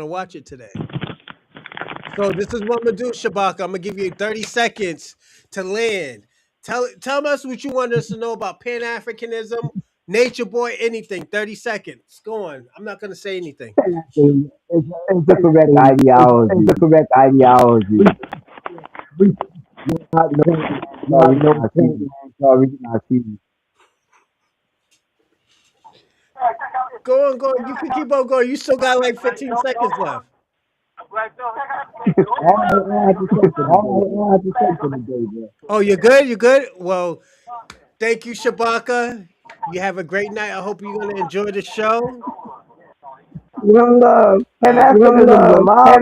watch it today. So this is what I'm gonna do, Shabaka. I'm gonna give you 30 seconds to land. Tell us what you want us to know about Pan Africanism, Nature Boy, anything. 30 seconds. Go on. I'm not gonna say anything. It's the correct ideology. It's the correct ideology. We not no pain, sorry, not see. Go on. You can keep on going. You still got like 15 seconds left. All I have to say for the day. All I have to say for the day, bro. Oh, you're good? You're good? Well, thank you, Shabaka. You have a great night. I hope you're gonna enjoy the show. One love. Uh, Pan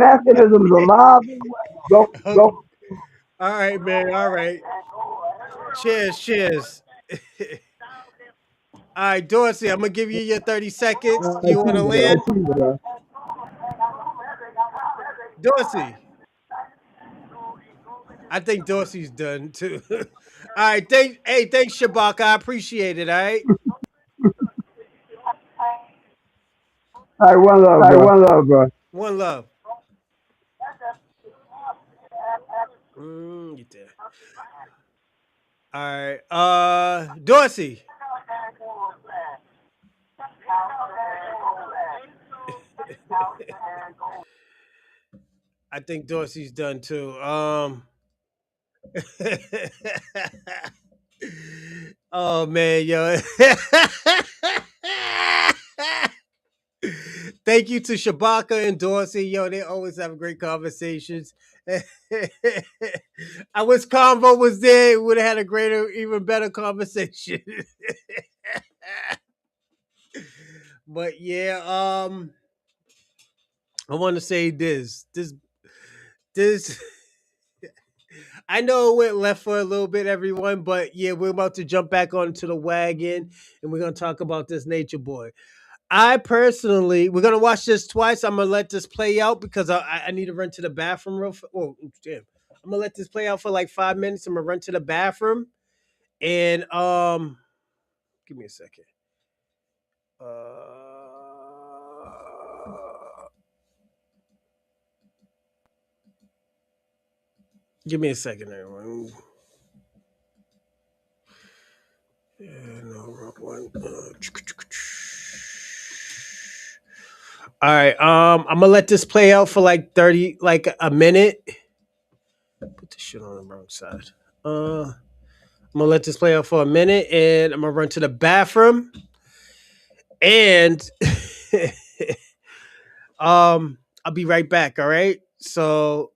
Africanism's alive. Go, all go. right, man. All right. Cheers, cheers. All right, Dorsey, I'm gonna give you your 30 seconds. I You want to see, bro. I land? see, bro. Dorsey. I think Dorsey's done too. All right, thanks, Shabaka. I appreciate it. All right. All right, one love, bro. One love. Get there. All right. Dorsey. I think Dorsey's done too. Oh man, yo. Thank you to Shabaka and Dorsey. Yo, they always have great conversations. I wish Convo was there. We would have had a greater, even better conversation. But yeah, I want to say this. I know it went left for a little bit, everyone, but yeah, we're about to jump back onto the wagon, and we're gonna talk about this Nature Boy. I personally, we're gonna watch this twice. I'm gonna let this play out because I need to run to the bathroom real. Oh, damn! I'm gonna let this play out for like 5 minutes. I'm gonna run to the bathroom, and give me a second. Give me a second, everyone. Yeah, no, wrong one. All right. I'm gonna let this play out for like 30, like a minute. Put this shit on the wrong side. I'm gonna let this play out for a minute, and I'm gonna run to the bathroom, and I'll be right back. All right. So,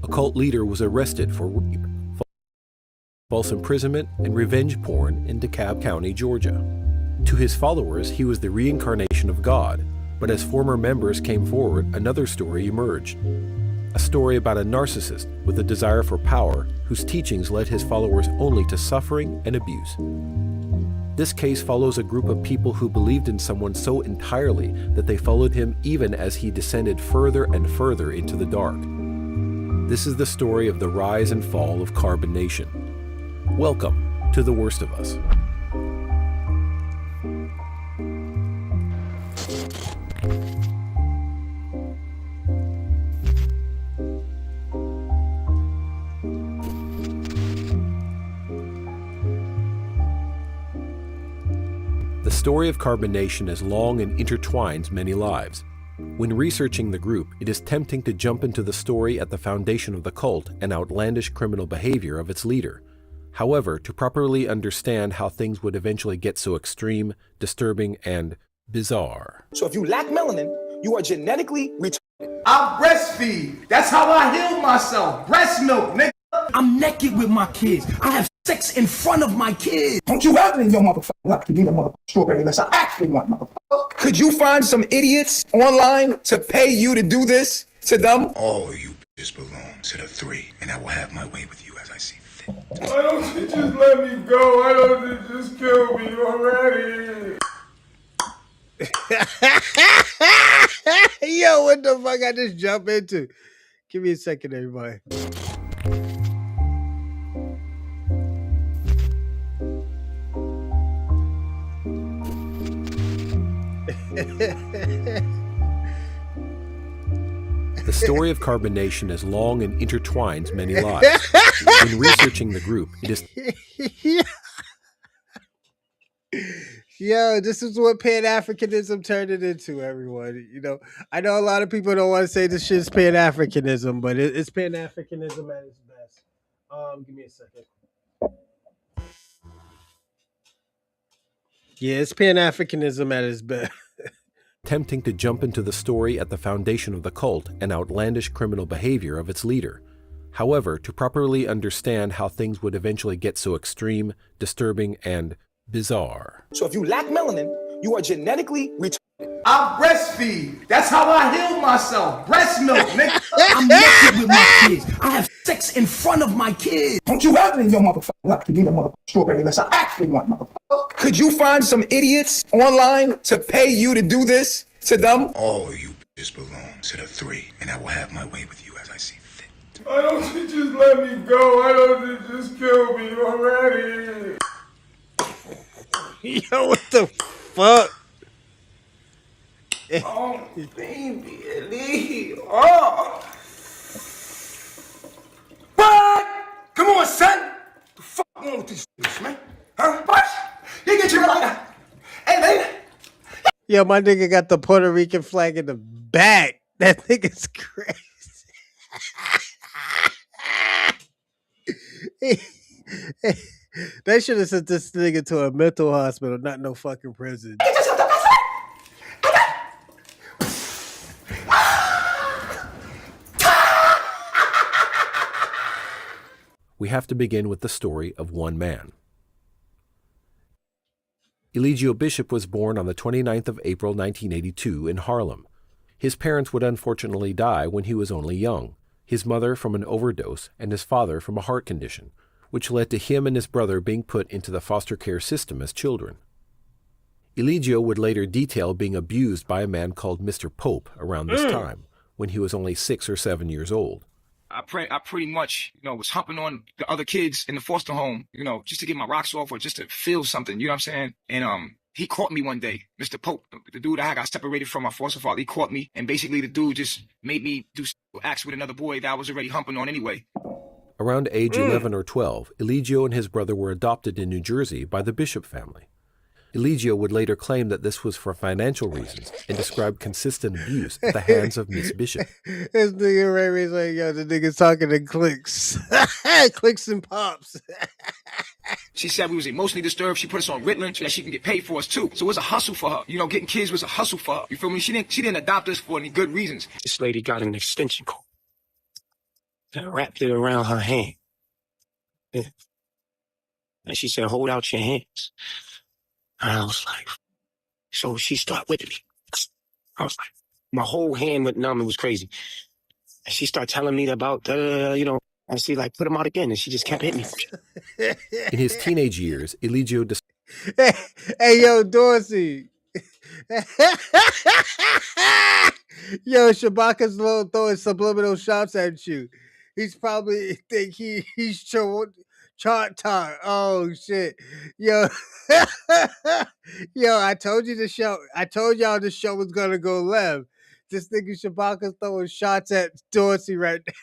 a cult leader was arrested for rape, false imprisonment, and revenge porn in DeKalb County, Georgia. To his followers, he was the reincarnation of God, but as former members came forward, another story emerged. A story about a narcissist with a desire for power whose teachings led his followers only to suffering and abuse. This case follows a group of people who believed in someone so entirely that they followed him even as he descended further and further into the dark. This is the story of the rise and fall of Carbon Nation. Welcome to The Worst of Us. The story of Carbon Nation is long and intertwines many lives. When researching the group, it is tempting to jump into the story at the foundation of the cult and outlandish criminal behavior of its leader. However, to properly understand how things would eventually get so extreme, disturbing, and bizarre. So if you lack melanin, you are genetically retarded. I breastfeed. That's how I heal myself. Breast milk, nigga. I'm naked with my kids. I have sex in front of my kids. Don't you have it in your motherfucking life to be the motherfucking strawberry unless I actually want motherfucker. Could you find some idiots online to pay you to do this to them? All you bitches belong to the three, and I will have my way with you as I see fit. Why don't you just let me go? Why don't you just kill me already? yo, what the fuck I just jump into? Give me a second, everybody. The story of Carbon Nation is long and intertwines many lives. When researching the group, it is... Yo, this is what Pan-Africanism turned it into, everyone. You know, I know a lot of people don't want to say this shit's Pan-Africanism, but it's Pan-Africanism at its best. Give me a second. Yeah, it's Pan-Africanism at its best. Tempting to jump into the story at the foundation of the cult and outlandish criminal behavior of its leader. However, to properly understand how things would eventually get so extreme, disturbing, and bizarre. So if you lack melanin, you are genetically retarded. I breastfeed. That's how I heal myself. Breast milk, nigga. I'm naked with my kids. I have sex sex in front of my kids. Don't you ever in your motherfucking life give me the motherfucking strawberry unless I actually want, motherfucker. Could you find some idiots online to pay you to do this to them? All you bitches belong to the three, and I will have my way with you as I see fit. Why don't you just let me go? Why don't you just kill me already? Yo, what the fuck? Oh, baby, leave. Oh. What? Come on, son. The fuck wrong with these bitches, man? Huh? What? You get you like that? Hey, baby. Yo, my nigga got the Puerto Rican flag in the back. That nigga's crazy. They should have sent this nigga to a mental hospital, not no fucking prison. We have to begin with the story of one man. Eligio Bishop was born on the 29th of April 1982 in Harlem. His parents would unfortunately die when he was only young, his mother from an overdose and his father from a heart condition, which led to him and his brother being put into the foster care system as children. Eligio would later detail being abused by a man called Mr. Pope around this time, when he was only 6 or 7 years old. I pretty much, was humping on the other kids in the foster home, just to get my rocks off or just to feel something, you know what I'm saying? And he caught me one day, Mr. Pope, the dude I got separated from my foster father. He caught me, and basically the dude just made me do acts with another boy that I was already humping on anyway. Around age 11 or 12, Eligio and his brother were adopted in New Jersey by the Bishop family. Eligio would later claim that this was for financial reasons and described consistent abuse at the hands of Miss Bishop. This nigga Ray like, yo, the nigga's talking in clicks. Clicks and pops. She said we was emotionally disturbed. She put us on Ritalin so that she can get paid for us too. So it was a hustle for her. Getting kids was a hustle for her. You feel me? She didn't adopt us for any good reasons. This lady got an extension cord and wrapped it around her hand. Yeah. And she said, hold out your hands. And I was like, so she started whipping me. I was like, my whole hand went numb. It was crazy. And she started telling me about, and she put them out again. And she just kept hitting me. In his teenage years, Eligio Hey, yo, Dorsey. Yo, Shabaka's throwing subliminal shots at you. He's probably think he's chart. Oh shit. Yo. Yo, I told y'all the show was gonna go left. This nigga Shabaka's throwing shots at Dorsey right now.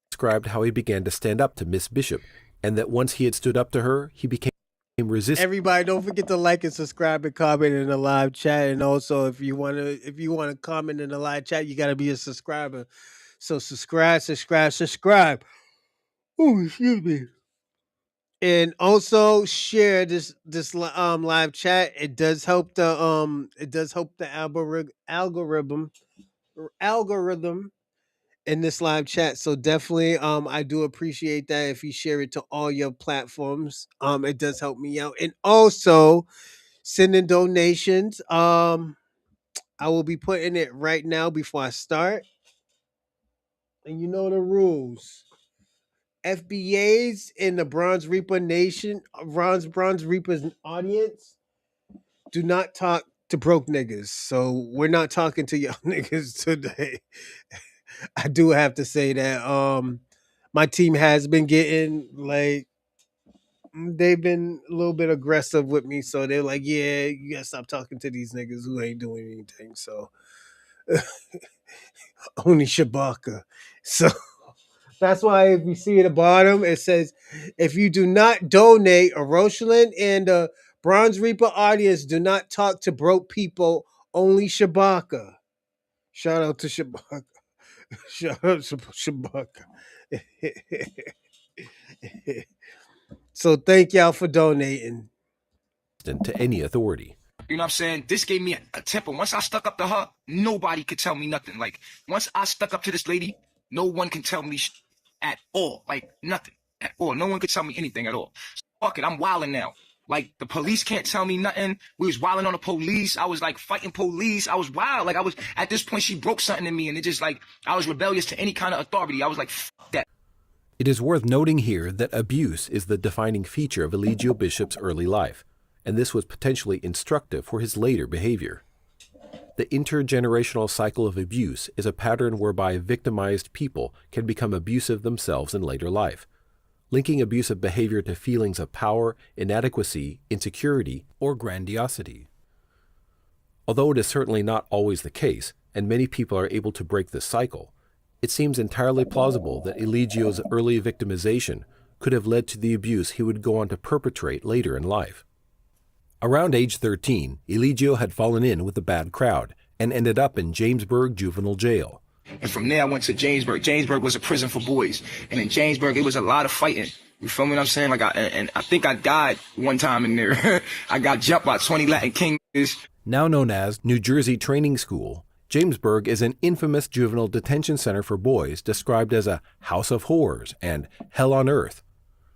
described how he began to stand up to Miss Bishop, and that once he had stood up to her, he became resistant. Everybody, don't forget to like and subscribe and comment in the live chat. And also, if you wanna comment in the live chat, you gotta be a subscriber. So subscribe. Oh, excuse me. And also share this live chat. It does help the algorithm in this live chat. So definitely I do appreciate that if you share it to all your platforms. It does help me out. And also send in donations. I will be putting it right now before I start. And you know the rules. FBAs in the Bronze Reaper Nation, Bronze Reapers audience, do not talk to broke niggas. So we're not talking to y'all niggas today. I do have to say that my team has been getting they've been a little bit aggressive with me. So they're like, yeah, you gotta stop talking to these niggas who ain't doing anything. So only Shabaka. So that's why if you see at the bottom, it says, if you do not donate, Rosalind and the Bronze Reaper audience do not talk to broke people, only Shabaka. Shout out to Shabaka. Shout out to Shabaka. So thank y'all for donating. To any authority. You know what I'm saying? This gave me a temper. Once I stuck up to her, nobody could tell me nothing. Like, once I stuck up to this lady, no one can tell me at all. Like, nothing at all. No one could tell me anything at all. So, fuck it, I'm wilding now. Like the police can't tell me nothing. We was wilding on the police. I was like fighting police. I was wild. Like I was at this point, she broke something in me, and it just like I was rebellious to any kind of authority. I was like, F that. It is worth noting here that abuse is the defining feature of Eligio Bishop's early life, and this was potentially instructive for his later behavior. The intergenerational cycle of abuse is a pattern whereby victimized people can become abusive themselves in later life, linking abusive behavior to feelings of power, inadequacy, insecurity, or grandiosity. Although it is certainly not always the case, and many people are able to break this cycle, it seems entirely plausible that Eligio's early victimization could have led to the abuse he would go on to perpetrate later in life. Around age 13, Eligio had fallen in with a bad crowd and ended up in Jamesburg Juvenile Jail. And from there, I went to Jamesburg. Jamesburg was a prison for boys. And in Jamesburg, it was a lot of fighting. You feel me what I'm saying? Like I think I died one time in there. I got jumped by 20 Latin kings. Now known as New Jersey Training School, Jamesburg is an infamous juvenile detention center for boys described as a house of horrors and hell on earth,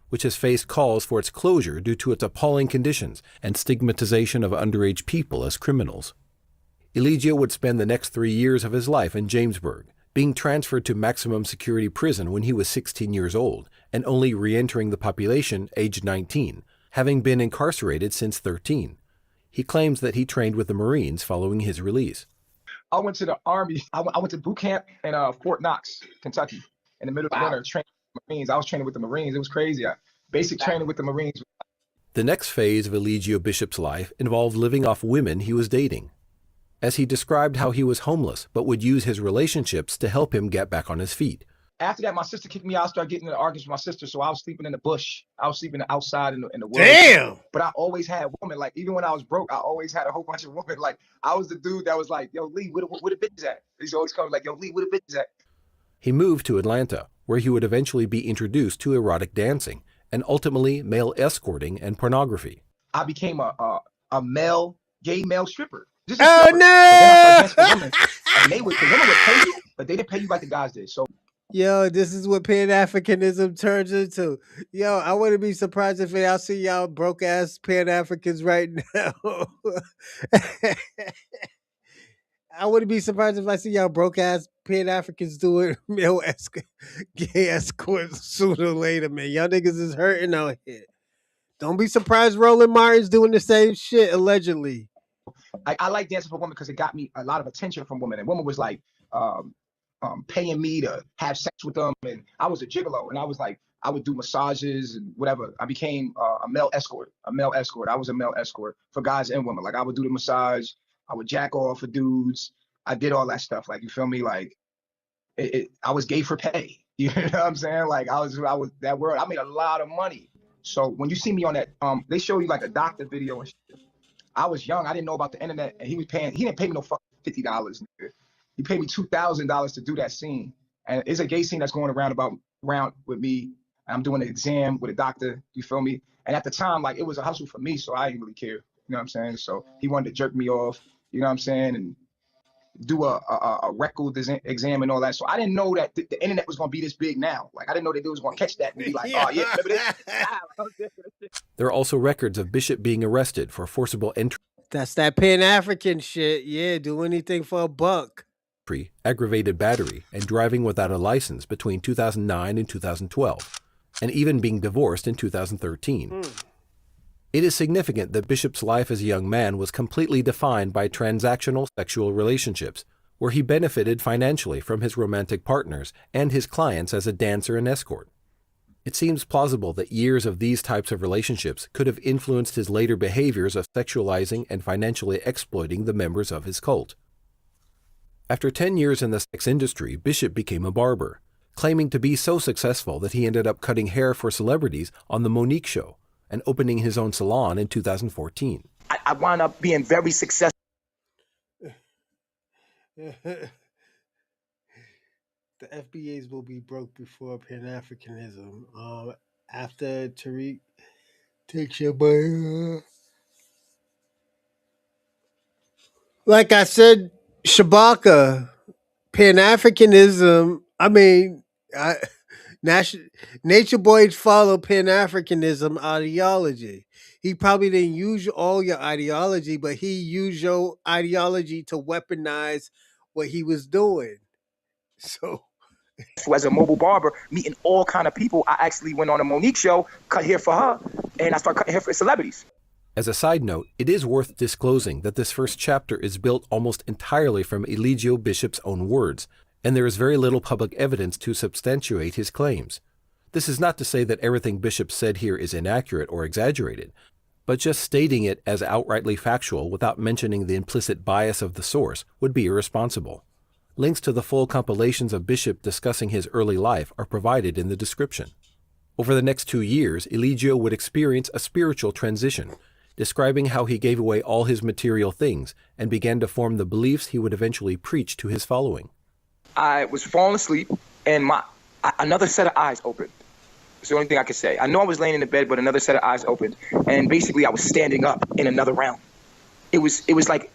which has faced calls for its closure due to its appalling conditions and stigmatization of underage people as criminals. Eligio would spend the next 3 years of his life in Jamesburg, being transferred to maximum security prison when he was 16 years old and only re-entering the population aged 19, having been incarcerated since 13. He claims that he trained with the Marines following his release. I went to the Army. I went to boot camp in Fort Knox, Kentucky, in the middle of winter, training with the Marines. I was training with the Marines. It was crazy. Basic training with the Marines. The next phase of Eligio Bishop's life involved living off women he was dating, as he described how he was homeless but would use his relationships to help him get back on his feet. After that, my sister kicked me out. I started getting into arguments with my sister, so I was sleeping in the bush. I was sleeping outside in the woods. Damn! But I always had women. Like, even when I was broke, I always had a whole bunch of women. Like, I was the dude that was like, yo, Lee, where the bitches at? He's always coming like, yo, Lee, where the bitches at? He moved to Atlanta, where he would eventually be introduced to erotic dancing and ultimately male escorting and pornography. I became a gay male stripper. Just Oh, stripper. no! But then I started dancing with women, and the women would pay you, but they didn't pay you like the guys did. So, Yo, this is what pan-Africanism turns into. Yo, I wouldn't be surprised if I see y'all broke-ass pan-Africans right now. I wouldn't be surprised if I see y'all broke-ass pan-Africans doing gay escorts sooner or later, man. Y'all niggas is hurting out here. Don't be surprised Roland Martin's doing the same shit, allegedly. I like dancing for women because it got me a lot of attention from women. And women was like, paying me to have sex with them, and I was a gigolo, and I was like, I would do massages and whatever. I became a male escort. I was a male escort for guys and women. Like, I would do the massage, I would jack off for dudes. I did all that stuff. Like, you feel me? Like, I was gay for pay. You know what I'm saying? Like, I was that word. I made a lot of money. So when you see me on that, they show you like a doctor video and shit. I was young. I didn't know about the internet, and he didn't pay me no fucking $50. He paid me $2,000 to do that scene. And it's a gay scene that's going around with me. I'm doing an exam with a doctor, you feel me? And at the time, like, it was a hustle for me, so I didn't really care. You know what I'm saying? So he wanted to jerk me off, you know what I'm saying? And do a record exam and all that. So I didn't know that the internet was going to be this big now. Like, I didn't know that they was going to catch that and be like, oh, yeah, remember this? There are also records of Bishop being arrested for forcible entry. That's that Pan-African shit. Yeah, do anything for a buck. Aggravated battery, and driving without a license between 2009 and 2012, and even being divorced in 2013. It is significant that Bishop's life as a young man was completely defined by transactional sexual relationships, where he benefited financially from his romantic partners and his clients as a dancer and escort. It seems plausible that years of these types of relationships could have influenced his later behaviors of sexualizing and financially exploiting the members of his cult. After 10 years in the sex industry, Bishop became a barber, claiming to be so successful that he ended up cutting hair for celebrities on The Monique Show and opening his own salon in 2014. I wound up being very successful. The FBAs will be broke before Pan-Africanism. After Tariq takes your money. Like I said, Shabaka, Pan-Africanism, I mean, Nature Boys follow Pan-Africanism ideology. He probably didn't use all your ideology, but he used your ideology to weaponize what he was doing. So So as a mobile barber, meeting all kind of people, I actually went on a Monique show, cut hair for her, and I started cutting hair for celebrities. As a side note, it is worth disclosing that this first chapter is built almost entirely from Eligio Bishop's own words, and there is very little public evidence to substantiate his claims. This is not to say that everything Bishop said here is inaccurate or exaggerated, but just stating it as outrightly factual without mentioning the implicit bias of the source would be irresponsible. Links to the full compilations of Bishop discussing his early life are provided in the description. Over the next 2 years, Eligio would experience a spiritual transition, describing how he gave away all his material things and began to form the beliefs he would eventually preach to his following. I was falling asleep, and another set of eyes opened. It's the only thing I could say. I know I was laying in the bed, but another set of eyes opened, and basically I was standing up in another realm. It was like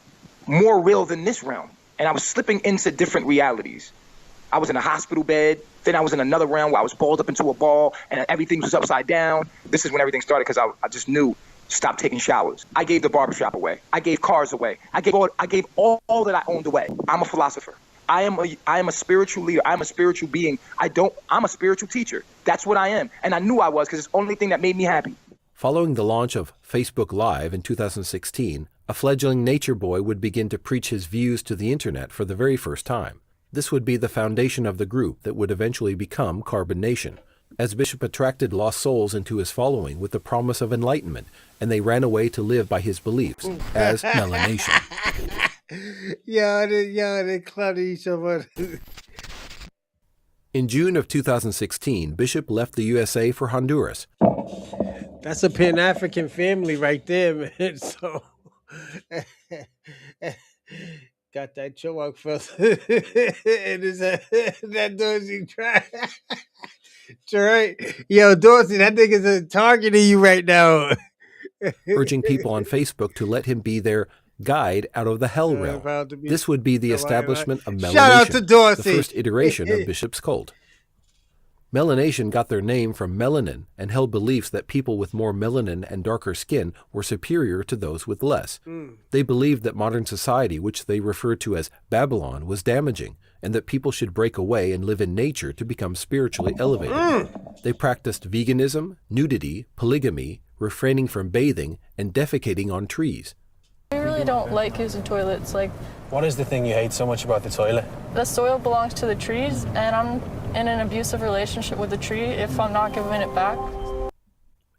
more real than this realm, and I was slipping into different realities. I was in a hospital bed, then I was in another realm where I was balled up into a ball, and everything was upside down. This is when everything started, because I just knew, stop taking showers. I gave the barbershop away. I gave cars away. I gave all that I owned away. I'm a philosopher. I am a spiritual leader. I'm a spiritual being. I'm a spiritual teacher. That's what I am. And I knew I was, because it's the only thing that made me happy. Following the launch of Facebook Live in 2016, a fledgling Natureboy would begin to preach his views to the internet for the very first time. This would be the foundation of the group that would eventually become Carbon Nation, as Bishop attracted lost souls into his following with the promise of enlightenment, and they ran away to live by his beliefs as Melanation. They clowned each other. In June of 2016, Bishop left the USA for Honduras. That's a pan-African family right there, man. So, got that Chowok fella. And is that Dorsey try? Right. Yo, Dorsey, that nigga's targeting you right now. Urging people on Facebook to let him be their guide out of the hell realm. This would be the establishment of Melanation, shout out to Dorsey, the first iteration of Bishop's cult. Melanation got their name from melanin and held beliefs that people with more melanin and darker skin were superior to those with less. They believed that modern society, which they referred to as Babylon, was damaging, and that people should break away and live in nature to become spiritually elevated. They practiced veganism, nudity, polygamy, refraining from bathing, and defecating on trees. I really don't like using toilets. What is the thing you hate so much about the toilet? The soil belongs to the trees, and I'm in an abusive relationship with the tree if I'm not giving it back.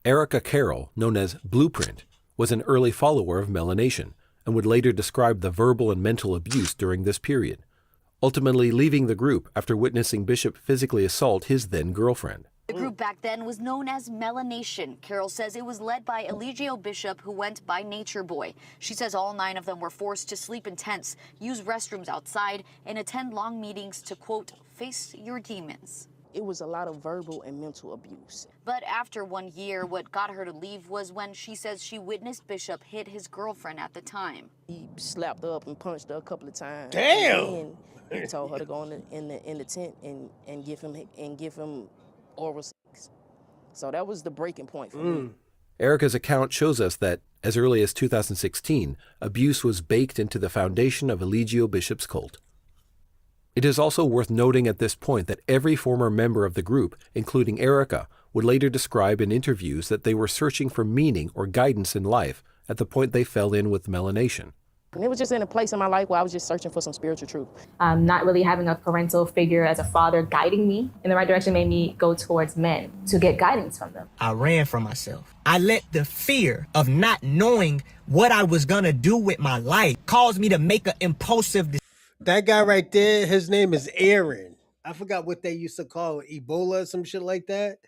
Erica Carroll, known as Blueprint, was an early follower of Melanation and would later describe the verbal and mental abuse during this period, ultimately leaving the group after witnessing Bishop physically assault his then-girlfriend. The group back then was known as Melanation. Carol says it was led by Eligio Bishop, who went by Natureboy. She says all 9 of them were forced to sleep in tents, use restrooms outside, and attend long meetings to, quote, face your demons. It was a lot of verbal and mental abuse. But after 1 year, what got her to leave was when she says she witnessed Bishop hit his girlfriend at the time. He slapped her up and punched her a couple of times. Damn! And he told her to go in the tent and give him oral sex. So that was the breaking point for me. Erica's account shows us that, as early as 2016, abuse was baked into the foundation of Eligio Bishop's cult. It is also worth noting at this point that every former member of the group, including Erica, would later describe in interviews that they were searching for meaning or guidance in life at the point they fell in with Melanation. And it was just in a place in my life where I was just searching for some spiritual truth. Not really having a parental figure as a father guiding me in the right direction made me go towards men to get guidance from them. I ran from myself. I let the fear of not knowing what I was gonna do with my life cause me to make an impulsive decision. That guy right there, his name is Aaron. I forgot what they used to call it, Ebola or some shit like that.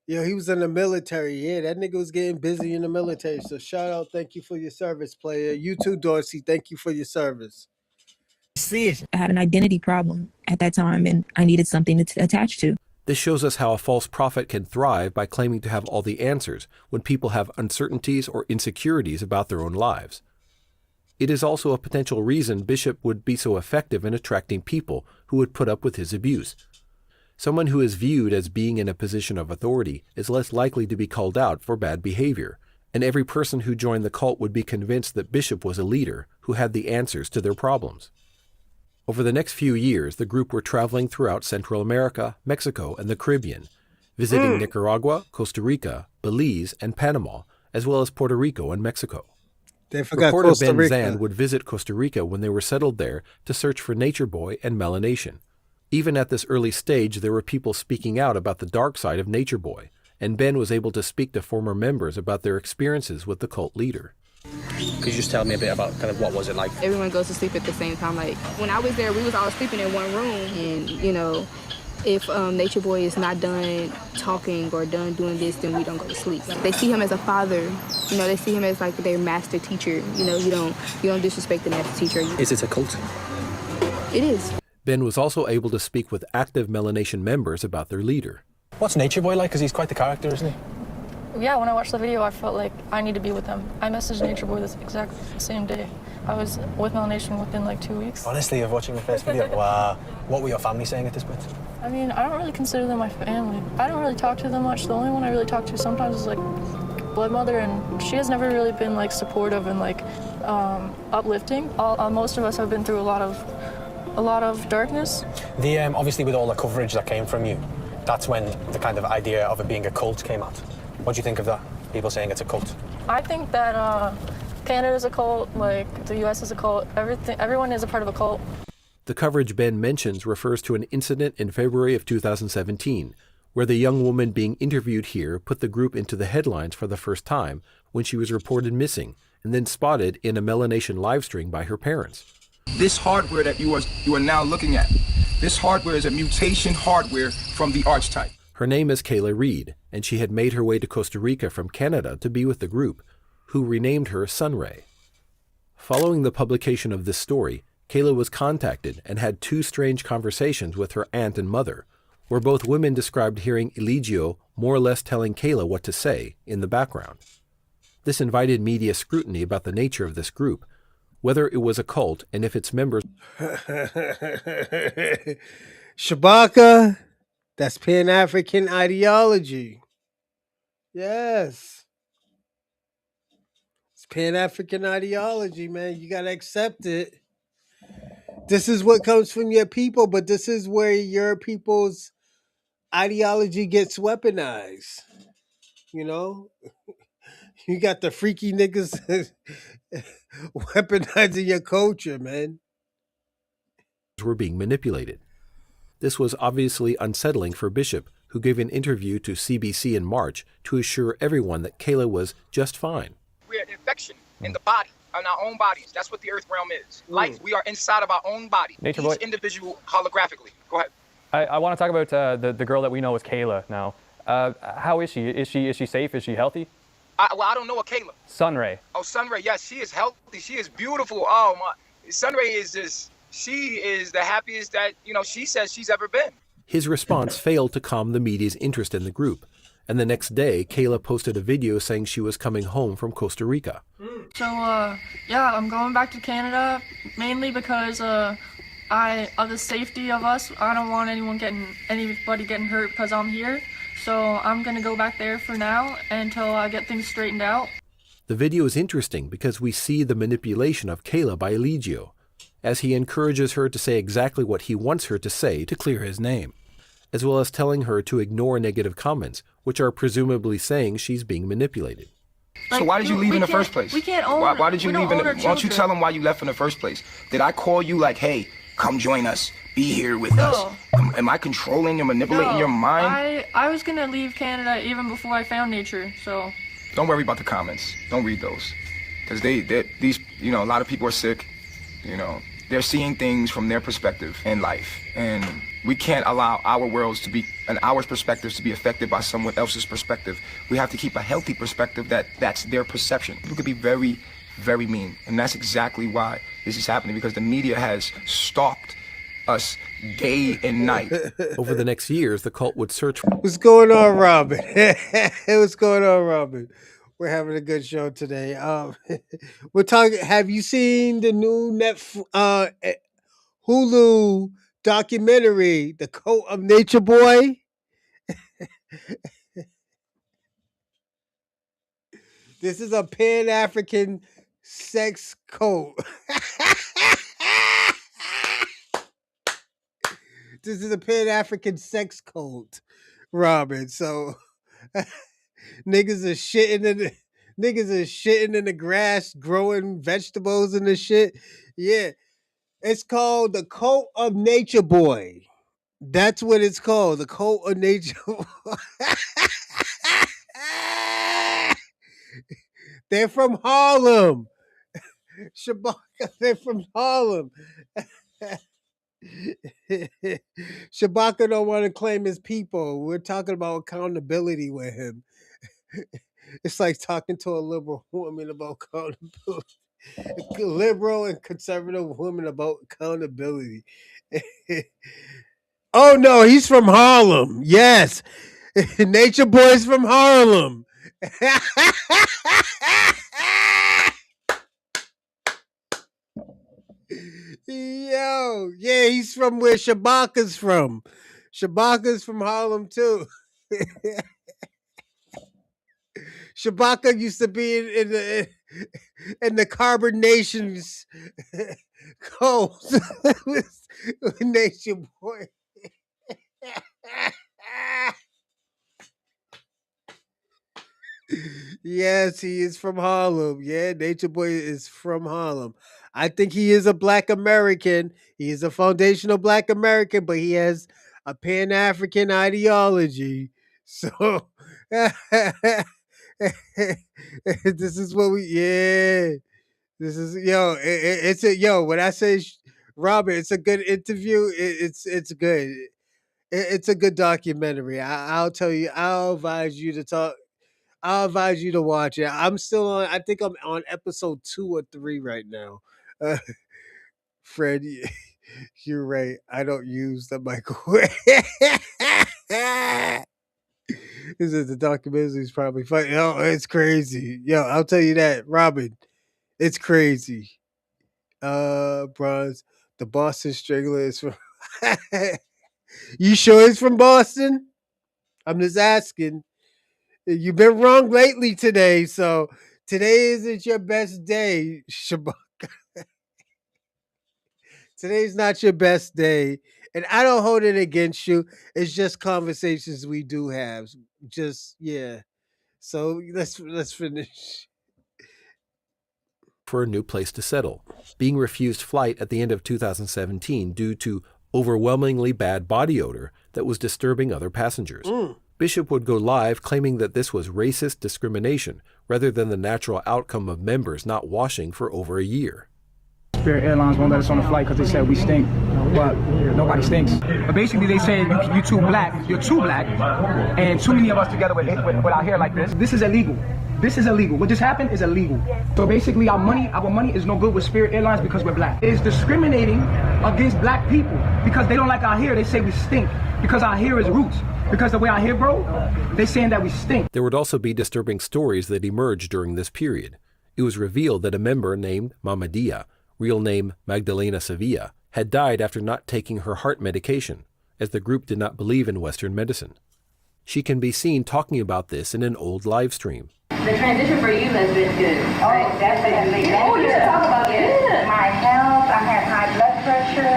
Yo, he was in the military. Yeah, that nigga was getting busy in the military. So shout out, thank you for your service, player. You too, Dorsey. Thank you for your service. I had an identity problem at that time, and I needed something to attach to. This shows us how a false prophet can thrive by claiming to have all the answers when people have uncertainties or insecurities about their own lives. It is also a potential reason Bishop would be so effective in attracting people who would put up with his abuse. Someone who is viewed as being in a position of authority is less likely to be called out for bad behavior, and every person who joined the cult would be convinced that Bishop was a leader who had the answers to their problems. Over the next few years, the group were traveling throughout Central America, Mexico, and the Caribbean, visiting Nicaragua, Costa Rica, Belize, and Panama, as well as Puerto Rico and Mexico. They forgot Reporter Costa Ben Rica. Zand would visit Costa Rica when they were settled there to search for Natureboy and melanation. Even at this early stage, there were people speaking out about the dark side of Natureboy, and Ben was able to speak to former members about their experiences with the cult leader. Could you just tell me a bit about kind of what was it like? Everyone goes to sleep at the same time. Like when I was there, we was all sleeping in one room, and you know, if Natureboy is not done talking or done doing this, then we don't go to sleep. They see him as a father. You know, they see him as like their master teacher. You know, you don't disrespect the master teacher. Is it a cult? It is. Ben was also able to speak with active melanation members about their leader. What's Natureboy like? Because he's quite the character, isn't he? Yeah, when I watched the video, I felt like I need to be with him. I messaged Natureboy this exact same day. I was with melanation within like 2 weeks. Honestly, of watching the first video, wow. What were your family saying at this point? I mean, I don't really consider them my family. I don't really talk to them much. The only one I really talk to sometimes is like blood mother, and she has never really been like supportive and like uplifting. Most of us have been through a lot of darkness. Obviously, with all the coverage that came from you, that's when the kind of idea of it being a cult came out. What do you think of that? People saying it's a cult. I think that Canada's a cult, like the US is a cult, everyone is a part of a cult. The coverage Ben mentions refers to an incident in February of 2017, where the young woman being interviewed here put the group into the headlines for the first time when she was reported missing and then spotted in a melanation livestream by her parents. This hardware that you are now looking at, this hardware is a mutation hardware from the archetype. Her name is Kayla Reed, and she had made her way to Costa Rica from Canada to be with the group, who renamed her Sunray. Following the publication of this story, Kayla was contacted and had 2 strange conversations with her aunt and mother, where both women described hearing Eligio more or less telling Kayla what to say in the background. This invited media scrutiny about the nature of this group, whether it was a cult and if its members... Shabaka, that's Pan-African ideology. Yes. It's Pan-African ideology, man. You got to accept it. This is what comes from your people, but this is where your people's ideology gets weaponized. You know? You got the freaky niggas weaponizing your culture, man. were being manipulated. This was obviously unsettling for Bishop, who gave an interview to CBC in March to assure everyone that Kayla was just fine. We're an infection in the body, in our own bodies. That's what the earth realm is. Life, we are inside of our own body, Natureboy. each individual holographically. Go ahead. I want to talk about the girl that we know as Kayla now. How is she? Is she safe? Is she healthy? I don't know a Kayla. Sunray. Oh, Sunray, yes, she is healthy. She is beautiful. Oh, my. Sunray is just, she is the happiest that, she says she's ever been. His response failed to calm the media's interest in the group, and the next day, Kayla posted a video saying she was coming home from Costa Rica. So, yeah, I'm going back to Canada, mainly because, of the safety of us. I don't want anybody getting hurt because I'm here. So I'm going to go back there for now until I get things straightened out. The video is interesting because we see the manipulation of Kayla by Eligio, as he encourages her to say exactly what he wants her to say to clear his name, as well as telling her to ignore negative comments, which are presumably saying she's being manipulated. So why did you leave in the first place? We can't own. Why did you leave in the? Why don't you tell them why you left in the first place? Did I call you like, hey, come join us, be here with us? Am I controlling and manipulating your mind? I was gonna leave Canada even before I found nature. So don't worry about the comments. Don't read those, because these a lot of people are sick. They're seeing things from their perspective in life, and we can't allow our worlds to be and our perspectives to be affected by someone else's perspective. We have to keep a healthy perspective that's their perception. People could be very, very mean, and that's exactly why this is happening, because the media has stalked us day and night. Over the next years, the cult would search. What's going on, Robin? What's going on, Robin? We're having a good show today. We're talking. Have you seen the new Hulu documentary, "The Cult of Natureboy"? This is a Pan-African sex cult. This is a Pan-African sex cult, Robin. So niggas are shitting in the niggas are shitting in the grass, growing vegetables and the shit. Yeah. It's called the Cult of Nature Boy. That's what it's called. The Cult of Nature Boy. They're from Harlem. Shabaka, they're from Harlem. Shabaka don't want to claim his people. We're talking about accountability with him. It's like talking to a liberal woman about accountability. Liberal and conservative women about accountability. Oh no, he's from Harlem. Yes. Nature Boy's from Harlem. Yo, yeah, he's from where Shabaka's from. Shabaka's from Harlem too. Shabaka used to be in the carbonations coast with Nature Boy. Yes, he is from Harlem. Yeah, Nature Boy is from Harlem. I think he is a black American. He is a foundational black American, but he has a Pan African ideology. So this is what we yeah. This is it's a when I say Robert, it's a good interview. It's good. It's a good documentary. I'll tell you. I'll advise you to talk. I'll advise you to watch it. I'm still on. I think I'm on episode 2 or 3 right now. Uh, Fred, you're right. I don't use the microwave. This is the documentary is probably funny. Oh, it's crazy. Yo, I'll tell you that, Robin. It's crazy. Bronze. The Boston Strangler is from. You sure it's from Boston? I'm just asking. You've been wrong lately today, so today isn't your best day, Shabaka. Today's not your best day, and I don't hold it against you. It's just conversations we do have. Just yeah. So let's finish. For a new place to settle, being refused flight at the end of 2017 due to overwhelmingly bad body odor that was disturbing other passengers. Bishop would go live claiming that this was racist discrimination rather than the natural outcome of members not washing for over a year. Spirit Airlines won't let us on the flight because they said we stink, but nobody stinks. But basically they said you're too black, and too many of us together with our hair like this. This is illegal. This is illegal. What just happened is illegal. So basically our money is no good with Spirit Airlines because we're black. It is discriminating against black people because they don't like our hair. They say we stink because our hair is roots. Because the way our hair grow, they're saying that we stink. There would also be disturbing stories that emerged during this period. It was revealed that a member named Mama Dia, real name Magdalena Sevilla, had died after not taking her heart medication, as the group did not believe in Western medicine. She can be seen talking about this in an old live stream. The transition for you has been good. Oh, definitely. Oh, yeah. Talk about my health. I had high blood pressure.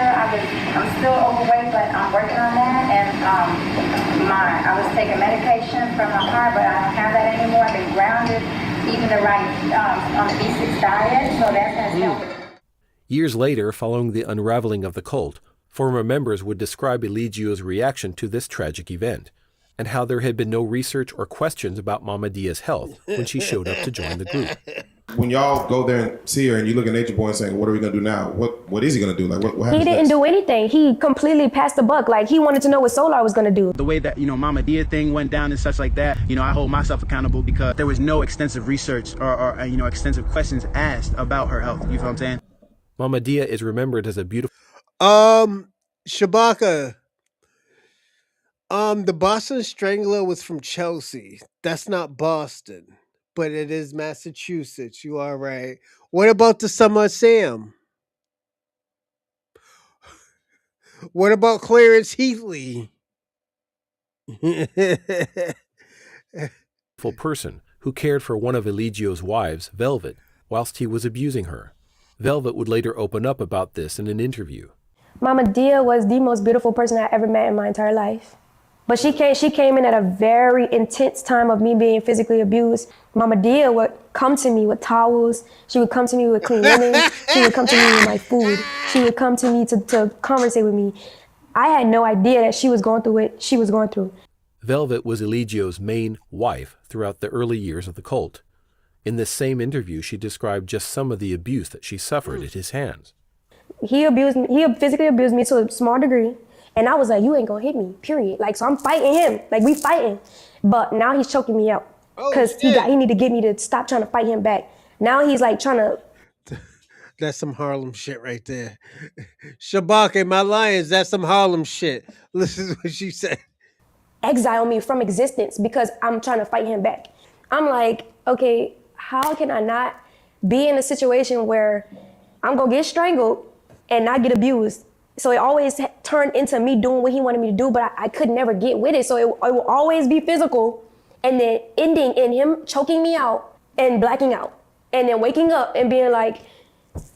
I'm still overweight, but I'm working on that. And I was taking medication from my heart, but I don't have that anymore. I've been grounded, eating the right on the B6 diet, so that has helped. Years later, following the unraveling of the cult, former members would describe Eligio's reaction to this tragic event, and how there had been no research or questions about Mama Dia's health when she showed up to join the group. When y'all go there and see her and you look at Nature Boy and saying, what are we going to do now? What is he going to do? Like, what happens He didn't next? do anything. He completely passed the buck. Like, he wanted to know what Solar was going to do. The way that, Mama Dia thing went down and such like that, I hold myself accountable because there was no extensive research or extensive questions asked about her health. You feel what I'm saying? Mama Dia is remembered as a beautiful... Shabaka. The Boston Strangler was from Chelsea. That's not Boston, but it is Massachusetts. You are right. What about the Summer Sam? What about Clarence Heatley? Person who cared for one of Eligio's wives, Velvet, whilst he was abusing her. Velvet would later open up about this in an interview. Mama Dia was the most beautiful person I ever met in my entire life. But she came in at a very intense time of me being physically abused. Mama Dia would come to me with towels. She would come to me with clean linen. She would come to me with my food. She would come to me to conversate with me. I had no idea that she was going through what she was going through. Velvet was Eligio's main wife throughout the early years of the cult. In this same interview, she described just some of the abuse that she suffered at his hands. He physically abused me to a small degree. And I was like, you ain't gonna hit me, period. Like, so I'm fighting him. Like, we fighting. But now he's choking me out. Because he need to get me to stop trying to fight him back. Now he's like trying to. That's some Harlem shit right there. Shabaka, my lions, that's some Harlem shit. Listen to what she said. Exile me from existence because I'm trying to fight him back. I'm like, okay, how can I not be in a situation where I'm gonna get strangled and not get abused? So it always turned into me doing what he wanted me to do, but I could never get with it. So it will always be physical and then ending in him choking me out and blacking out. And then waking up and being like,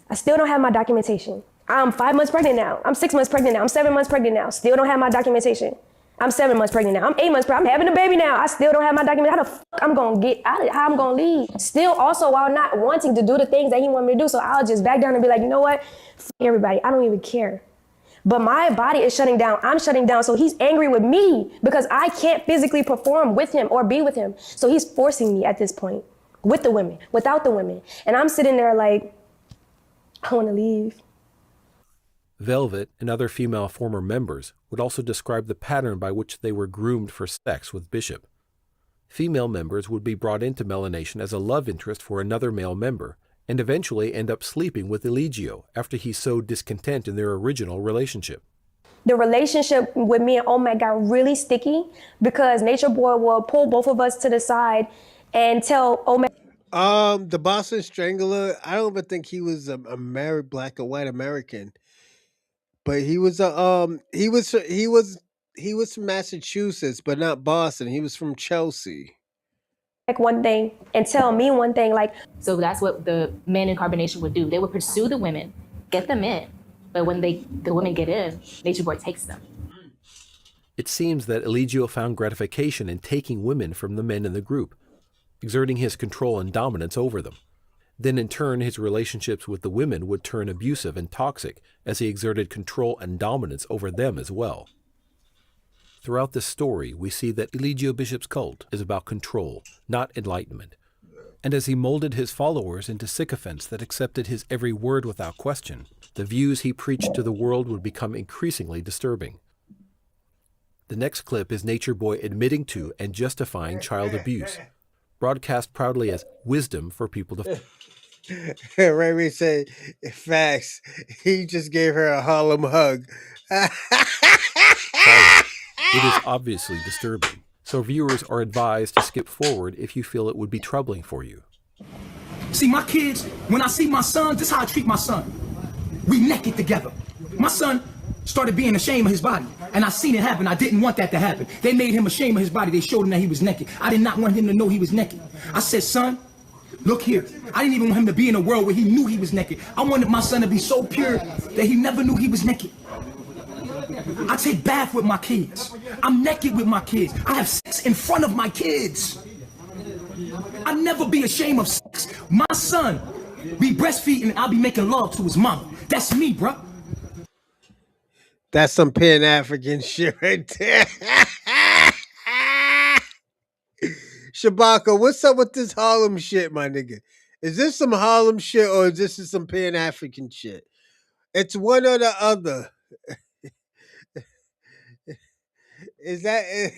I still don't have my documentation. I'm 5 months pregnant now. I'm 6 months pregnant now. I'm 7 months pregnant now. Still don't have my documentation. I'm 7 months pregnant now. I'm 8 months pregnant. I'm having a baby now. I still don't have my documentation. How the fuck I'm gonna get out of it? How I'm gonna leave? Still also while not wanting to do the things that he wanted me to do. So I'll just back down and be like, you know what? Fuck everybody. I don't even care. But my body is shutting down. I'm shutting down. So he's angry with me because I can't physically perform with him or be with him. So he's forcing me at this point with the women, without the women. And I'm sitting there like, I want to leave. Velvet and other female former members would also describe the pattern by which they were groomed for sex with Bishop. Female members would be brought into melanation as a love interest for another male member, and eventually end up sleeping with Eligio after he sowed discontent in their original relationship. The relationship with me and Omac got really sticky because Natureboy will pull both of us to the side and tell Omac. The Boston Strangler, I don't even think he was a married black or white American, but he was from Massachusetts, but not Boston. He was from Chelsea. One thing and tell me one thing, like. So that's what the men in Carbonation would do. They would pursue the women, get them in, but when the women get in, Natureboy takes them. It seems that Eligio found gratification in taking women from the men in the group, exerting his control and dominance over them. Then in turn, his relationships with the women would turn abusive and toxic as he exerted control and dominance over them as well. Throughout this story, we see that Eligio Bishop's cult is about control, not enlightenment. And as he molded his followers into sycophants that accepted his every word without question, the views he preached to the world would become increasingly disturbing. The next clip is Natureboy admitting to and justifying child abuse, broadcast proudly as wisdom for people to... Ray said, facts. He just gave her a Harlem hug. It is obviously disturbing, so viewers are advised to skip forward if you feel it would be troubling for you. See, my kids, when I see my son, this is how I treat my son. We naked together. My son started being ashamed of his body, and I seen it happen. I didn't want that to happen. They made him ashamed of his body. They showed him that he was naked. I did not want him to know he was naked. I said, son, look here. I didn't even want him to be in a world where he knew he was naked. I wanted my son to be so pure that he never knew he was naked. I take bath with my kids. I'm naked with my kids. I have sex in front of my kids. I never be ashamed of sex. My son be breastfeeding and I'll be making love to his mom. That's me, bro. That's some pan-African shit right there. Shabaka, what's up with this Harlem shit, my nigga? Is this some Harlem shit or is this some pan-African shit? It's one or the other. Is that is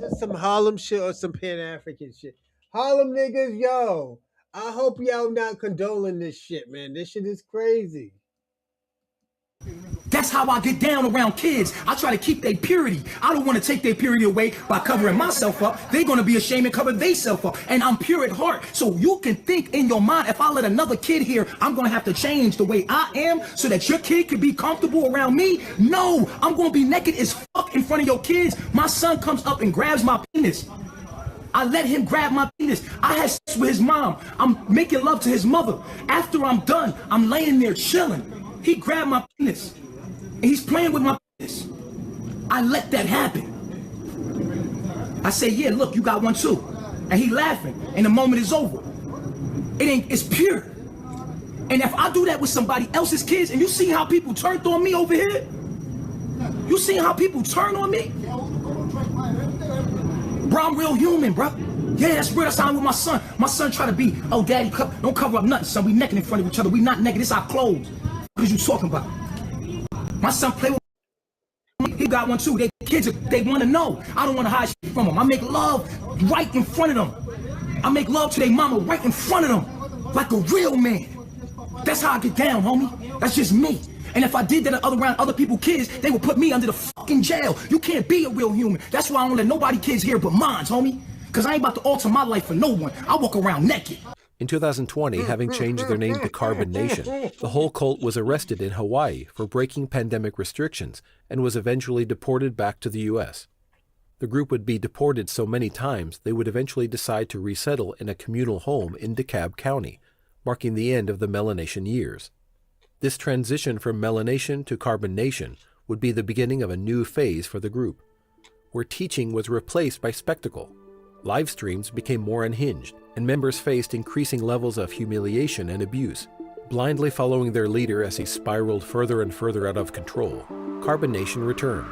this some Harlem shit or some Pan-African shit? Harlem niggas, yo, I hope y'all not condoling this shit, man. This shit is crazy. That's how I get down around kids. I try to keep their purity. I don't want to take their purity away by covering myself up. They're going to be ashamed and cover themselves up. And I'm pure at heart. So you can think in your mind, if I let another kid here, I'm going to have to change the way I am so that your kid can be comfortable around me. No, I'm going to be naked as fuck fuck in front of your kids? My son comes up and grabs my penis. I let him grab my penis. I had sex with his mom. I'm making love to his mother. After I'm done, I'm laying there chilling. He grabbed my penis. And he's playing with my penis. I let that happen. I say, yeah, look, you got one too. And he laughing. And the moment is over. It's pure. And if I do that with somebody else's kids, and you see how people turned on me over here? You see how people turn on me? Bro, I'm real human, bro. Yeah, that's real. That's how I'm with my son. My son try to be, oh, daddy, don't cover up nothing, son. We naked in front of each other. We not naked. It's our clothes. What are you talking about? My son play with me. He got one too. They kids, they want to know. I don't want to hide shit from them. I make love right in front of them. I make love to their mama right in front of them. Like a real man. That's how I get down, homie. That's just me. And if I did that around other people's kids, they would put me under the fucking jail. You can't be a real human. That's why I don't let nobody kids here but mine, homie. Because I ain't about to alter my life for no one. I walk around naked. In 2020, having changed their name to Carbon Nation, the whole cult was arrested in Hawaii for breaking pandemic restrictions and was eventually deported back to the U.S. The group would be deported so many times they would eventually decide to resettle in a communal home in DeKalb County, marking the end of the Melanation years. This transition from Melanation to Carbon Nation would be the beginning of a new phase for the group, where teaching was replaced by spectacle. Live streams became more unhinged, and members faced increasing levels of humiliation and abuse. Blindly following their leader as he spiraled further and further out of control, Carbon Nation returned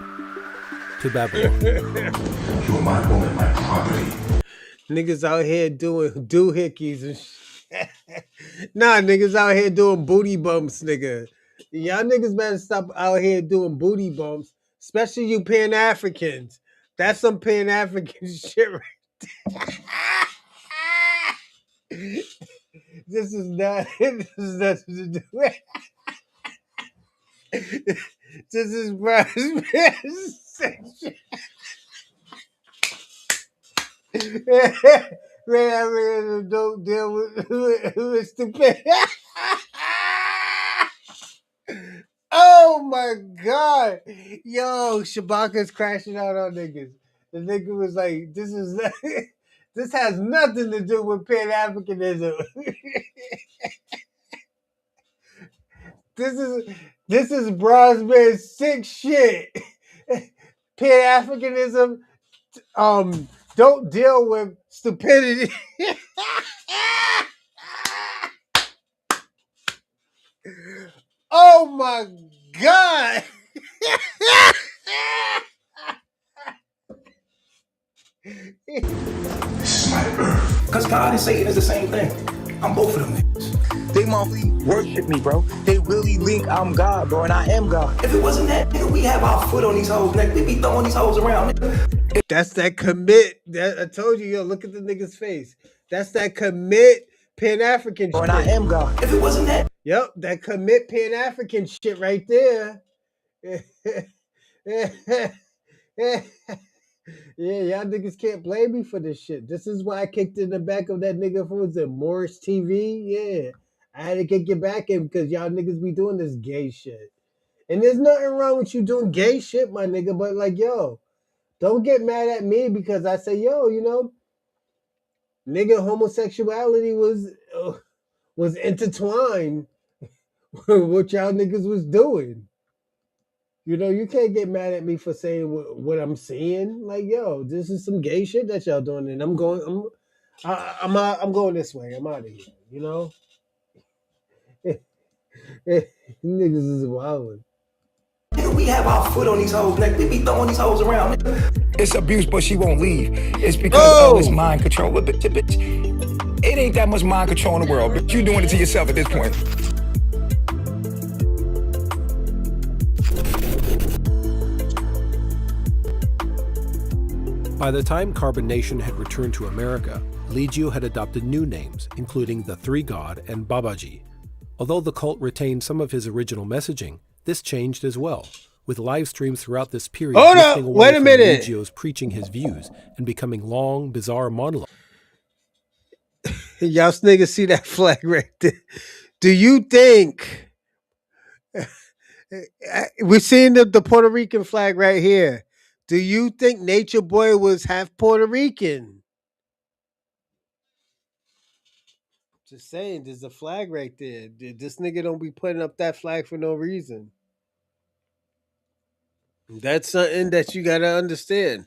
to Babylon. You are my woman, my property. Niggas out here doing doohickeys and shit. Nah, niggas out here doing booty bumps, nigga. Y'all niggas better stop out here doing booty bumps, especially you Pan-Africans. That's some Pan-African shit right there. This is not. This is nothing to do with. This is man, I mean, don't deal with stupid. Oh my god, yo, Shabaka's crashing out on niggas. The nigga was like, "This is this has nothing to do with Pan-Africanism." This is Brosman sick shit. Pan-Africanism don't deal with stupidity. Oh my god. This is my earth. Because God and Satan is the same thing. I'm both of them niggas. They mostly worship me, bro. They really think I'm God, bro, and I am God. If it wasn't that, nigga, we have our foot on these hoes' neck. We be throwing these hoes around, nigga. That's that commit. I told you, yo, look at the nigga's face. That's that commit Pan-African shit. And I am God. If it wasn't that. Yep, that commit Pan-African shit right there. Yeah, y'all niggas can't blame me for this shit. This is why I kicked in the back of that nigga who was it, Morris TV. Yeah, I had to kick your back in because y'all niggas be doing this gay shit. And there's nothing wrong with you doing gay shit, my nigga. But like, yo, don't get mad at me because I say, yo, you know, nigga, homosexuality was intertwined with what y'all niggas was doing. You know, you can't get mad at me for saying what I'm seeing. Like, yo, this is some gay shit that y'all doing, and I'm going this way. I'm out of here. You know, niggas is wild. We have our foot on these hoes' neck. We be throwing these hoes around. It's abuse, but she won't leave. It's because it's mind control. But bitch, it ain't that much mind control in the world. But you doing it to yourself at this point. By the time Carbon Nation had returned to America, Legio had adopted new names, including the Three God and Babaji. Although the cult retained some of his original messaging, this changed as well, with live streams throughout this period drifting away from Legio's preaching his views and becoming long, bizarre monologues. Y'all niggas see that flag right there? Do you think we're seeing the Puerto Rican flag right here? Do you think Nature Boy was half Puerto Rican? Just saying, there's a flag right there. This nigga don't be putting up that flag for no reason. That's something that you gotta understand.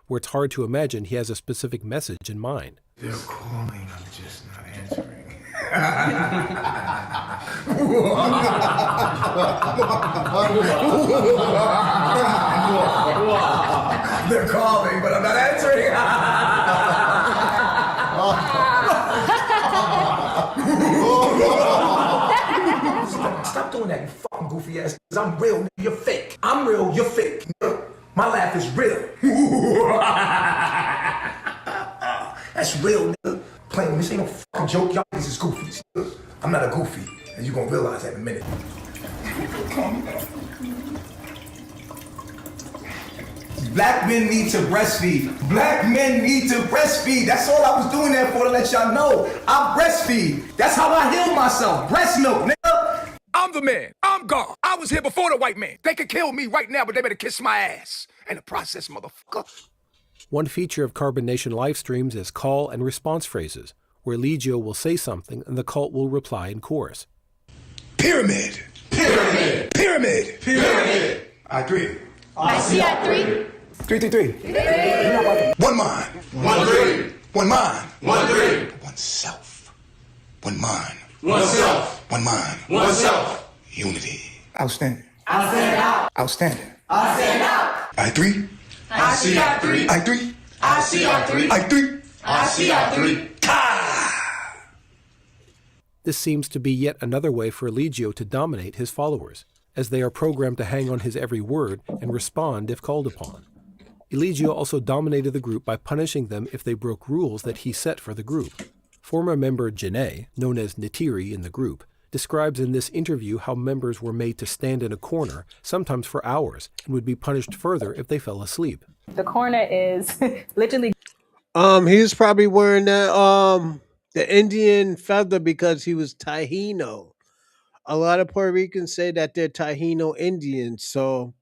Where it's hard to imagine he has a specific message in mind. They're calling, I'm just not answering. They're calling, but I'm not answering. Stop doing that, you fucking goofy ass. Cause I'm real, nigga, you're fake. I'm real, you're fake. My laugh is real. That's real, nigga. Playing this ain't no fucking joke. Y'all niggas is goofies. I'm not a goofy, and you gonna realize that in a minute. Black men need to breastfeed. Black men need to breastfeed. That's all I was doing that for, to let y'all know. I breastfeed. That's how I heal myself. Breast milk, nigga. I'm the man. I'm God. I was here before the white man. They could kill me right now, but they better kiss my ass. In the process, motherfucker. One feature of Carbon Nation live streams is call and response phrases, where Legio will say something and the cult will reply in chorus. Pyramid. Pyramid. Pyramid. Pyramid. I agree. I see at 3. 3. One mind. One dream. One mind. One dream. One self. One mind. One self. One mind. One self. Unity. Outstanding. I stand out. Outstanding. I stand out. I agree. I see at 3. I agree. I see at 3. I agree. I see at 3. This seems to be yet another way for Legio to dominate his followers, as they are programmed to hang on his every word and respond if called upon. Eligio also dominated the group by punishing them if they broke rules that he set for the group. Former member Janae, known as Natiri in the group, describes in this interview how members were made to stand in a corner, sometimes for hours, and would be punished further if they fell asleep. The corner is literally. He was probably wearing the Indian feather because he was Taino. A lot of Puerto Ricans say that they're Taino Indians, so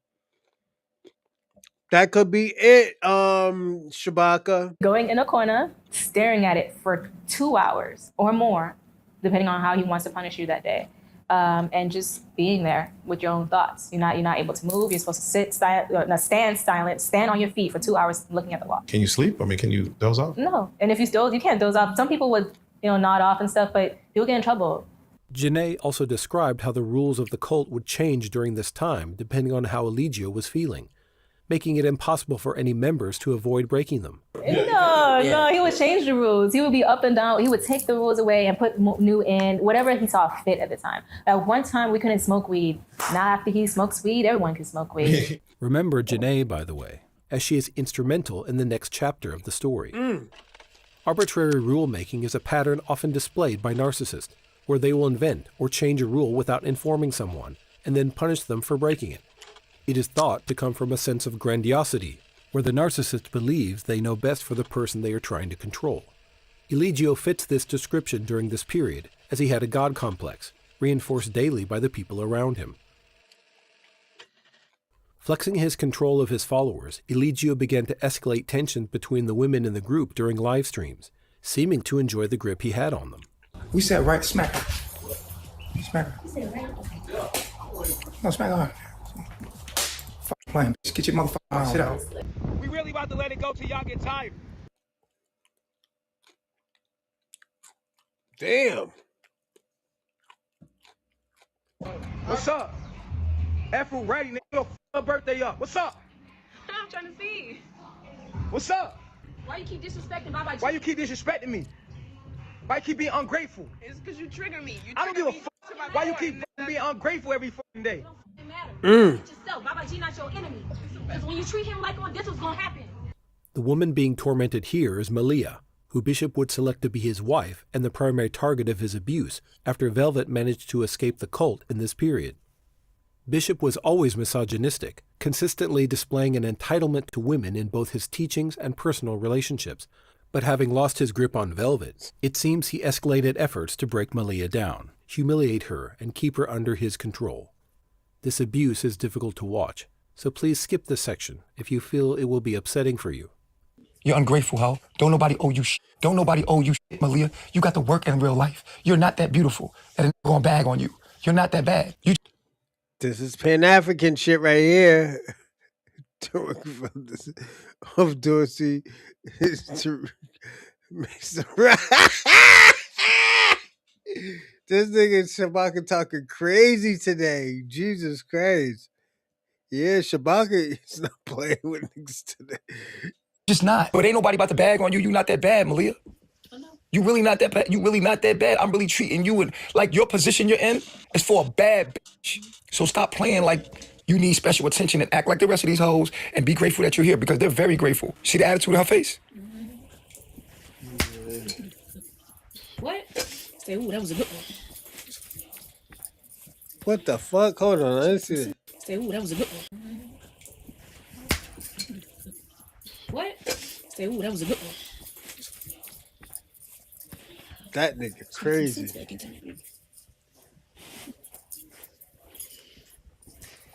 that could be it, Shabaka. Going in a corner, staring at it for 2 hours or more, depending on how he wants to punish you that day. And just being there with your own thoughts. You're not able to move. You're supposed to stand silent, stand on your feet for 2 hours looking at the wall. Can you sleep? I mean, can you doze off? No. And if you doze, you can't doze off. Some people would, nod off and stuff, but you'll get in trouble. Janae also described how the rules of the cult would change during this time, depending on how Eligio was feeling, making it impossible for any members to avoid breaking them. No, he would change the rules. He would be up and down. He would take the rules away and put new in, whatever he saw fit at the time. At one time, we couldn't smoke weed. Now after he smokes weed, everyone can smoke weed. Remember Janae, by the way, as she is instrumental in the next chapter of the story. Arbitrary rule-making is a pattern often displayed by narcissists, where they will invent or change a rule without informing someone, and then punish them for breaking it. It is thought to come from a sense of grandiosity, where the narcissist believes they know best for the person they are trying to control. Eligio fits this description during this period, as he had a god complex, reinforced daily by the people around him. Flexing his control of his followers, Eligio began to escalate tensions between the women in the group during live streams, seeming to enjoy the grip he had on them. We said right smack her. Smack her. No, smack her. Fuck playing. Just get your motherfucker. Sit out. We really about to let it go till y'all get tired. Damn. What's up? Afro ready, nigga. Your birthday up. What's up? I'm trying to see. What's up? Why you keep disrespecting Baba G? Why you keep disrespecting me? Why you keep being ungrateful? It's because you trigger me. I don't give a fuck. Why you keep being ungrateful every fucking day? It matters. Treat yourself. Baba G not your enemy. Because when you treat him like one, this was gonna happen. The woman being tormented here is Malia, who Bishop would select to be his wife and the primary target of his abuse after Velvet managed to escape the cult in this period. Bishop was always misogynistic, consistently displaying an entitlement to women in both his teachings and personal relationships. But having lost his grip on Velvet, it seems he escalated efforts to break Malia down, humiliate her, and keep her under his control. This abuse is difficult to watch, so please skip this section if you feel it will be upsetting for you. You're ungrateful, ho. Don't nobody owe you shit. Don't nobody owe you shit, Malia. You got to work in real life. You're not that beautiful. That ain't gonna bag on you. You're not that bad. This is Pan-African shit right here. Of Dorsey to Mr. This nigga Shabaka talking crazy today. Jesus Christ. Yeah, Shabaka is not playing with niggas today. Just not. But ain't nobody about to bag on you. You not that bad, Malia. You really not that bad. You really not that bad. I'm really treating you and like your position you're in is for a bad bitch. So stop playing like you need special attention and act like the rest of these hoes and be grateful that you're here because they're very grateful. See the attitude in her face? What? Say, ooh, that was a good one. What the fuck? Hold on, let's see that. Say, ooh, that was a good one. What? Say, ooh, that was a good one. That nigga crazy.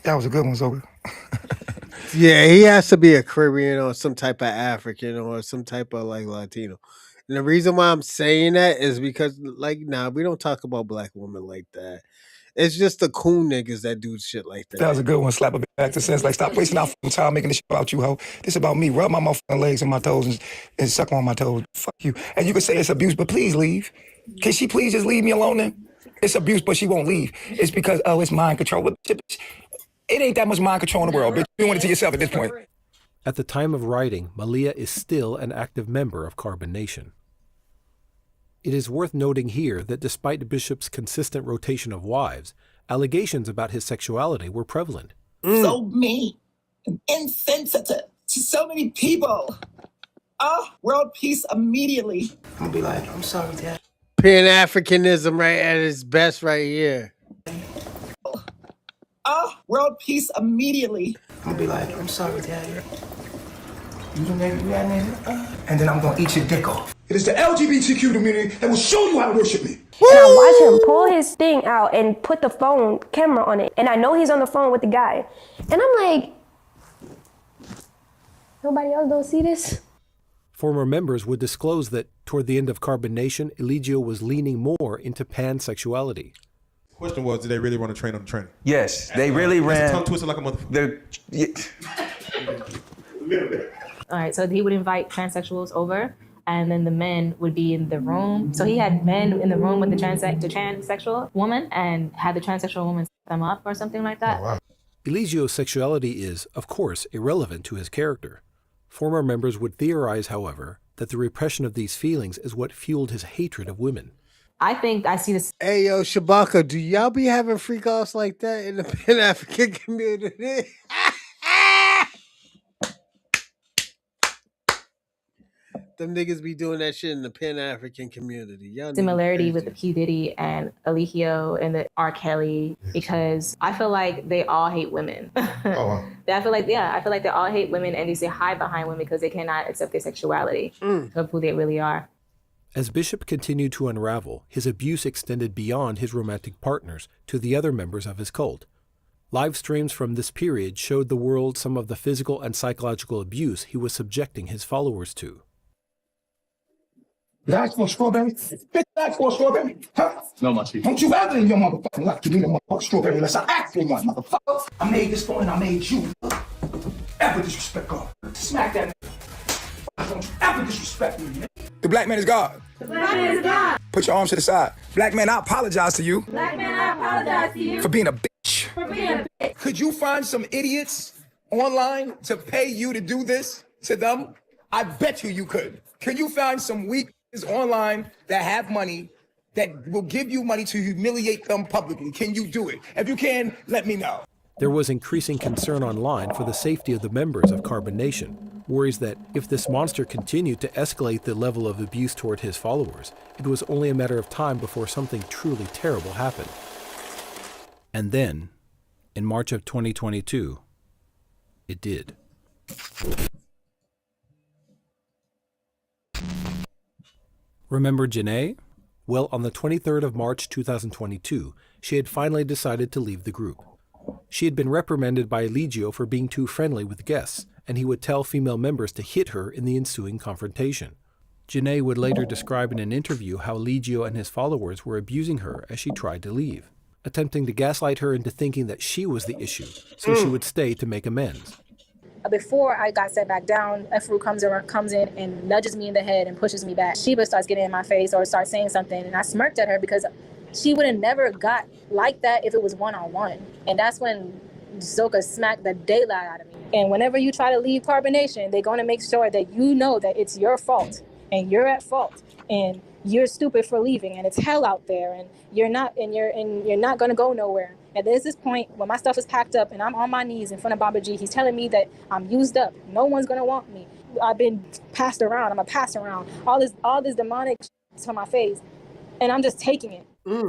That was a good one, Zoe. Yeah, he has to be a Caribbean or some type of African or some type of like Latino. And the reason why I'm saying that is because like we don't talk about black women like that. It's just the cool niggas that do shit like that. That was a good one. Slap a bit back to sense. Like, stop wasting our time making this shit about you, ho. This about me. Rub my motherfucking legs and my toes and suck on my toes. Fuck you. And you can say it's abuse, but please leave. Can she please just leave me alone then? It's abuse, but she won't leave. It's because, oh, it's mind control. But it ain't that much mind control in the world, bitch. You doing it to yourself at this point. At the time of writing, Malia is still an active member of Carbon Nation. It is worth noting here that despite Bishop's consistent rotation of wives, allegations about his sexuality were prevalent. So mean and insensitive to so many people. Oh, world peace immediately. I'm gonna be like, I'm sorry, Dad. Pan-Africanism right at its best right here. Oh, world peace immediately. I'm gonna be like, I'm sorry, Dad. You the nigga, you that nigga? And then I'm gonna eat your dick off. It is the LGBTQ community that will show you how to worship me. And I watch him pull his thing out and put the phone camera on it. And I know he's on the phone with the guy. And I'm like, nobody else don't see this? Former members would disclose that toward the end of Carbon Nation, Eligio was leaning more into pansexuality. Question was, did they really run a train on the train? Yes, they really ran. Tongue twisted like a motherfucker. All right, so he would invite transsexuals over, and then the men would be in the room. So he had men in the room with the transsexual woman, and had the transsexual woman set them up or something like that. Oh, wow. Eligio's sexuality is, of course, irrelevant to his character. Former members would theorize, however, that the repression of these feelings is what fueled his hatred of women. I think I see this. Hey, yo, Shabaka, do y'all be having freak offs like that in the Pan-African community? Them niggas be doing that shit in the Pan-African community. Y'all Similarity with the P. Diddy and Eligio and the R. Kelly, because I feel like they all hate women. Oh, wow. I feel like they all hate women, and they hide behind women because they cannot accept their sexuality of who they really are. As Bishop continued to unravel, his abuse extended beyond his romantic partners to the other members of his cult. Live streams from this period showed the world some of the physical and psychological abuse he was subjecting his followers to. You ask for a strawberry? Bitch, ask for a strawberry? Huh? No, my chief. Don't you ever in your motherfucking life give me a motherfucking strawberry unless I ask for one, motherfucker. I made this phone and I made you. Ever disrespect God. Smack that. Don't you ever disrespect me, man. The black man is God. The black man is God. Put your arms to the side. Black man, I apologize to you. Black man, I apologize to you. For being a bitch. For being a bitch. Could you find some idiots online to pay you to do this to them? I bet you could. Can you find some weak online that have money that will give you money to humiliate them publicly? Can you do it? If you can, let me know. There was increasing concern online for the safety of the members of Carbon Nation, worries that if this monster continued to escalate the level of abuse toward his followers, it was only a matter of time before something truly terrible happened. And then, in March of 2022, it did. Remember Janae? Well, on the 23rd of March 2022, she had finally decided to leave the group. She had been reprimanded by Eligio for being too friendly with guests, and he would tell female members to hit her in the ensuing confrontation. Janae would later describe in an interview how Eligio and his followers were abusing her as she tried to leave, attempting to gaslight her into thinking that she was the issue, so she would stay to make amends. Before I got set back down, Efru comes in and nudges me in the head and pushes me back. Sheba starts getting in my face or starts saying something, and I smirked at her because she would have never got like that if it was one-on-one. And that's when Zoka smacked the daylight out of me. And whenever you try to leave Carbonation, they're going to make sure that you know that it's your fault and you're at fault and you're stupid for leaving and it's hell out there and you're not going to go nowhere. And there's this point when my stuff is packed up and I'm on my knees in front of Baba G. He's telling me that I'm used up. No one's going to want me. I've been passed around. I'm a pass around. All this demonic to my face. And I'm just taking it.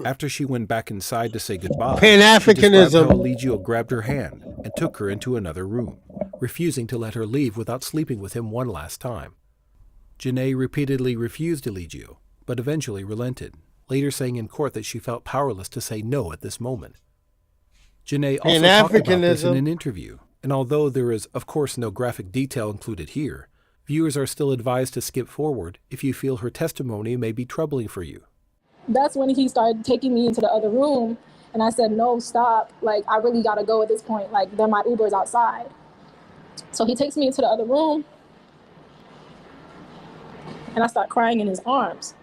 After she went back inside to say goodbye, Pan-Africanism. she described how Eligio grabbed her hand and took her into another room, refusing to let her leave without sleeping with him one last time. Janae repeatedly refused Eligio, but eventually relented, later saying in court that she felt powerless to say no at this moment. Janae also talked about this in an interview, and although there is, of course, no graphic detail included here, viewers are still advised to skip forward if you feel her testimony may be troubling for you. That's when he started taking me into the other room, and I said, no, stop. Like, I really got to go at this point. Like, then my Uber's outside. So he takes me into the other room, and I start crying in his arms.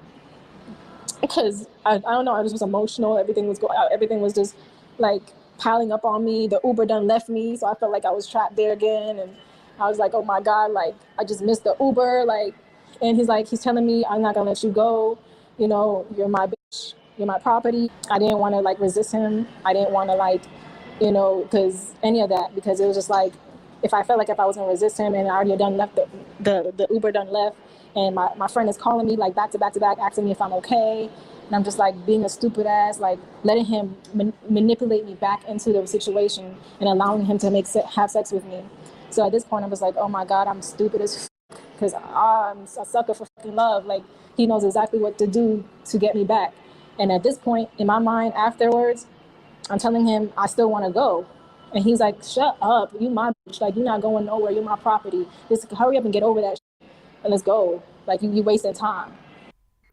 Because, I don't know, I just was emotional. Everything was just, like, piling up on me. The Uber done left me, so I felt like I was trapped there again. And I was like, oh, my God, like, I just missed the Uber. Like, and he's telling me, I'm not going to let you go. You know, you're my bitch, you're my property. I didn't want to, like, resist him. I didn't want to, like, you know, because any of that, because it was just like, if I felt like if I was going to resist him and I already done left, the Uber done left, and my friend is calling me, like, back to back to back, asking me if I'm okay. And I'm just, like, being a stupid ass, like, letting him manipulate me back into the situation and allowing him to have sex with me. So at this point, I was like, oh, my God, I'm stupid as because I'm a sucker for fucking love. Like, he knows exactly what to do to get me back. And at this point, in my mind afterwards, I'm telling him I still want to go. And he's like, shut up. You my bitch. Like, you're not going nowhere. You're my property. Just hurry up and get over that shit and let's go. Like, you wasting time.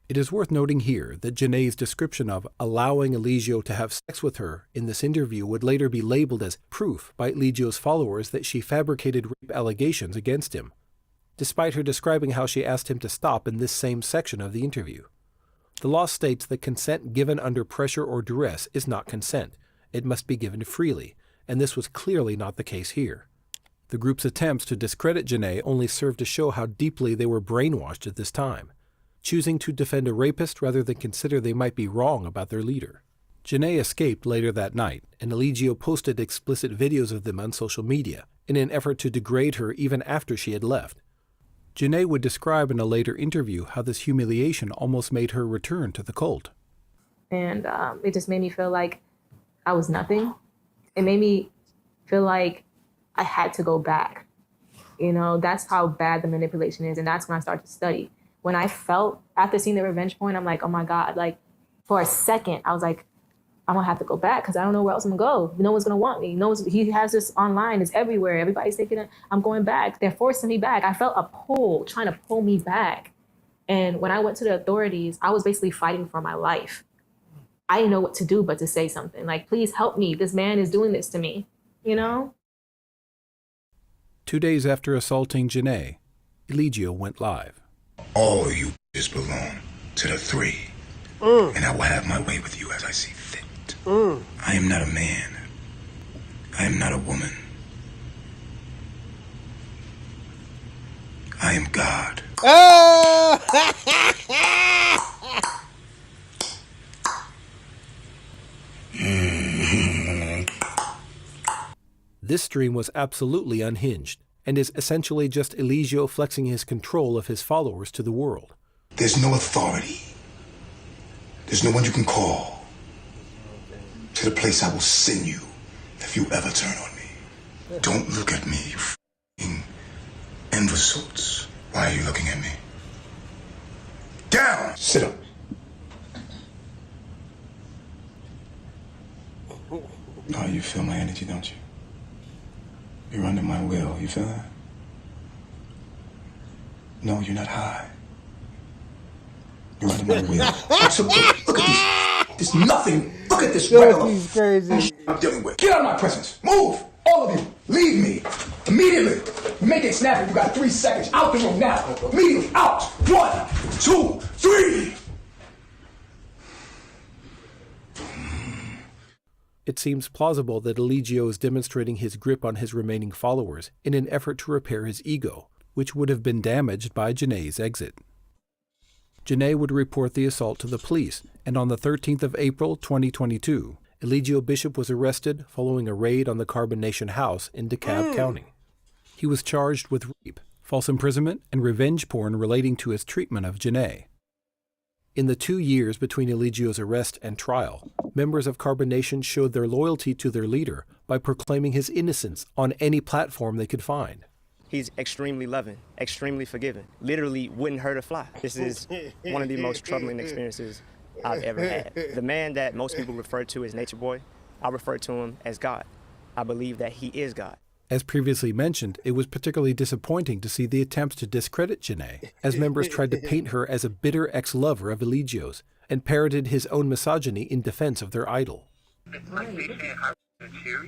It is worth noting here that Janae's description of allowing Eligio to have sex with her in this interview would later be labeled as proof by Eligio's followers that she fabricated rape allegations against him, despite her describing how she asked him to stop in this same section of the interview. The law states that consent given under pressure or duress is not consent. It must be given freely, and this was clearly not the case here. The group's attempts to discredit Janae only served to show how deeply they were brainwashed at this time, choosing to defend a rapist rather than consider they might be wrong about their leader. Janae escaped later that night, and Eligio posted explicit videos of them on social media in an effort to degrade her even after she had left. Janae would describe in a later interview how this humiliation almost made her return to the cult. And it just made me feel like I was nothing. It made me feel like I had to go back. You know, that's how bad the manipulation is. And that's when I started to study. When I felt, after seeing the revenge porn, I'm like, oh my God, like for a second, I was like, I'm gonna have to go back because I don't know where else I'm gonna go. No one's gonna want me. He has this online, it's everywhere. Everybody's thinking that I'm going back. They're forcing me back. I felt a pull, trying to pull me back. And when I went to the authorities, I was basically fighting for my life. I didn't know what to do but to say something. Like, please help me. This man is doing this to me, you know? 2 days after assaulting Janae, Eligio went live. All you just belong to the three. And I will have my way with you as I see fit. I am not a man. I am not a woman. I am God. This stream was absolutely unhinged, and is essentially just Eligio flexing his control of his followers to the world. There's no authority. There's no one you can call to the place I will send you if you ever turn on me. Don't look at me, you f***ing imbeciles. Why are you looking at me? Down! Sit up. Are you feel my energy, don't you? You're under my will. You feel that? No, you're not high. You're under my will. Look at these. There's nothing. Look at this regular He's crazy. I'm dealing with. Get out of my presence. Move. All of you. Leave me. Immediately. Make it snappy. You got 3 seconds. Out the room now. Immediately. Out. 1, 2, 3. It seems plausible that Eligio is demonstrating his grip on his remaining followers in an effort to repair his ego, which would have been damaged by Janae's exit. Janae would report the assault to the police, and on the 13th of April 2022, Eligio Bishop was arrested following a raid on the Carbon Nation house in DeKalb County. He was charged with rape, false imprisonment, and revenge porn relating to his treatment of Janae. In the 2 years between Eligio's arrest and trial, members of Carbon Nation showed their loyalty to their leader by proclaiming his innocence on any platform they could find. He's extremely loving, extremely forgiving, literally wouldn't hurt a fly. This is one of the most troubling experiences I've ever had. The man that most people refer to as Natureboy, I refer to him as God. I believe that he is God. As previously mentioned, it was particularly disappointing to see the attempts to discredit Janae, as members tried to paint her as a bitter ex-lover of Eligio's, and parroted his own misogyny in defense of their idol.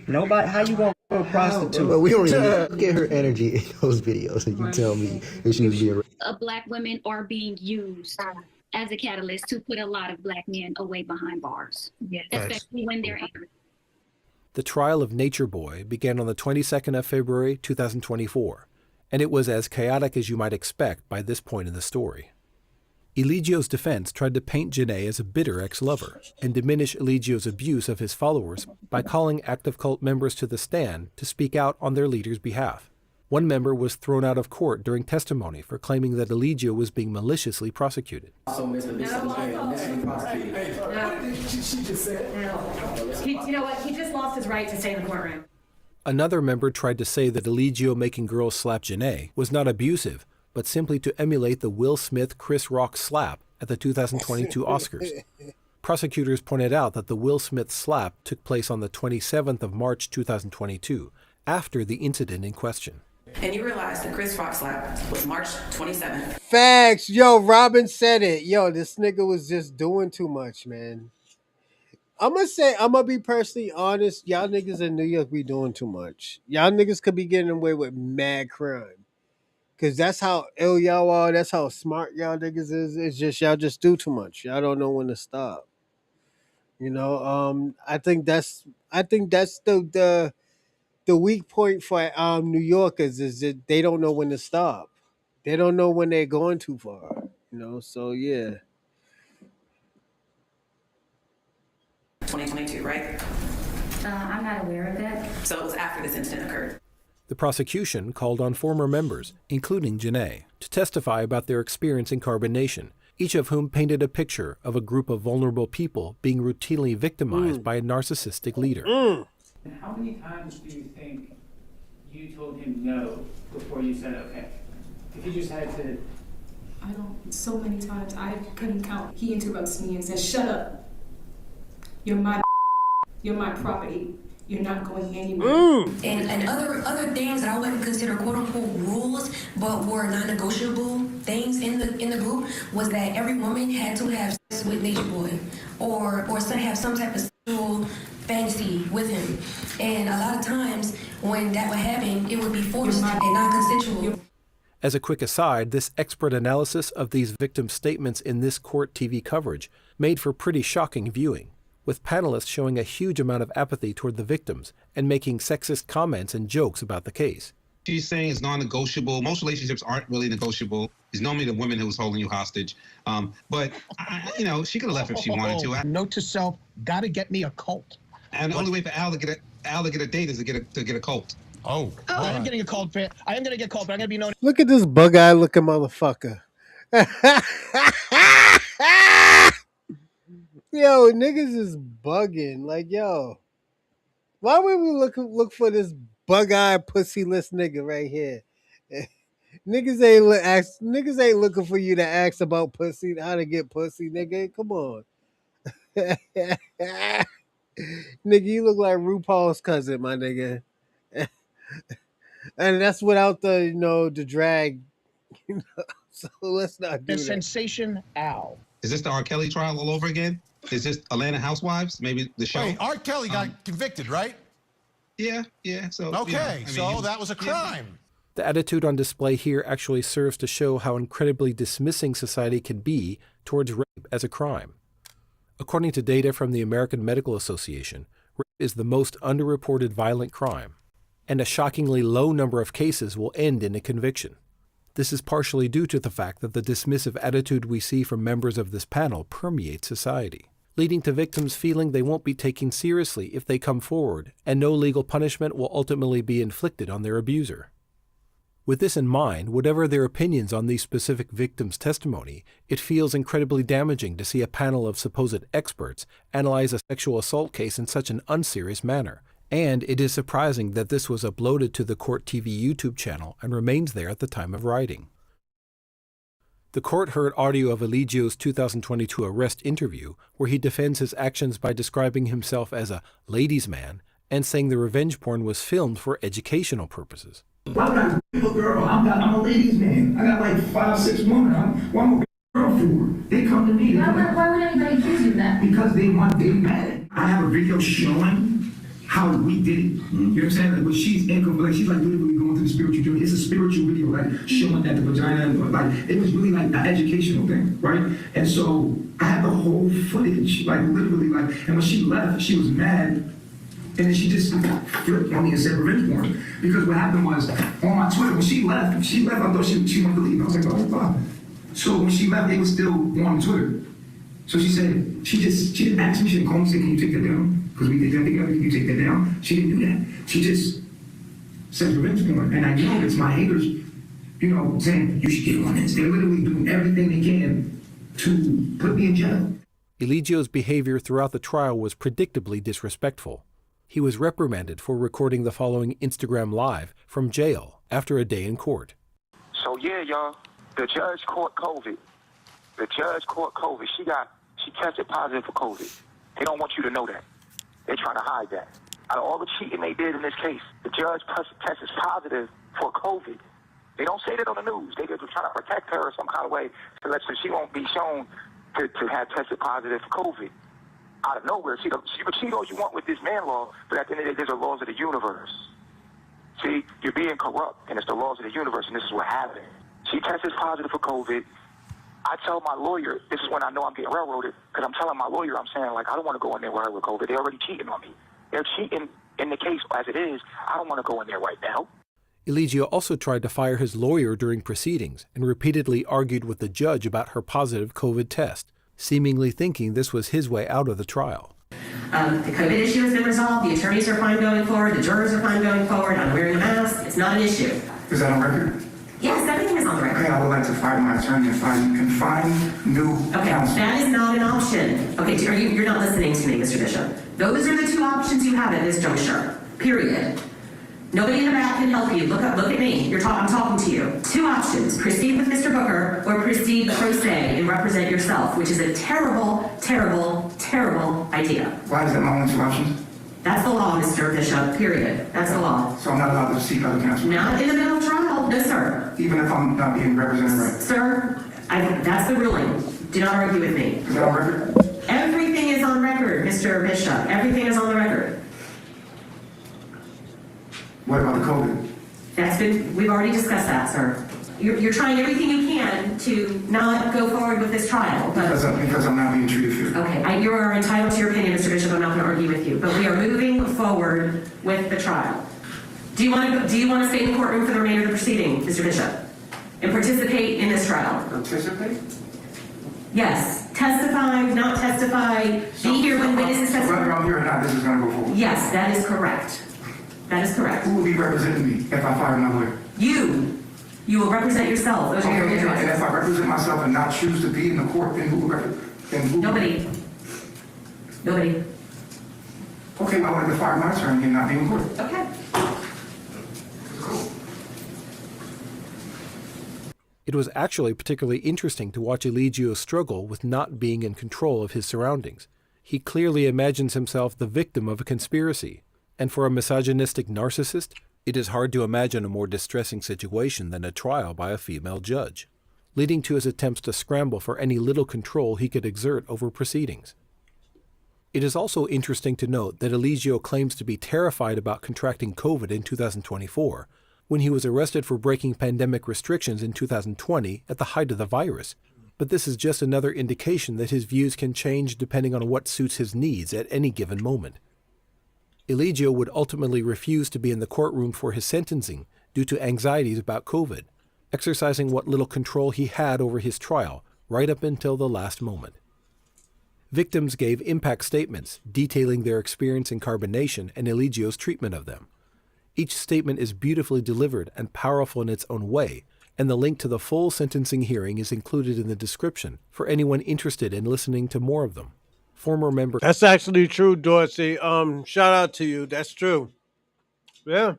Nobody, how you gonna go a prostitute? But we don't even get her energy in those videos, and you tell me if she was being. Black women are being used as a catalyst to put a lot of black men away behind bars, especially when they're angry. The trial of Natureboy began on the 22nd of February 2024, and it was as chaotic as you might expect by this point in the story. Eligio's defense tried to paint Janae as a bitter ex-lover and diminish Eligio's abuse of his followers by calling active cult members to the stand to speak out on their leader's behalf. One member was thrown out of court during testimony for claiming that Eligio was being maliciously prosecuted. So Mr. Bishop was being maliciously prosecuted. She just said. You know what? He just lost his right to stay in the courtroom. Another member tried to say that Eligio making girls slap Janae was not abusive, but simply to emulate the Will Smith-Chris Rock slap at the 2022 Oscars. Prosecutors pointed out that the Will Smith slap took place on the 27th of March 2022, after the incident in question. And you realize the Chris Rock slap was March 27th. Facts. Yo, Robin said it. Yo, this nigga was just doing too much, man. I'm gonna be personally honest. Y'all niggas in New York be doing too much. Y'all niggas could be getting away with mad crime. Cause that's how ill y'all are. That's how smart y'all niggas is. It's just y'all just do too much. Y'all don't know when to stop. You know, I think that's the weak point for New Yorkers is that they don't know when to stop. They don't know when they're going too far. You know, so yeah. 2022, right? I'm not aware of that. So it was after this incident occurred. The prosecution called on former members, including Janae, to testify about their experience in Carbon Nation, each of whom painted a picture of a group of vulnerable people being routinely victimized by a narcissistic leader. How many times do you think you told him no before you said okay? If you just had to... I don't, so many times I couldn't count. He interrupts me and says, "Shut up. You're my property. You're not going anywhere." And other things that I wouldn't consider quote unquote rules, but were non-negotiable things in the group was that every woman had to have sex with Natureboy or have some type of sexual fantasy with him. And a lot of times when that would happen, it would be forced and non-consensual. As a quick aside, this expert analysis of these victims' statements in this court TV coverage made for pretty shocking viewing, with panelists showing a huge amount of apathy toward the victims and making sexist comments and jokes about the case. She's saying it's non-negotiable. Most relationships aren't really negotiable. It's normally the woman who's holding you hostage. But she could have left if she wanted to. Note to self: gotta get me a cult. And the only way for Al to get a date is to get a cult. Oh, I am getting a cult, fan. I am gonna get cult, but I'm gonna be known. Look at this bug-eyed looking motherfucker. Yo, niggas is bugging. Like, yo, why would we look for this bug-eyed pussy-less nigga right here? Niggas ain't looking for you to ask about pussy, how to get pussy, nigga. Come on. Nigga, you look like RuPaul's cousin, my nigga. And that's without the drag. So let's not do The that. sensation Al. Is this the R. Kelly trial all over again? Is this Atlanta Housewives? Maybe the show? Wait, R. Kelly got convicted, right? Yeah. So okay, that was a crime. The attitude on display here actually serves to show how incredibly dismissing society can be towards rape as a crime. According to data from the American Medical Association, rape is the most underreported violent crime, and a shockingly low number of cases will end in a conviction. This is partially due to the fact that the dismissive attitude we see from members of this panel permeates society, leading to victims feeling they won't be taken seriously if they come forward, and no legal punishment will ultimately be inflicted on their abuser. With this in mind, whatever their opinions on these specific victims' testimony, it feels incredibly damaging to see a panel of supposed experts analyze a sexual assault case in such an unserious manner. And it is surprising that this was uploaded to the Court TV YouTube channel and remains there at the time of writing. The court heard audio of Eligio's 2022 arrest interview, where he defends his actions by describing himself as a ladies' man and saying the revenge porn was filmed for educational purposes. Why would I be a girl? I'm a ladies' man. I got like 5, 6 women. I'm a girl for. They come to me. Why would anybody accuse you of that? Because they mad. I have a video showing how we did it. You know what I'm saying? Like, when she's incomplete, she's like literally going through the spiritual journey. It's a spiritual video, like showing that the vagina, like it was really like an educational thing, right? And so I have the whole footage, like literally, like, and when she left, she was mad. And then she just flipped on me and said revenge porn. Because what happened was, on my Twitter, when she left, I thought she wanted to leave. I was like, oh, wow. So when she left, it was still on Twitter. So she said, she didn't ask me, she didn't call me and say, can you take that down? Because we did that together, can you take that down? She didn't do that. She just said revenge porn. And I know it's my haters, saying, you should get on this. They're literally doing everything they can to put me in jail. Eligio's behavior throughout the trial was predictably disrespectful. He was reprimanded for recording the following Instagram Live from jail after a day in court. So yeah, y'all, the judge caught COVID. She tested positive for COVID. They don't want you to know that. They're trying to hide that. Out of all the cheating they did in this case, the judge tested positive for COVID. They don't say that on the news. They just were trying to protect her in some kind of way so she won't be shown to have tested positive for COVID. Out of nowhere. See, you can cheat all you want with this man law, but at the end of the day, there's the laws of the universe. See, you're being corrupt, and it's the laws of the universe, and this is what happened. She tested positive for COVID. I tell my lawyer, this is when I know I'm getting railroaded, because I'm telling my lawyer, I'm saying, like, I don't want to go in there with her with COVID. They're already cheating on me. They're cheating in the case as it is. I don't want to go in there right now. Eligio also tried to fire his lawyer during proceedings and repeatedly argued with the judge about her positive COVID test, seemingly thinking this was his way out of the trial. The COVID issue has been resolved. The attorneys are fine going forward. The jurors are fine going forward. I'm wearing a mask. It's not an issue. Is that on record? Yes, everything is on the record. Okay, I would like to fire my attorney and find new counsel. That is not an option. Okay, you're not listening to me, Mr. Bishop. Those are the two options you have at this juncture. Period. Nobody in the back can help you. Look at me. I'm talking to you. Two options: proceed with Mr. Booker, or proceed pro se and represent yourself, which is a terrible, terrible, terrible idea. Why is that my only two options? That's the law, Mr. Bishop. Period. That's the law. So I'm not allowed to seek other counsel? Not in the middle of trial, no, sir. Even if I'm not being represented right? Sir, that's the ruling. Do not argue with me. Is that on record? Everything is on record, Mr. Bishop. Everything is on the record. What about the COVID? We've already discussed that, sir. You're trying everything you can to not go forward with this trial. Because I'm not being treated fair. Okay, you are entitled to your opinion, Mr. Bishop. I'm not going to argue with you. But we are moving forward with the trial. Do you want to stay in the courtroom for the remainder of the proceeding, Mr. Bishop? And participate in this trial? Participate? Yes. Testify, not testify, be here when witnesses testify. Whether I'm here or not, this is going to go forward. Yes, that is correct. That is correct. Who will be representing me if I fire my lawyer? You will represent yourself. Those are your choices. And if I represent myself and not choose to be in the court, then who will represent? Nobody. Okay, I wanted to fire my attorney and not be in court. Okay. It was actually particularly interesting to watch Eligio struggle with not being in control of his surroundings. He clearly imagines himself the victim of a conspiracy, and for a misogynistic narcissist, it is hard to imagine a more distressing situation than a trial by a female judge, leading to his attempts to scramble for any little control he could exert over proceedings. It is also interesting to note that Eligio claims to be terrified about contracting COVID in 2024, when he was arrested for breaking pandemic restrictions in 2020 at the height of the virus. But this is just another indication that his views can change depending on what suits his needs at any given moment. Eligio would ultimately refuse to be in the courtroom for his sentencing due to anxieties about COVID, exercising what little control he had over his trial right up until the last moment. Victims gave impact statements detailing their experience in carbonation and Eligio's treatment of them. Each statement is beautifully delivered and powerful in its own way, and the link to the full sentencing hearing is included in the description for anyone interested in listening to more of them. Former member... That's actually true, Dorsey. Shout out to you. That's true. Yeah.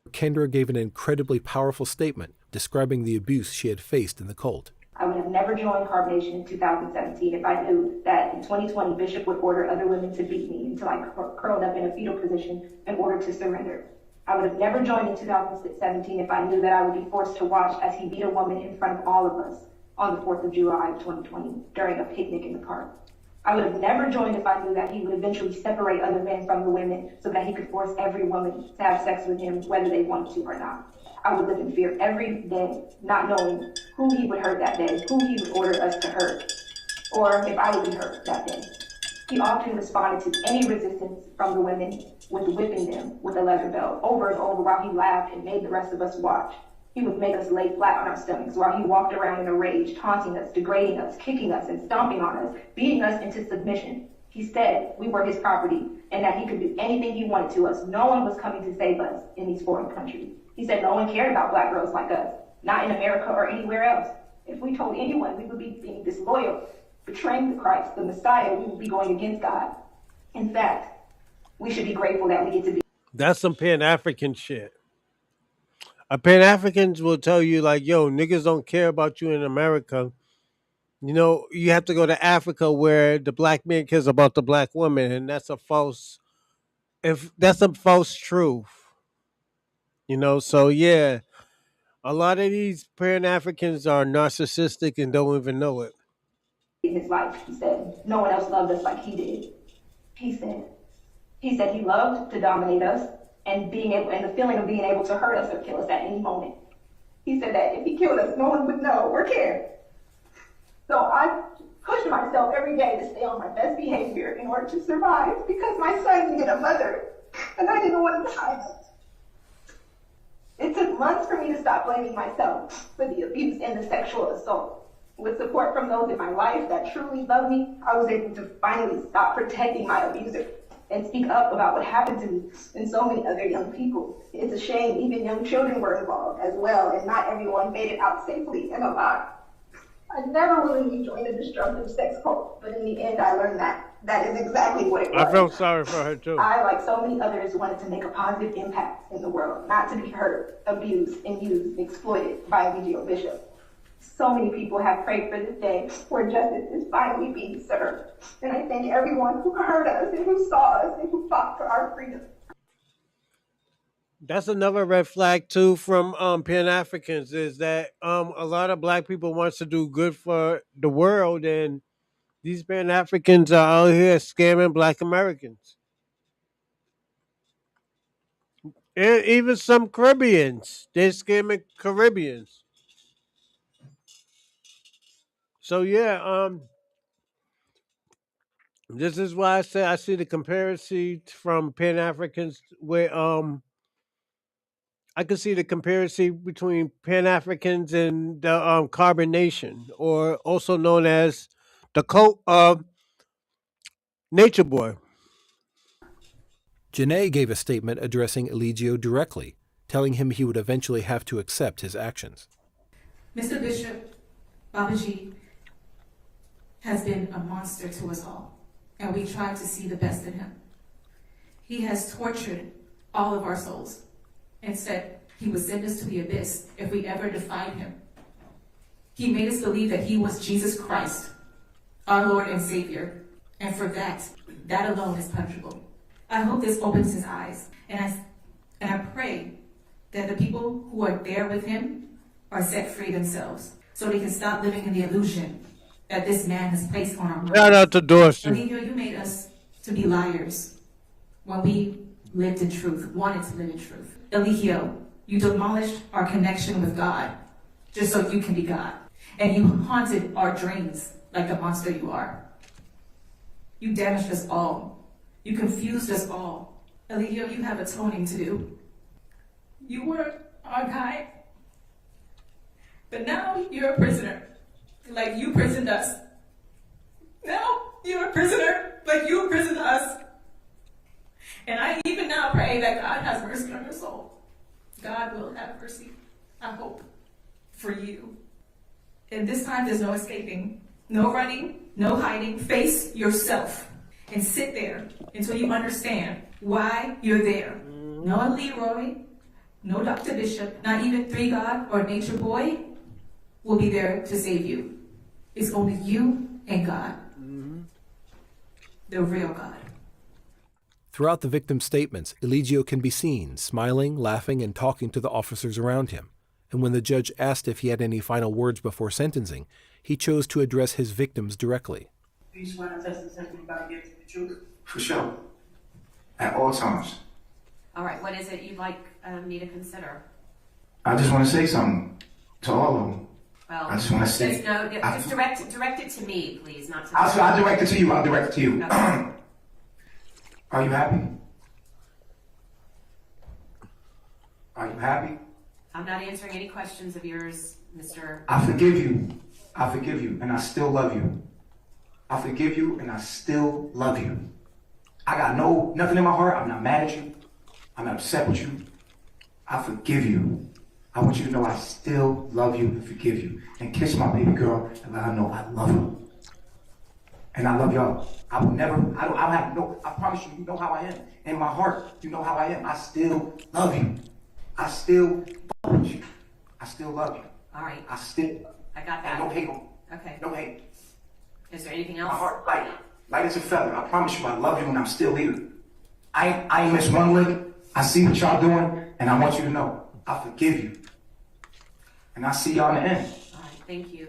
Kendra gave an incredibly powerful statement describing the abuse she had faced in the cult. I would have never joined Carbonation in 2017 if I knew that in 2020 Bishop would order other women to beat me until I curled up in a fetal position in order to surrender. I would have never joined in 2017 if I knew that I would be forced to watch as he beat a woman in front of all of us on the 4th of July of 2020 during a picnic in the park. I would have never joined if I knew that he would eventually separate other men from the women so that he could force every woman to have sex with him whether they wanted to or not. I would live in fear every day, not knowing who he would hurt that day, who he would order us to hurt, or if I would be hurt that day. He often responded to any resistance from the women with whipping them with a leather belt over and over while he laughed and made the rest of us watch. He would make us lay flat on our stomachs while he walked around in a rage, taunting us, degrading us, kicking us, and stomping on us, beating us into submission. He said we were his property and that he could do anything he wanted to us. No one was coming to save us in these foreign countries. He said no one cared about black girls like us, not in America or anywhere else. If we told anyone, we would be being disloyal, betraying the Christ, the Messiah. We would be going against God. In fact, we should be grateful that we get to be. That's some Pan-African shit. Pan-Africans will tell you like, yo, niggas don't care about you in America. You know, you have to go to Africa where the black man cares about the black woman, and that's a false truth. You know, so yeah, a lot of these Pan-Africans are narcissistic and don't even know it. In his life, he said, no one else loved us like he did. He said he loved to dominate us and the feeling of being able to hurt us or kill us at any moment. He said that if he killed us, no one would know or care. So I pushed myself every day to stay on my best behavior in order to survive because my son needed a mother and I didn't want to hide it. It took months for me to stop blaming myself for the abuse and the sexual assault. With support from those in my life that truly love me, I was able to finally stop protecting my abuser and speak up about what happened to me and so many other young people. It's a shame even young children were involved as well, and not everyone made it out safely and alive. I never willingly joined a destructive sex cult, but in the end I learned that is exactly what it was. I felt sorry for her too. I, like so many others, wanted to make a positive impact in the world, not to be hurt, abused, and used, exploited by Eligio Bishop. So many people have prayed for this day where justice is finally being served. And I thank everyone who heard us and who saw us and who fought for our freedom. That's another red flag too from Pan-Africans is that a lot of black people wants to do good for the world, and these Pan-Africans are out here scamming black Americans. And even some Caribbeans, they're scamming Caribbeans. So yeah, this is why I say I see the comparison from Pan-Africans where I can see the comparison between Pan-Africans and the Carbonation, or also known as the cult of Natureboy. Janae gave a statement addressing Eligio directly, telling him he would eventually have to accept his actions. Mr. Bishop, Babaji has been a monster to us all, and we tried to see the best in him. He has tortured all of our souls and said he would send us to the abyss if we ever defied him. He made us believe that he was Jesus Christ, our Lord and Savior. And for that alone is punishable. I hope this opens his eyes. And I pray that the people who are there with him are set free themselves, so they can stop living in the illusion that this man has placed on our minds. Shout out to Dorsey. Eligio, you made us to be liars when we lived in truth, wanted to live in truth. Eligio, you demolished our connection with God just so you can be God. And you haunted our dreams like the monster you are. You damaged us all. You confused us all. Eligio, you have atoning to do. You were our guide. But now you're a prisoner, like you prisoned us. Now you're a prisoner, like you imprisoned us. And I even now pray that God has mercy on your soul. God will have mercy, I hope, for you. And this time there's no escaping, no running, no hiding. Face yourself and sit there until you understand why you're there. No Leroy, no Dr. Bishop, not even Three God or Natureboy will be there to save you. It's only you and God. The real God. Throughout the victim's statements, Eligio can be seen smiling, laughing, and talking to the officers around him. And when the judge asked if he had any final words before sentencing, he chose to address his victims directly. Do you swear to test the everybody gets the truth? For sure. At all times. All right, what is it you'd like me to consider? I just want to say something to all of them. Well, I just want to say. Just direct it to me, please, not to. I'll direct it to you. I'll direct it to you. Okay. Are you happy? Are you happy? I'm not answering any questions of yours, Mr. I forgive you. I forgive you, and I still love you. I forgive you, and I still love you. I got nothing in my heart. I'm not mad at you. I'm not upset with you. I forgive you. I want you to know I still love you and forgive you. And kiss my baby girl and let her know I love her. And I love y'all. I will never, I promise you, you know how I am. In my heart, you know how I am. I still love you. I still love you. I still love you. All right. I got that. No hate. Okay. No hate. Is there anything else? My heart light as a feather. I promise you I love you and I'm still here. I ain't miss one lick. I see what y'all doing and I want you to know I forgive you. And I see y'all in the end. All right, thank you.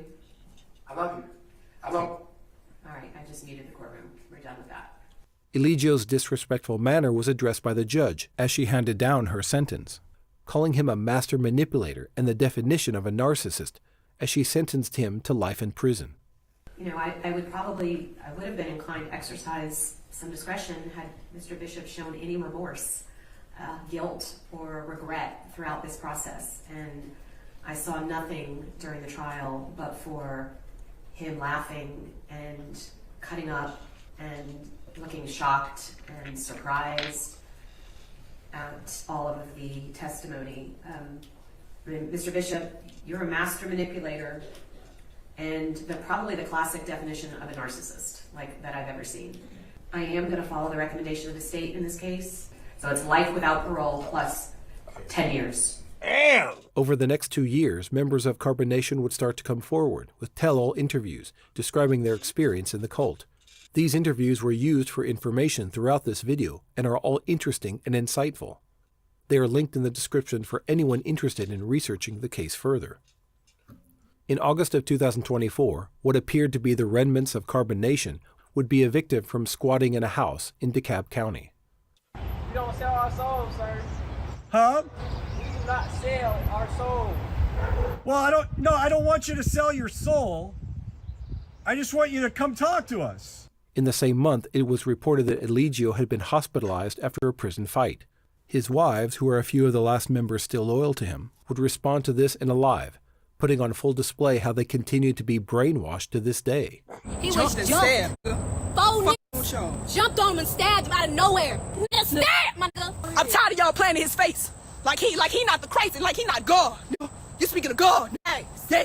I love you. I love you. All right, I just muted the courtroom. We're done with that. Eligio's disrespectful manner was addressed by the judge as she handed down her sentence, calling him a master manipulator and the definition of a narcissist, as she sentenced him to life in prison. You know, I would have been inclined to exercise some discretion had Mr. Bishop shown any remorse, guilt, or regret throughout this process. And I saw nothing during the trial but for him laughing and cutting up and looking shocked and surprised at all of the testimony. Mr. Bishop, you're a master manipulator and probably the classic definition of a narcissist that I've ever seen. I am going to follow the recommendation of the state in this case. So it's life without parole plus 10 years. Damn! Over the next 2 years, members of Carbonation would start to come forward with tell-all interviews describing their experience in the cult. These interviews were used for information throughout this video and are all interesting and insightful. They are linked in the description for anyone interested in researching the case further. In August of 2024, what appeared to be the remnants of Carbonation would be evicted from squatting in a house in DeKalb County. We don't sell our souls, sir. Huh? We do not sell our soul. Well, I don't want you to sell your soul. I just want you to come talk to us. In the same month, it was reported that Eligio had been hospitalized after a prison fight. His wives, who are a few of the last members still loyal to him, would respond to this in a live, putting on full display how they continue to be brainwashed to this day. He was jumping. Four niggas jumped on him and stabbed him out of nowhere. Just stabbed, my nigga. I'm tired of y'all playing in his face. Like he not the crazy, like he not God. You speaking of God. Yeah,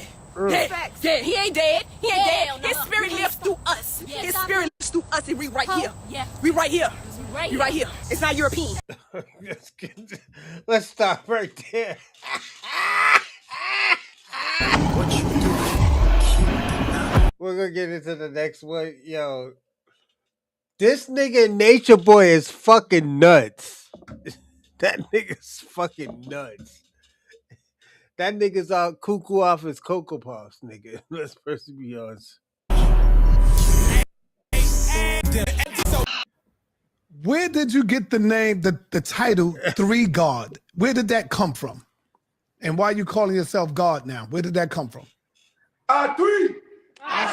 he ain't dead. He ain't dead. His spirit lives through us. His spirit lives through us, and we right here. Yeah. We right here. We right here. It's not European. Let's stop right there. What you do? We're we're gonna get into the next one. Yo, this nigga Natureboy is fucking nuts. That nigga's fucking nuts. That nigga's out cuckoo off his cocoa puffs, nigga. Let's first be honest. Where did you get the name, the title Three God? Where did that come from? And why are you calling yourself God now? Where did that come from? Three.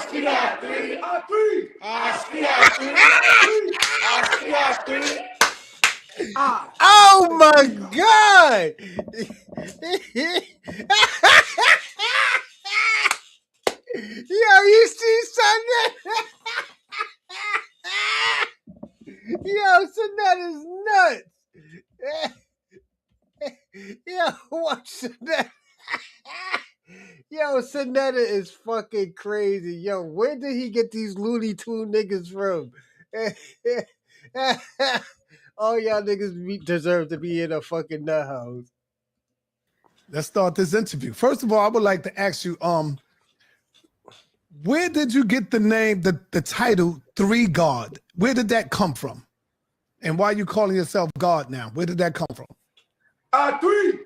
Three. Oh my god! Yo, you see something? Yo, son, that is nuts. Yo, watch that. Yo, Sonetta is fucking crazy. Yo, where did he get these Looney Tune niggas from? All y'all niggas deserve to be in a fucking nut house. Let's start this interview. First of all, I would like to ask you, where did you get the name, the title Three God? Where did that come from? And why are you calling yourself God now? Where did that come from? Three.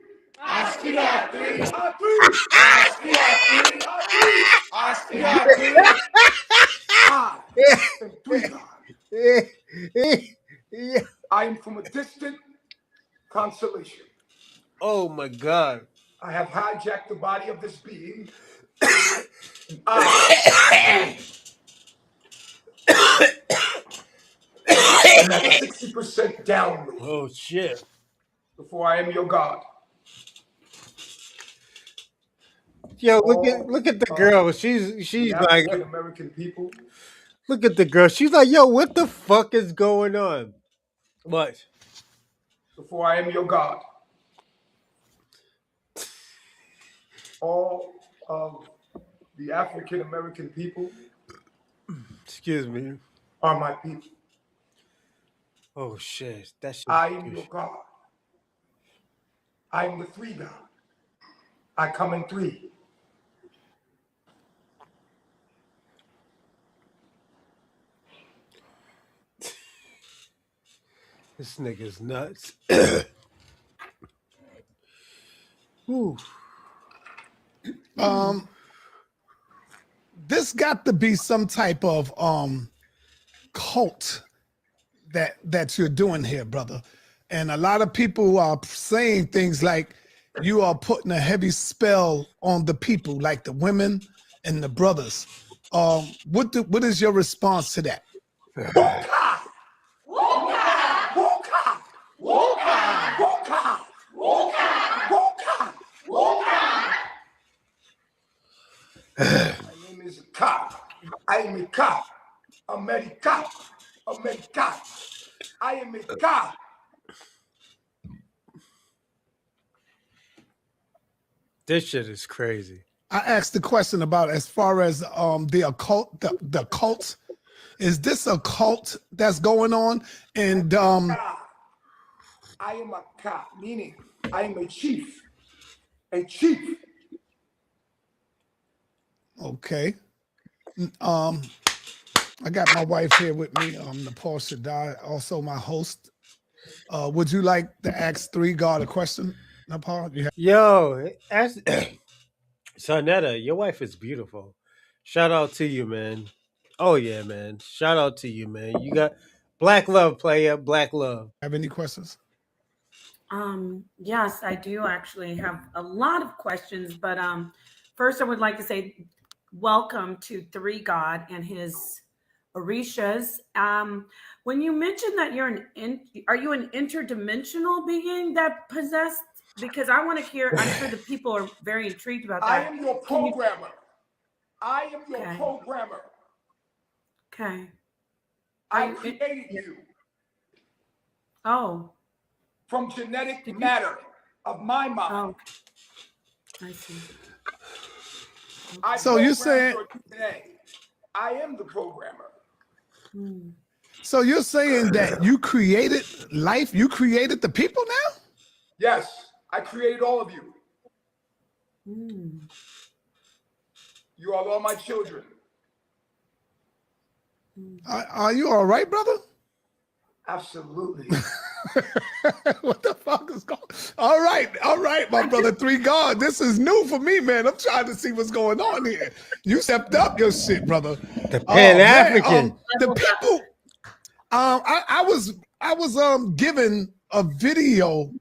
I am from a distant constellation. Oh my god. I have hijacked the body of this being. I am at 60% download. Oh shit. Before I am your God. Yo, look at the girl. She's like American people. Look at the girl. She's like, yo, what the fuck is going on? What? Before I am your God. All of the African American people. Excuse me. Are my people. Oh shit. That shit. I am your God. I am the three God. I come in three. This nigga's nuts. Ooh. This got to be some type of cult that you're doing here, brother. And a lot of people are saying things like you are putting a heavy spell on the people, like the women and the brothers. What is your response to that? My name is Cop. I am a cop. America. I am a cop. This shit is crazy. I asked the question about as far as the occult, the cult. Is this a cult that's going on? And I am a cop, meaning I am a chief. A chief. Okay. I got my wife here with me, Nepal Shaddai, also my host. Would you like to ask Three God a question, Nepal? Yo, ask Sonetta, your wife is beautiful. Shout out to you, man. Oh yeah, man. Shout out to you, man. You got black love, player. Black love. Have any questions? Yes, I do actually have a lot of questions, but first I would like to say welcome to Three God and his Orishas. When you mentioned that are you an interdimensional being that possessed? Because I want to hear, I'm sure the people are very intrigued about that. I am your programmer. I am your programmer. Okay. I created you. Oh. From genetic matter of my mind. Oh. I see. So you're saying I am the programmer. So you're saying that you created life, you created the people now? Yes, I created all of you. You are all my children. Are you all right, brother? Absolutely. What the fuck is going on? All right, my brother. 3 God. This is new for me, man. I'm trying to see what's going on here. You stepped up your shit, brother. The Pan-African. The people. I was given a video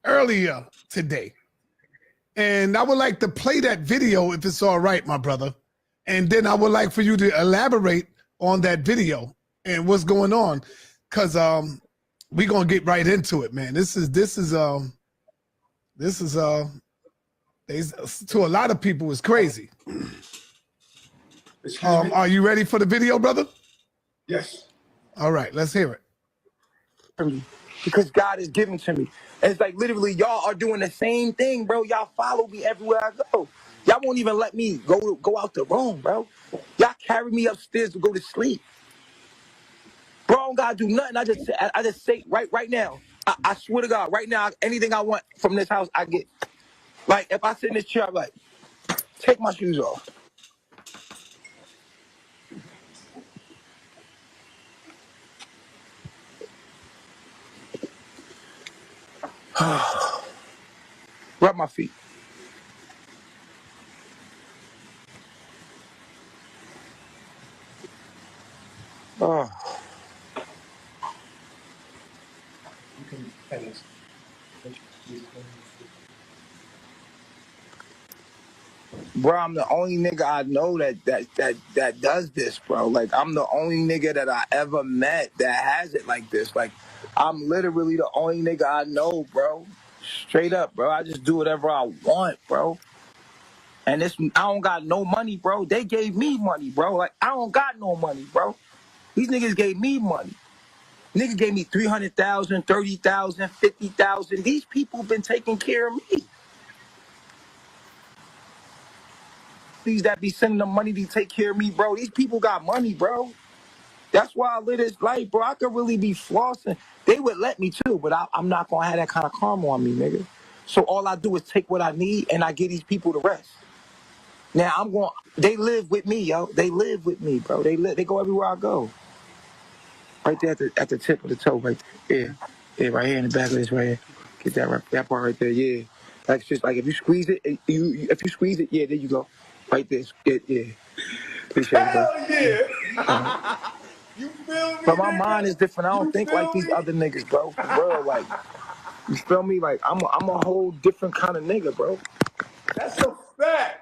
earlier today, and I would like to play that video if it's all right, my brother. And then I would like for you to elaborate on that video and what's going on, because we're gonna get right into it, man. This is to a lot of people is crazy. Are you ready for the video, brother? Yes. All right, let's hear it. Because God is giving to me. And it's like literally y'all are doing the same thing, bro. Y'all follow me everywhere I go. Y'all won't even let me go out the room, bro. Y'all carry me upstairs to go to sleep. Bro, I don't gotta do nothing. I just say right now. I swear to God, right now, anything I want from this house, I get. Like if I sit in this chair, I'm like, take my shoes off. Rub my feet. Oh. Bro, I'm the only nigga I know that does this, bro. Like, I'm the only nigga that I ever met that has it like this. Like, I'm literally the only nigga I know, bro. Straight up, bro. I just do whatever I want, bro. And I don't got no money, bro. They gave me money, bro. Like, I don't got no money, bro. These niggas gave me money. Niggas gave me 300,000, 30,000, 50,000. These people been taking care of me. These that be sending them money to take care of me, bro. These people got money, bro. That's why I live this life, bro. I could really be flossing. They would let me too, but I'm not gonna have that kind of karma on me, nigga. So all I do is take what I need and I give these people the rest. Now they live with me, yo. They live with me, bro. They go everywhere I go. Right there at the tip of the toe, right there. Yeah, right here in the back of this, right here. Get that part right there, yeah. Like just like if you squeeze it, if you squeeze it, yeah, there you go. Right there, yeah. Appreciate it, bro. Hell yeah. You feel me? But my mind is different. I don't think like these other niggas, bro. For real, like, you feel me? Like I'm a whole different kind of nigga, bro. That's a fact.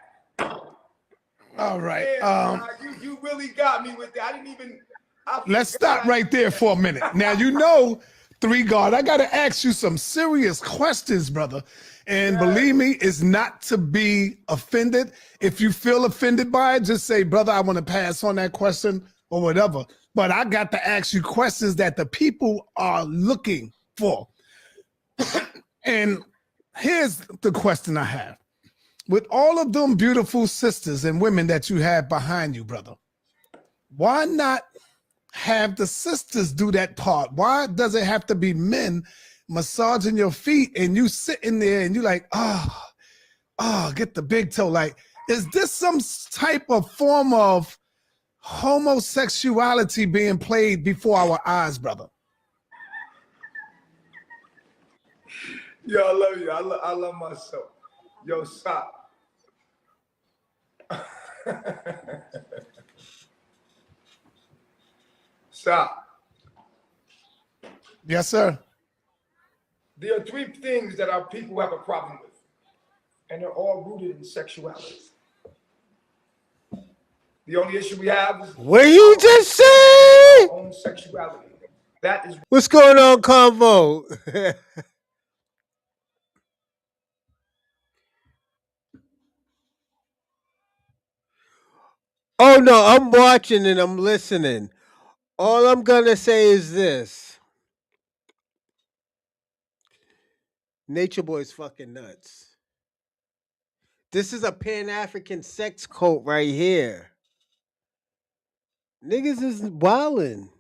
All right. Yeah, you really got me with that. I didn't even. Let's stop right there for a minute. Now, you know, 3 God, I got to ask you some serious questions, brother. And believe me, it's not to be offended. If you feel offended by it, just say, brother, I want to pass on that question or whatever. But I got to ask you questions that the people are looking for. And here's the question I have. With all of them beautiful sisters and women that you have behind you, brother, why not have the sisters do that part? Why does it have to be men massaging your feet and you sitting there and you like, get the big toe? Like, is this some type of form of homosexuality being played before our eyes, brother? Yo, I love you. I love myself. Yo, stop. Stop. Yes, sir. There are 3 things that our people have a problem with, and they're all rooted in sexuality. The only issue we have is what you just said. Our own sexuality. That is what's going on, Convo. Oh no, I'm watching and I'm listening. All I'm gonna say is this. Natureboy's fucking nuts. This is a Pan-African sex cult right here. Niggas is wildin'.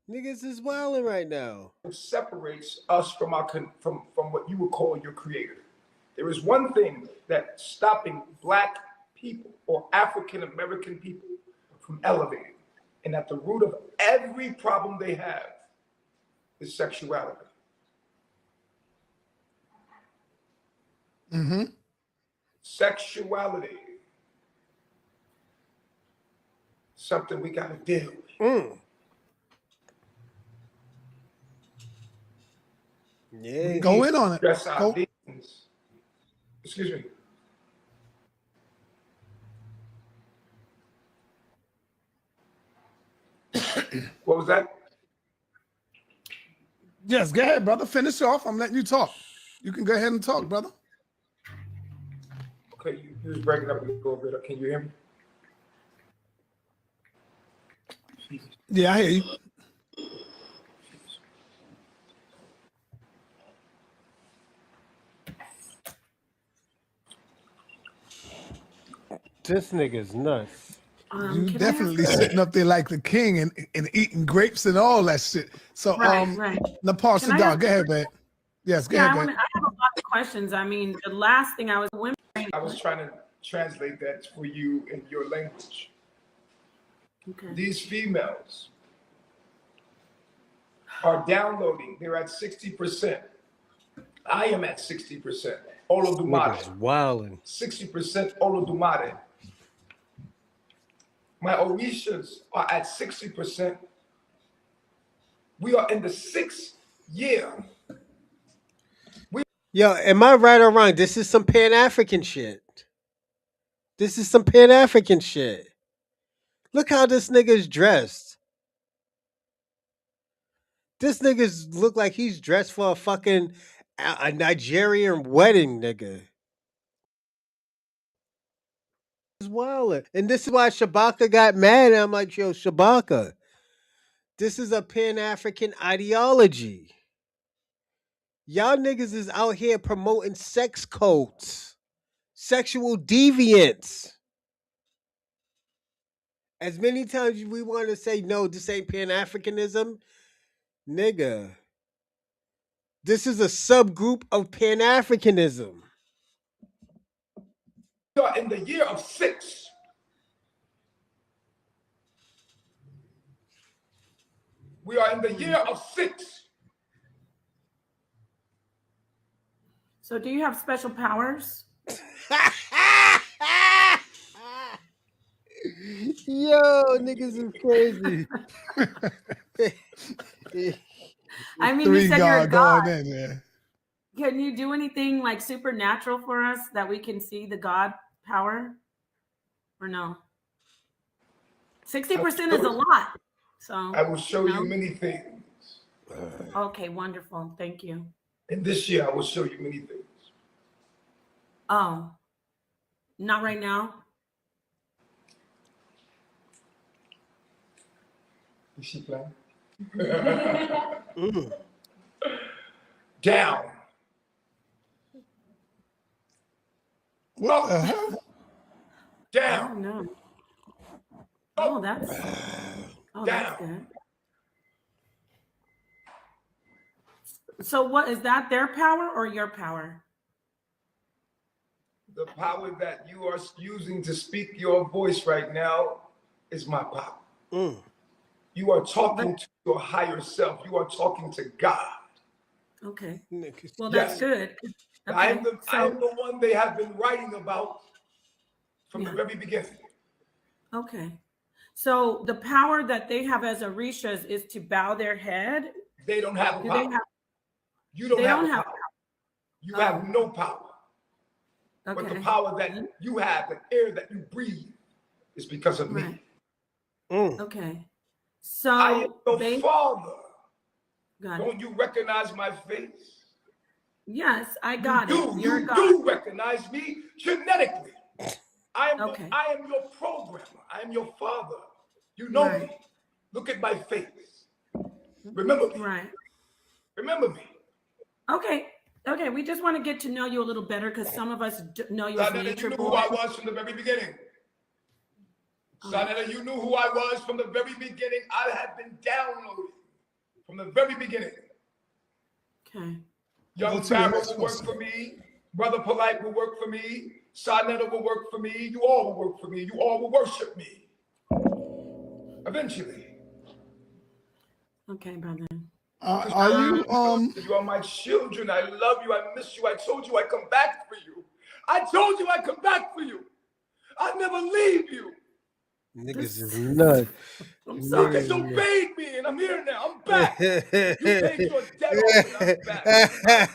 Niggas is wildin' right now. It separates us from from what you would call your creator. There is one thing that's stopping black people or African American people from elevating. And at the root of every problem they have is sexuality. Mm-hmm. Sexuality. Something we got to deal with. Yeah. Go in on it. Address our Go. demons. Excuse me. What was that? Yes, go ahead, brother. Finish off. I'm letting you talk. You can go ahead and talk, brother. Okay, you was breaking up a little bit. Can you hear me? Yeah, I hear you. This nigga's nuts. You definitely sitting up there like the king and eating grapes and all that shit. So, Right. Nepal Sadar, go ahead, man. Yes, go Yeah, ahead, man. I have a lot of questions. I mean, the last thing I was trying to translate that for you in your language. Okay. These females are downloading. They're at 60%. I am at 60%. Olodumare. Nigga's wildin'. 60% Olodumare. My Orishas are at 60%. We are in the 6th year. Yo, am I right or wrong? This is some Pan-African shit. This is some Pan-African shit. Look how this nigga's dressed. This nigga's look like he's dressed for a fucking a Nigerian wedding, nigga. It's wild. And this is why Shabaka got mad. I'm like, yo, Shabaka, this is a Pan-African ideology. Y'all niggas is out here promoting sex cults, sexual deviance. As many times we want to say, no, this ain't Pan-Africanism, nigga. This is a subgroup of Pan-Africanism. We are in the year of 6. We are in the year of 6. So, do you have special powers? Yo, niggas is crazy. I mean, you said you're a god. Going in there. Can you do anything like supernatural for us that we can see the God power? Or no? 60% is a lot. So I will show you many things. Okay, wonderful. Thank you. And this year I will show you many things. Oh, not right now. Is she playing? Down. What the hell? Down. No. Oh, that's that's good. So what is that, their power or your power? The power that you are using to speak your voice right now is my power. You are talking to your higher self. You are talking to God. Okay. Well, that's good. Okay. I am the one they have been writing about from the very beginning. Okay. So the power that they have as Orishas is to bow their head. They don't have Do power. they have, You don't they have don't power. have You have no power. Okay. But the power that you have, the air that you breathe, is because of me. Okay. So I am your father. Got Don't you recognize my face? Yes, I got it. You're You God. do recognize me genetically. I am your programmer. I am your father. You know me. Look at my face. Remember me. Right. Remember me. Okay. Okay. We just want to get to know you a little better because some of us know you as Sanetta, you knew Natureboy. who I was from the very beginning. Sanetta, you knew who I was from the very beginning. I have been downloading from the very beginning. Okay. Young Pharaoh will work for me. Brother Polite will work for me. Sarnetta will work for me. You all will work for me. You all will worship me. Eventually. Okay, brother. Are you You are my children. I love you. I miss you. I told you I'd come back for you. I told you I'd come back for you. I'd never leave you. Niggas is nuts. I'm sorry. You disobeyed me, and I'm here now. I'm back. You paid your debt off, and I'm back.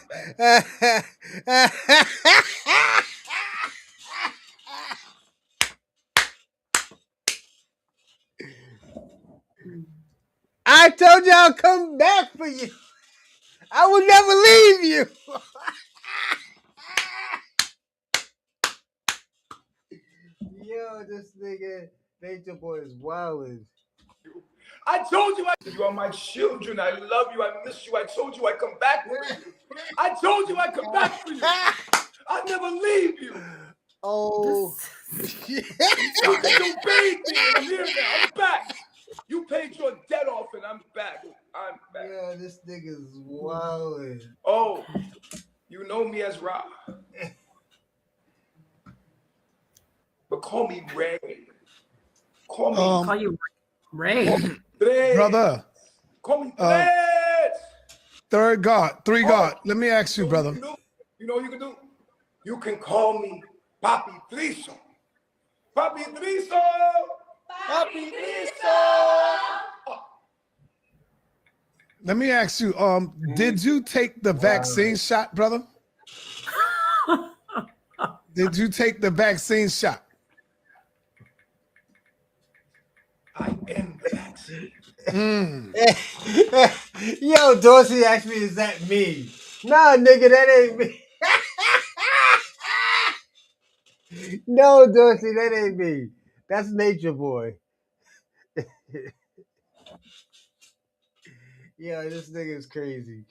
I told you I'll come back for you. I will never leave you. Yo, this nigga, Natureboy is wildin'. I told you you are my children. I love you. I miss you. I told you I'd come back for you. I told you I'd come back for you. I'd never leave you. Oh. You disobeyed me, and I'm here now. I'm back. You paid your debt off, and I'm back. I'm back. Yeah, this nigga's wildin'. Oh, you know me as Ra. But call me Ray. Call me. Call you Ray. brother. Call me Ray. Third God, three God. Let me ask you, brother. You know what you can do? You can call me Papi Triso. Papi Triso. Papi Triso. Let me ask you, did you take the vaccine shot, brother? Did you take the vaccine shot? I am the vaccine. Yo, Dorsey asked me, is that me? Nah, nigga, that ain't me. No, Dorsey, that ain't me. That's Natureboy. Yo, this nigga is crazy.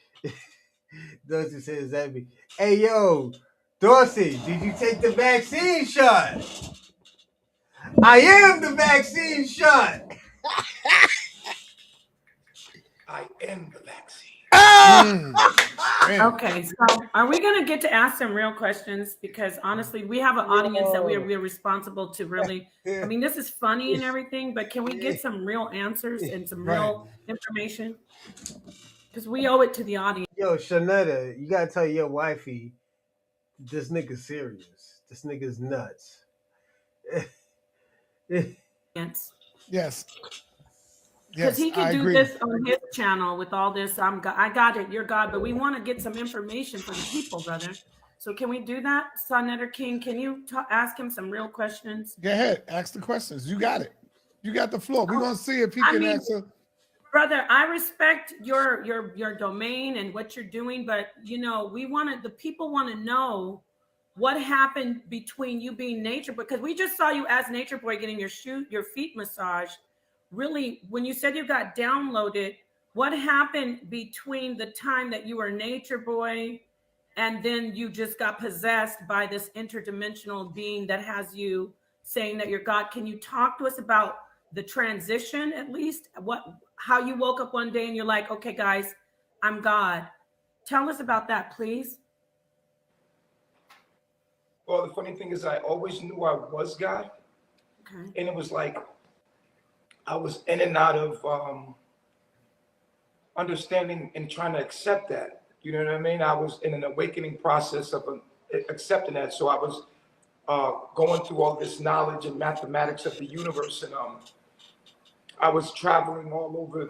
Dorsey says, is that me? Hey, yo, Dorsey, did you take the vaccine shot? I am the vaccine shot. I am the vaccine. Okay, so are we going to get to ask some real questions? Because honestly, we have an audience that we're responsible to really. I mean, this is funny and everything, but can we get some real answers and some real information? Because we owe it to the audience. Yo, Shanetta, you gotta tell your wifey, this nigga's serious. This nigga's nuts. Yes. Because he can do this on his channel with all this. I got it. You're God, but we want to get some information for the people, brother. So can we do that, Sonetta King? Can you ask him some real questions? Go ahead, ask the questions. You got it. You got the floor. We're gonna see if he can answer. Brother, I respect your domain and what you're doing, but you know, the people want to know what happened between you being Nature, because we just saw you as Natureboy getting your feet massaged. Really, when you said you got downloaded, what happened between the time that you were Natureboy and then you just got possessed by this interdimensional being that has you saying that you're God? Can you talk to us about the transition, at least how you woke up one day and you're like, okay, guys, I'm God? Tell us about that, please. Well, the funny thing is I always knew I was God. Okay. And it was like I was in and out of understanding and trying to accept that. You know what I mean? I was in an awakening process of accepting that. So I was going through all this knowledge and mathematics of the universe. And I was traveling all over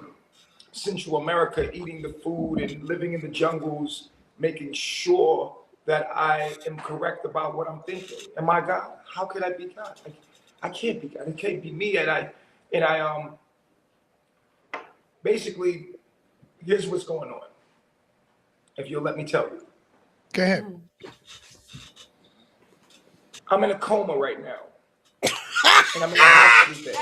Central America, eating the food and living in the jungles, making sure that I am correct about what I'm thinking. Am I God? How could I be God? I can't be God. It can't be me. And I basically, here's what's going on. If you'll let me tell you. Go ahead. I'm in a coma right now. And I'm in a hospital bed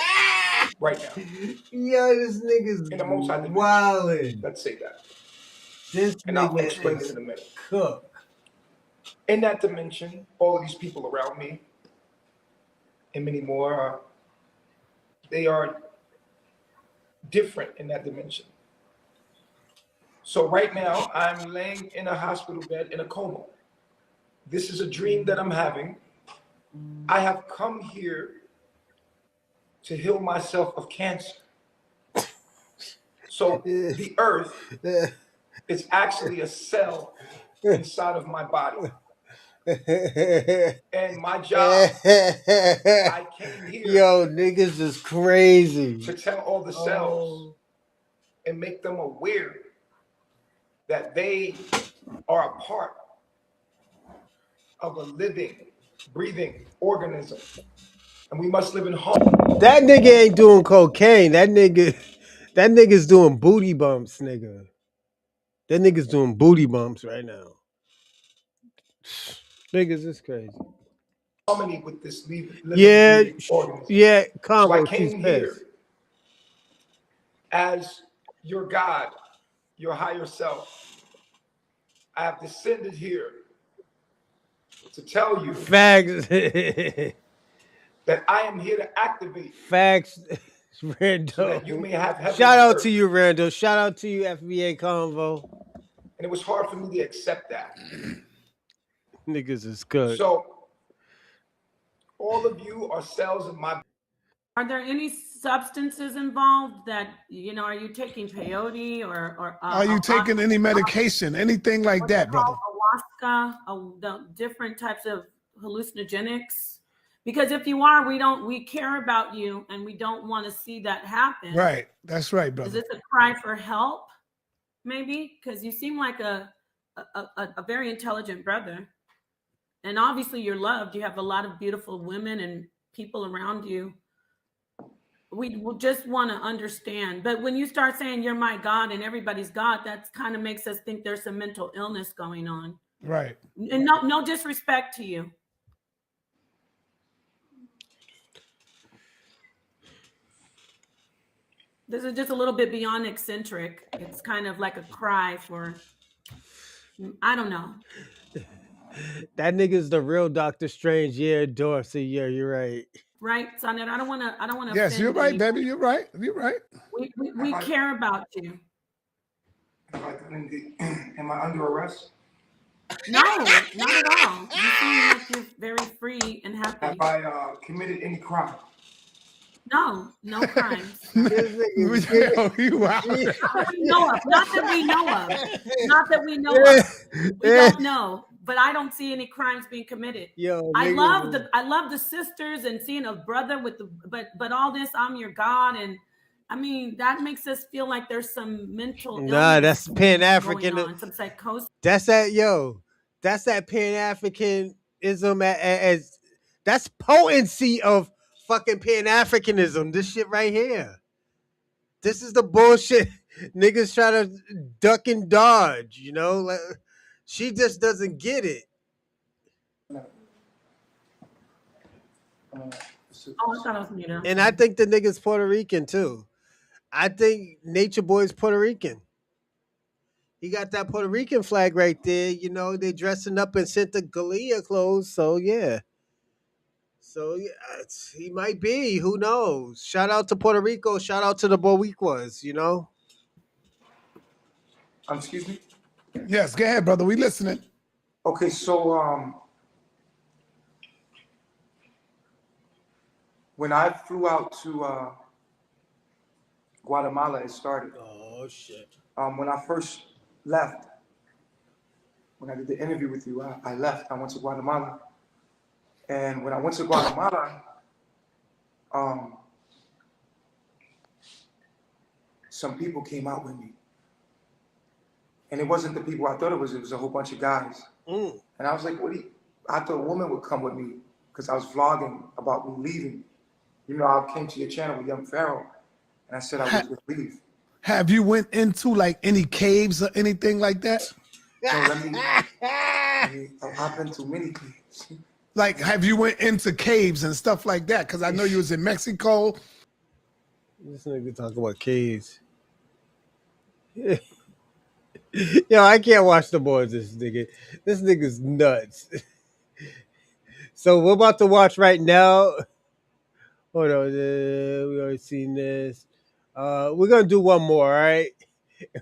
right now. Yo, this nigga's wildin'. Let's say that. And I'll explain it in a minute. Cook. In that dimension, all of these people around me, and many more, they are different in that dimension. So right now, I'm laying in a hospital bed in a coma. This is a dream that I'm having, I have come here to heal myself of cancer. So the earth is actually a cell inside of my body. And my job, I came here. Yo, niggas is crazy. To tell all the cells and make them aware that they are a part of a living, breathing organism. And we must live in harmony. That nigga ain't doing cocaine. That nigga's doing booty bumps, nigga. That nigga's doing booty bumps right now. Niggas is crazy. Harmony with this living, Yeah, breathing organism. yeah, So Convo, I she's came pissed. here as your God, your higher self. I have descended here to tell you Facts. that I am here to activate Facts, Rando. so that you may have heaven Shout on out earth. to you, Rando. Shout out to you, FBA Convo. And it was hard for me to accept that. Niggas is good. So all of you are cells in my. Are there any substances involved that, you know, are you taking peyote or Are you taking any medication, anything like that, brother? ayahuasca, the different types of hallucinogenics? Because if you are, we care about you and we don't want to see that happen. Right. That's right, brother. Is this a cry for help? Maybe because you seem like a very intelligent brother, and obviously you're loved. You have a lot of beautiful women and people around you. We just want to understand. But when you start saying you're my God and everybody's God, that kind of makes us think there's some mental illness going on. Right. And no disrespect to you. This is just a little bit beyond eccentric. It's kind of like a cry for, I don't know. That nigga's the real Doctor Strange. Yeah, Dorsey. Yeah, you're right. Right, Sonia? I don't want to. Yes, you're right, baby. You're right. You're right. We care about you. Am I under arrest? No, not at all. You seem like you're very free and happy. Have I committed any crime? No crimes. You out. Not that we know of. We don't know. But I don't see any crimes being committed. Yo, I love the sisters and seeing a brother with the but all this, I'm your God, and I mean that makes us feel like there's some mental illness. Nah, that's pan-African. Some psychosis. That's that pan-Africanism as that's potency of fucking pan-Africanism. This shit right here. This is the bullshit niggas try to duck and dodge, you know? Like, she just doesn't get it. Oh, I thought it was Nita. And I think the nigga's Puerto Rican too. I think Natureboy's Puerto Rican. He got that Puerto Rican flag right there. You know, they dressing up in Santa Gallia clothes. So yeah. He might be. Who knows? Shout out to Puerto Rico. Shout out to the Boricuas, you know? Excuse me? Yes, go ahead, brother. We listening. Okay, so when I flew out to Guatemala, it started. Oh shit. When I first left, when I did the interview with you, I left. I went to Guatemala. And when I went to Guatemala, some people came out with me. And it wasn't the people I thought it was a whole bunch of guys. And I was like, I thought a woman would come with me because I was vlogging about me leaving. You know, I came to your channel with Young Pharaoh and I said I was going to leave. Have you went into like any caves or anything like that? No, I've been to many caves. Like, have you went into caves and stuff like that? Because I know you was in Mexico. This nigga talking about caves. Yo, I can't watch the boys. This nigga's nuts. So we're about to watch right now. Hold on, we already seen this. We're gonna do one more, all right?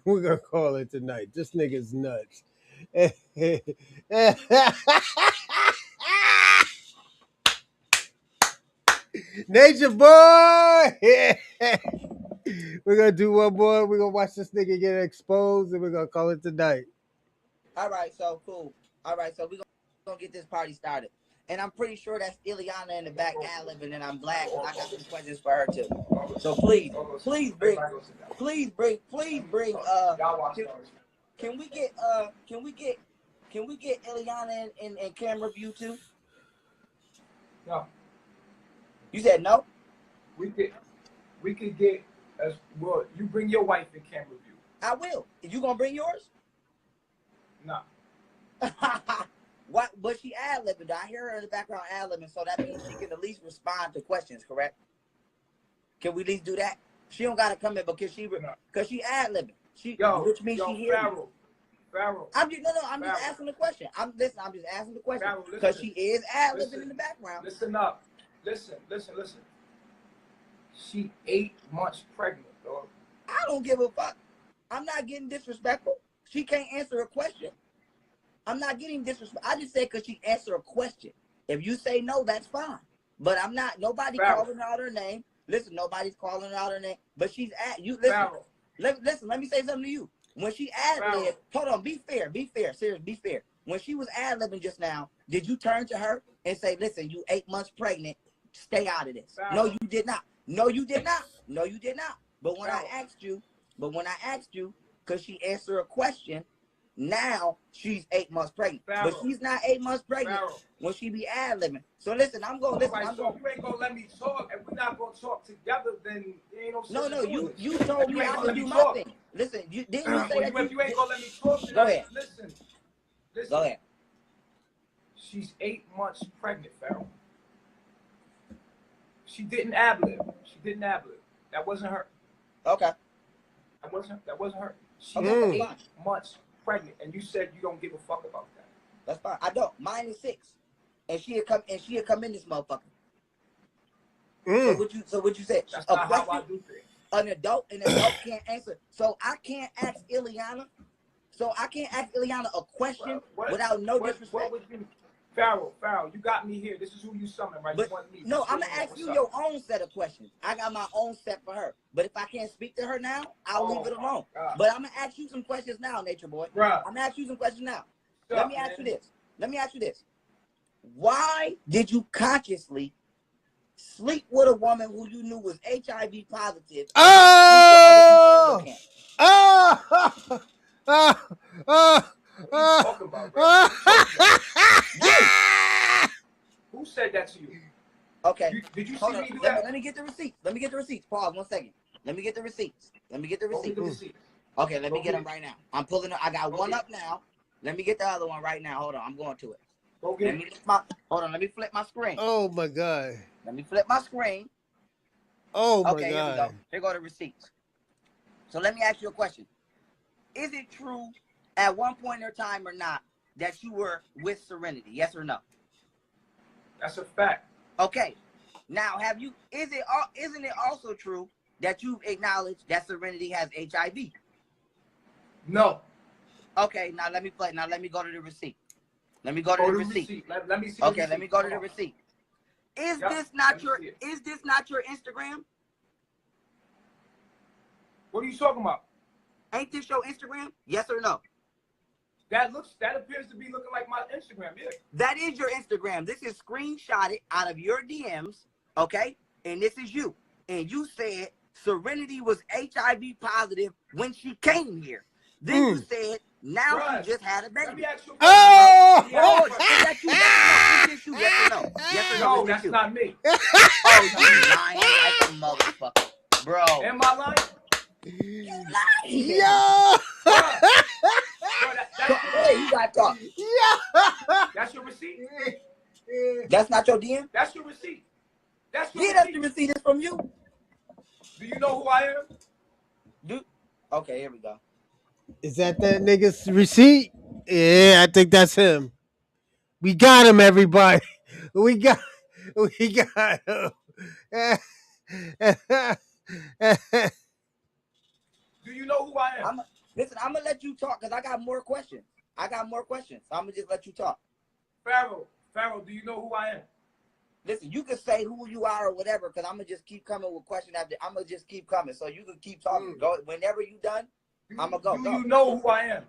We're gonna call it tonight. This nigga's nuts. Nature Boy. Yeah. We're gonna do one more. We're gonna watch this nigga get exposed, and we're gonna call it tonight. All right, so cool. All right, so we're gonna get this party started. And I'm pretty sure that's Ileana in the back ad-libbing, and I'm glad because I got some questions for her too. So please bring, can we get Ileana in camera view too? No. You said no? We could get as well. You bring your wife in camera view. I will. You gonna bring yours? No. What? But she ad-libbing. I hear her in the background ad-libbing, so that means she can at least respond to questions, correct? Can we at least do that? She don't gotta come in because she ad-libbing. Which means she hears you. Pharaoh. I'm just asking the question. I'm just asking the question because she is ad-libbing in the background. Listen up. Listen. She 8 months pregnant, dog. I don't give a fuck. I'm not getting disrespectful. She can't answer a question. I'm not getting disrespect. I just said because she answered a question. If you say no, that's fine. But I'm not. Nobody calling out her name. Listen, nobody's calling out her name. But she's at you. Listen. Listen. Let me say something to you. When she ad-libbed, hold on. Be fair. Serious. Be fair. When she was ad-libbing just now, did you turn to her and say, "Listen, you 8 months pregnant. Stay out of this"? No, you did not. No, you did not. But when I asked you, because she answered a question. Now she's 8 months pregnant, but she's not 8 months pregnant when she be ad-libbing. So listen, I'm going to listen. Right, so if you ain't gonna let me talk, and we're not gonna talk together, then there ain't no sense. No, you told me I could do my thing. Listen, didn't you say that? If you ain't gonna let me talk, go ahead. Listen. Go ahead. She's 8 months pregnant, Pharaoh. She didn't ad-lib. That wasn't her. Okay. That wasn't her. She's 8 months pregnant, and you said you don't give a fuck about that. That's fine. I don't. Mine is 6, and she'll come in this motherfucker. So what you said? That's not how I do things. An adult can't answer. So I can't ask Ileana. A question without no disrespect. Pharaoh, you got me here. This is who you summon, right? But, you want me. No, I'm gonna ask you your own set of questions. I got my own set for her. But if I can't speak to her now, I'll leave it alone. But I'm gonna ask you some questions now, Nature Boy. Right. I'm gonna ask you some questions now. Let me ask you this. Why did you consciously sleep with a woman who you knew was HIV positive? Talking about, bro? Who said that to you? Okay. Did you see me do that? Let me get the receipts. Pause 1 second. Let me get the receipts. Okay, let me get them right now. I'm pulling up. I got one up now. Let me get the other one right now. Hold on. I'm going to it. Hold on. Let me flip my screen. Oh my God. Let me flip my screen. Oh my God. Okay, here we go. Here go the receipts. So let me ask you a question. Is it true at one point in time or not that you were with Serenity? Yes or no? That's a fact. Okay. Now, isn't it also true that you've acknowledged that Serenity has HIV? No. Okay, now let me go to the receipt. Let me go to the receipt. Let me see. Okay, let me go to the receipt. Is this not your Instagram? What are you talking about? Ain't this your Instagram? Yes or no? That appears to be looking like my Instagram, yeah. That is your Instagram. This is screenshotted out of your DMs, okay? And this is you. And you said Serenity was HIV positive when she came here. Then you said now she just had a baby. Let me ask you Is this you? Yes or no? Yes or no? No, that's not me. Oh, you lying like a motherfucker, bro. Am I lying? You lying? Yo. Hey, you got to talk. That's your receipt? That's not your DM? That's your receipt. That's the receipt. It's from you. Do you know who I am? Okay, here we go. Is that nigga's receipt? Yeah, I think that's him. We got him, everybody. We got him. Do you know who I am? Listen, I'm gonna let you talk because I got more questions. So I'm gonna just let you talk. Pharaoh, do you know who I am? listen, you can say who you are or whatever, because I'm gonna just keep coming with question after. I'm gonna just keep coming, so you can keep talking. Go whenever you done. I'm gonna go. Do you know who I am?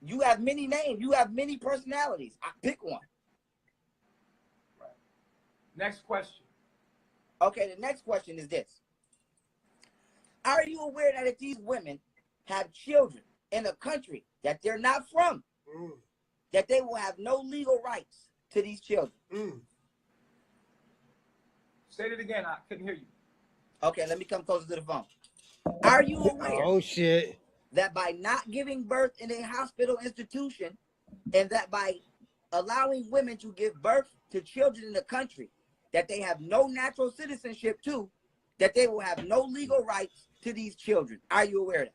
You have many names. You have many personalities. Pick one. Right. Next question. Okay, the next question is this. Are you aware that if these women have children in a country that they're not from, that they will have no legal rights to these children? Say it again. I couldn't hear you. Okay, let me come closer to the phone. Are you aware that by not giving birth in a hospital institution, and that by allowing women to give birth to children in the country that they have no natural citizenship to, that they will have no legal rights to these children? Are you aware of that?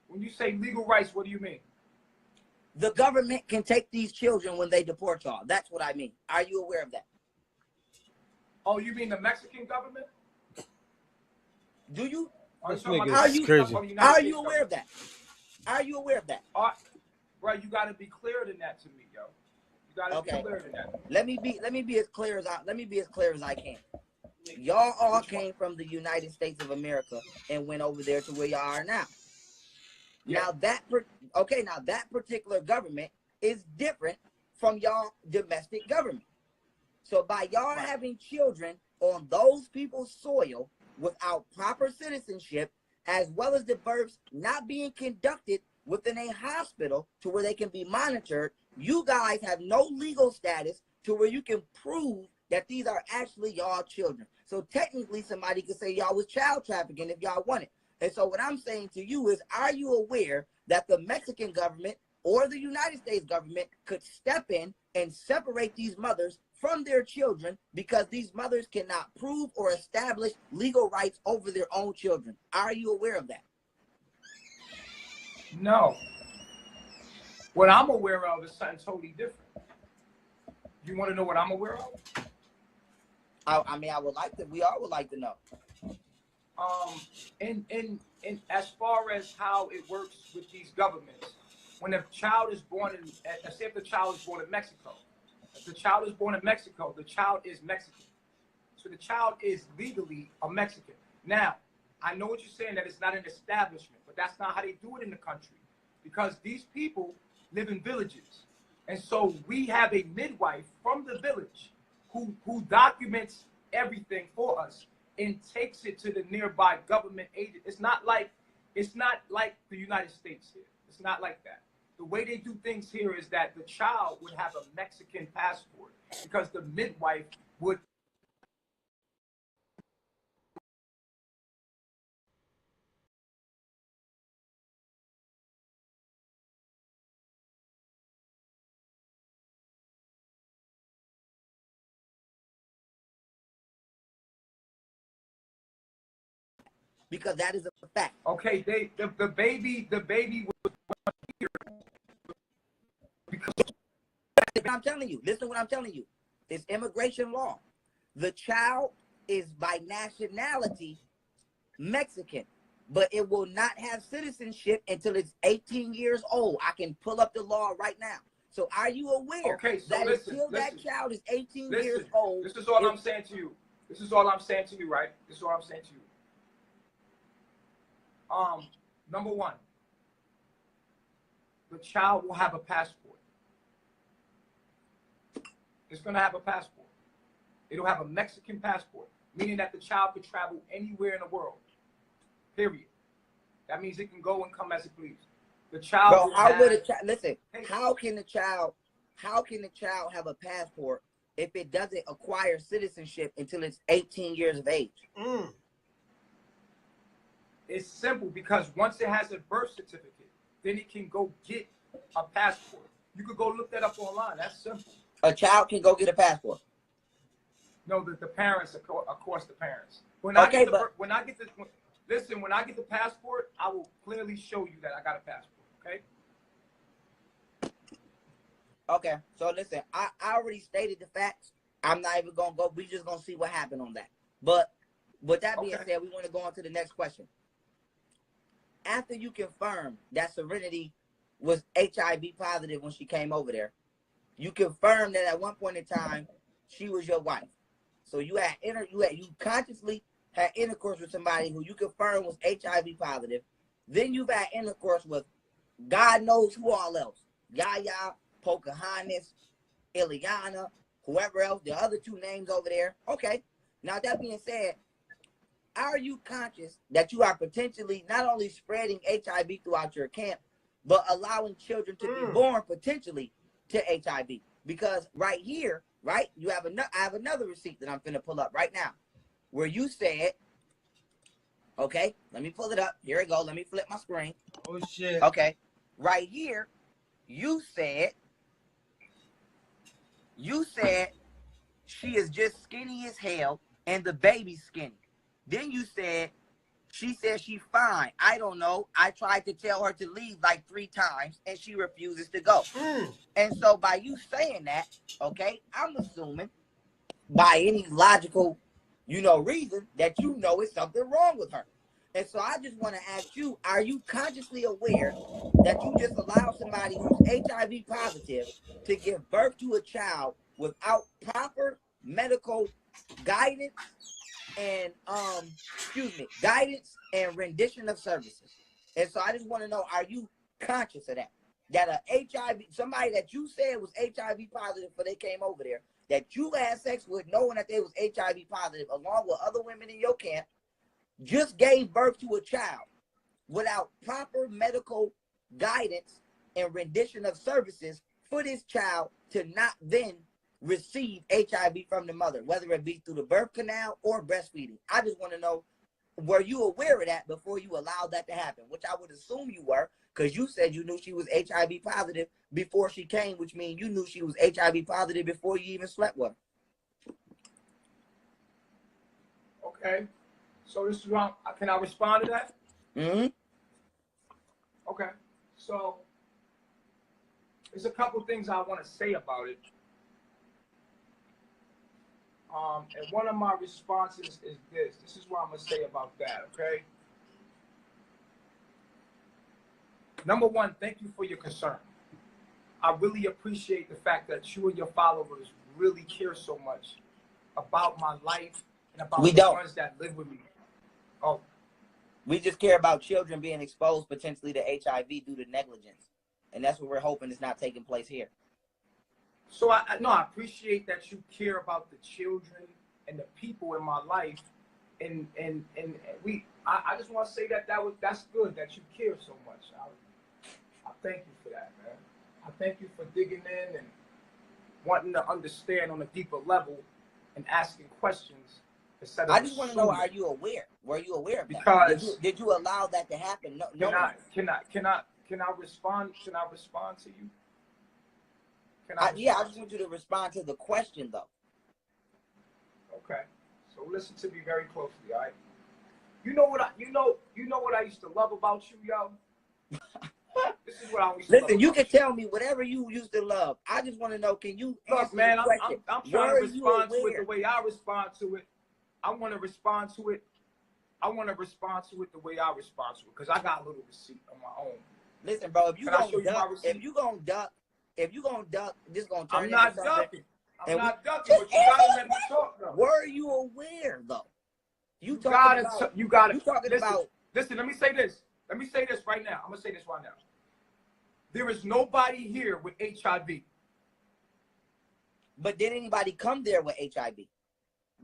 When you say legal rights, what do you mean? The government can take these children when they deport y'all. That's what I mean. Are you aware of that? Oh, you mean the Mexican government? Do you? Are This you talking nigga about is the crazy. United Are States you aware of that? Are you aware of that? Bro, you got to be clearer than that to me, yo. You got to be clearer than that. Let me be as clear as I can. Y'all all came from the United States of America and went over there to where y'all are now. Yeah. Now that particular government is different from y'all domestic government. So by y'all having children on those people's soil without proper citizenship, as well as the births not being conducted within a hospital to where they can be monitored, you guys have no legal status to where you can prove that these are actually y'all children. So technically somebody could say y'all was child trafficking if y'all want it. And so what I'm saying to you is, are you aware that the Mexican government or the United States government could step in and separate these mothers from their children because these mothers cannot prove or establish legal rights over their own children? Are you aware of that? No. What I'm aware of is something totally different. You want to know what I'm aware of? I mean, we all would like to know. In as far as how it works with these governments, when a child is born in, say if the child is born in Mexico, if the child is born in Mexico, the child is Mexican. So the child is legally a Mexican. Now, I know what you're saying, that it's not an establishment, but that's not how they do it in the country, because these people live in villages. And so we have a midwife from the village who documents everything for us and takes it to the nearby government agent. It's not like the United States here. It's not like that. The way they do things here is that the child would have a Mexican passport because the midwife would. Because that is a fact. Okay, the baby was here because I'm telling you, listen to what I'm telling you. It's immigration law. The child is by nationality Mexican, but it will not have citizenship until it's 18 years old. I can pull up the law right now. So are you aware that until that child is 18 years old? This is all I'm saying to you. This is all I'm saying to you, right? This is all I'm saying to you. Number one, the child will have a passport. It's going to have a passport. It'll have a Mexican passport, meaning that the child could travel anywhere in the world. Period. That means it can go and come as it please. The child. Listen, how can the child have a passport if it doesn't acquire citizenship until it's 18 years of age? It's simple, because once it has a birth certificate, then it can go get a passport. You could go look that up online. That's simple. A child can go get a passport. No, the parents, of course, the parents. When I get the passport, I will clearly show you that I got a passport. Okay. Okay. So listen, I already stated the facts. I'm not even gonna go. We just gonna see what happened on that. But with that being said, we want to go on to the next question. After you confirm that Serenity was HIV positive when she came over there, you confirmed that at one point in time she was your wife. So you consciously had intercourse with somebody who you confirmed was HIV positive. Then you've had intercourse with God knows who all else. Yaya, Pocahontas, Ileana, whoever else, the other two names over there. Okay. Now that being said, are you conscious that you are potentially not only spreading HIV throughout your camp, but allowing children to be born potentially to HIV? Because right here, right, I have another receipt that I'm finna pull up right now, where you said, okay, let me pull it up. Here we go. Let me flip my screen. Oh shit. Okay, right here, you said she is just skinny as hell and the baby's skinny. Then you said she says she's fine. I don't know. I tried to tell her to leave like 3 times and she refuses to go. And so by you saying that, okay, I'm assuming by any logical, reason that it's something wrong with her. And so I just want to ask you, are you consciously aware that you just allow somebody who's HIV positive to give birth to a child without proper medical guidance and guidance and rendition of services? And so I just want to know, are you conscious of that? That somebody that you said was HIV positive before they came over there, that you had sex with knowing that they was HIV positive along with other women in your camp, just gave birth to a child without proper medical guidance and rendition of services for this child to not then receive HIV from the mother, whether it be through the birth canal or breastfeeding. I just want to know, were you aware of that before you allowed that to happen? Which I would assume you were, because you said you knew she was HIV positive before she came, which means you knew she was HIV positive before you even slept with her. Okay. So this is wrong. Can I respond to that? Mm-hmm. Okay. So there's a couple things I want to say about it. And one of my responses is this. This is what I'm going to say about that, okay? Number one, thank you for your concern. I really appreciate the fact that you and your followers really care so much about my life and about ones that live with me. Oh. We just care about children being exposed potentially to HIV due to negligence. And that's what we're hoping is not taking place here. So I appreciate that you care about the children and the people in my life, and I just want to say that's good that you care so much. I thank you for that, man. I thank you for digging in and wanting to understand on a deeper level and asking questions instead of I just want to know, are you aware? Were you aware of that? Because did you allow that to happen? No. Can I respond? Can I respond to you? I just want you to respond to the question, though. Okay. So listen to me very closely, all right? You know what I used to love about you, yo? This is what I used to love. Listen, you can tell me whatever you used to love. I just want to know, can you answer man, the question? I'm trying to respond to it the way I respond to it. I want to respond to it. I want to respond to it the way I respond to it, because I got a little receipt on my own. Listen, bro, if you gonna duck, this is gonna turn I'm not into ducking. I'm not ducking, but you gotta let me talk, though. Were you aware, though? You talking about. Listen, let me say this. Let me say this right now. I'm gonna say this right now. There is nobody here with HIV. But did anybody come there with HIV?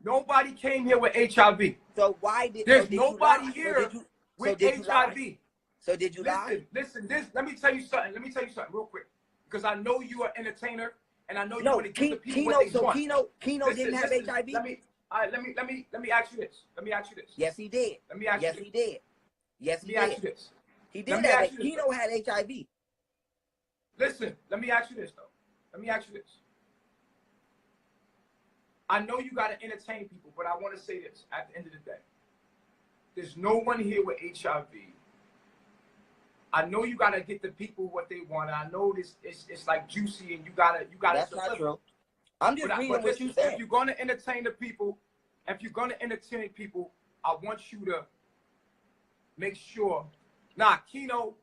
Nobody came here with HIV. So why did there's nobody here with HIV? So did you lie? Listen, let me tell you something. Let me tell you something real quick. Because I know you are an entertainer and I know you want to give the people what they want. Keno didn't have HIV? Let me ask you this. Let me ask you this. Yes, he did. Let me ask you this. He did. Yes, he did. Let me ask you this. He did have it. Keno had HIV. Listen, let me ask you this, though. Let me ask you this. I know you got to entertain people, but I want to say this at the end of the day. There's no one here with HIV. I know you got to get the people what they want. I know this it's like juicy and you got to That's not true. I'm just reading what you said. If you're going to entertain the people, I want you to make sure. Keno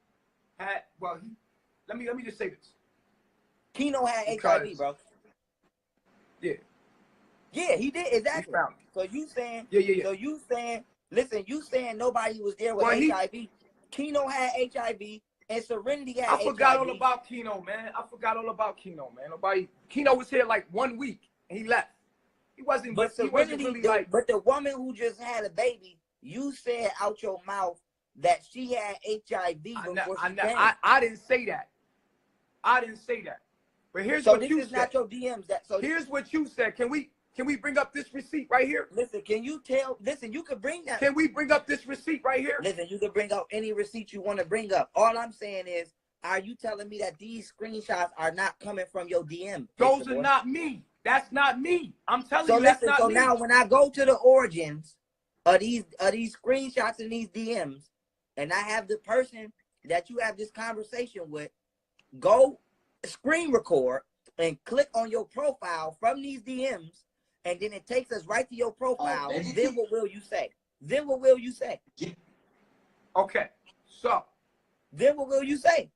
had, let me just say this. Keno had Because, HIV, bro. Yeah. Yeah, he did, exactly. found So you saying, Yeah. so you saying, listen, you saying nobody was there with Well, HIV. Keno had HIV and Serenity had I forgot HIV. all about Keno, man. I forgot all about Keno, man. Keno was here like 1 week and he left. He wasn't Serenity, really like. but the woman who just had a baby, you said out your mouth that she had HIV before she came. I didn't say that. I didn't say that. But here's So what you this is said. not your DMs. Here's what you said. Can we bring up this receipt right here? Listen, listen, you can bring that. Can we bring up this receipt right here? Listen, you can bring up any receipt you want to bring up. All I'm saying is, are you telling me that these screenshots are not coming from your DM? Those are not me. That's not me. I'm telling you, listen, that's not me. So now when I go to the origins of these screenshots and these DMs, and I have the person that you have this conversation with, go screen record and click on your profile from these DMs, and then it takes us right to your profile. Then what will you say? Then what will you say? Okay, so. Then what will you say?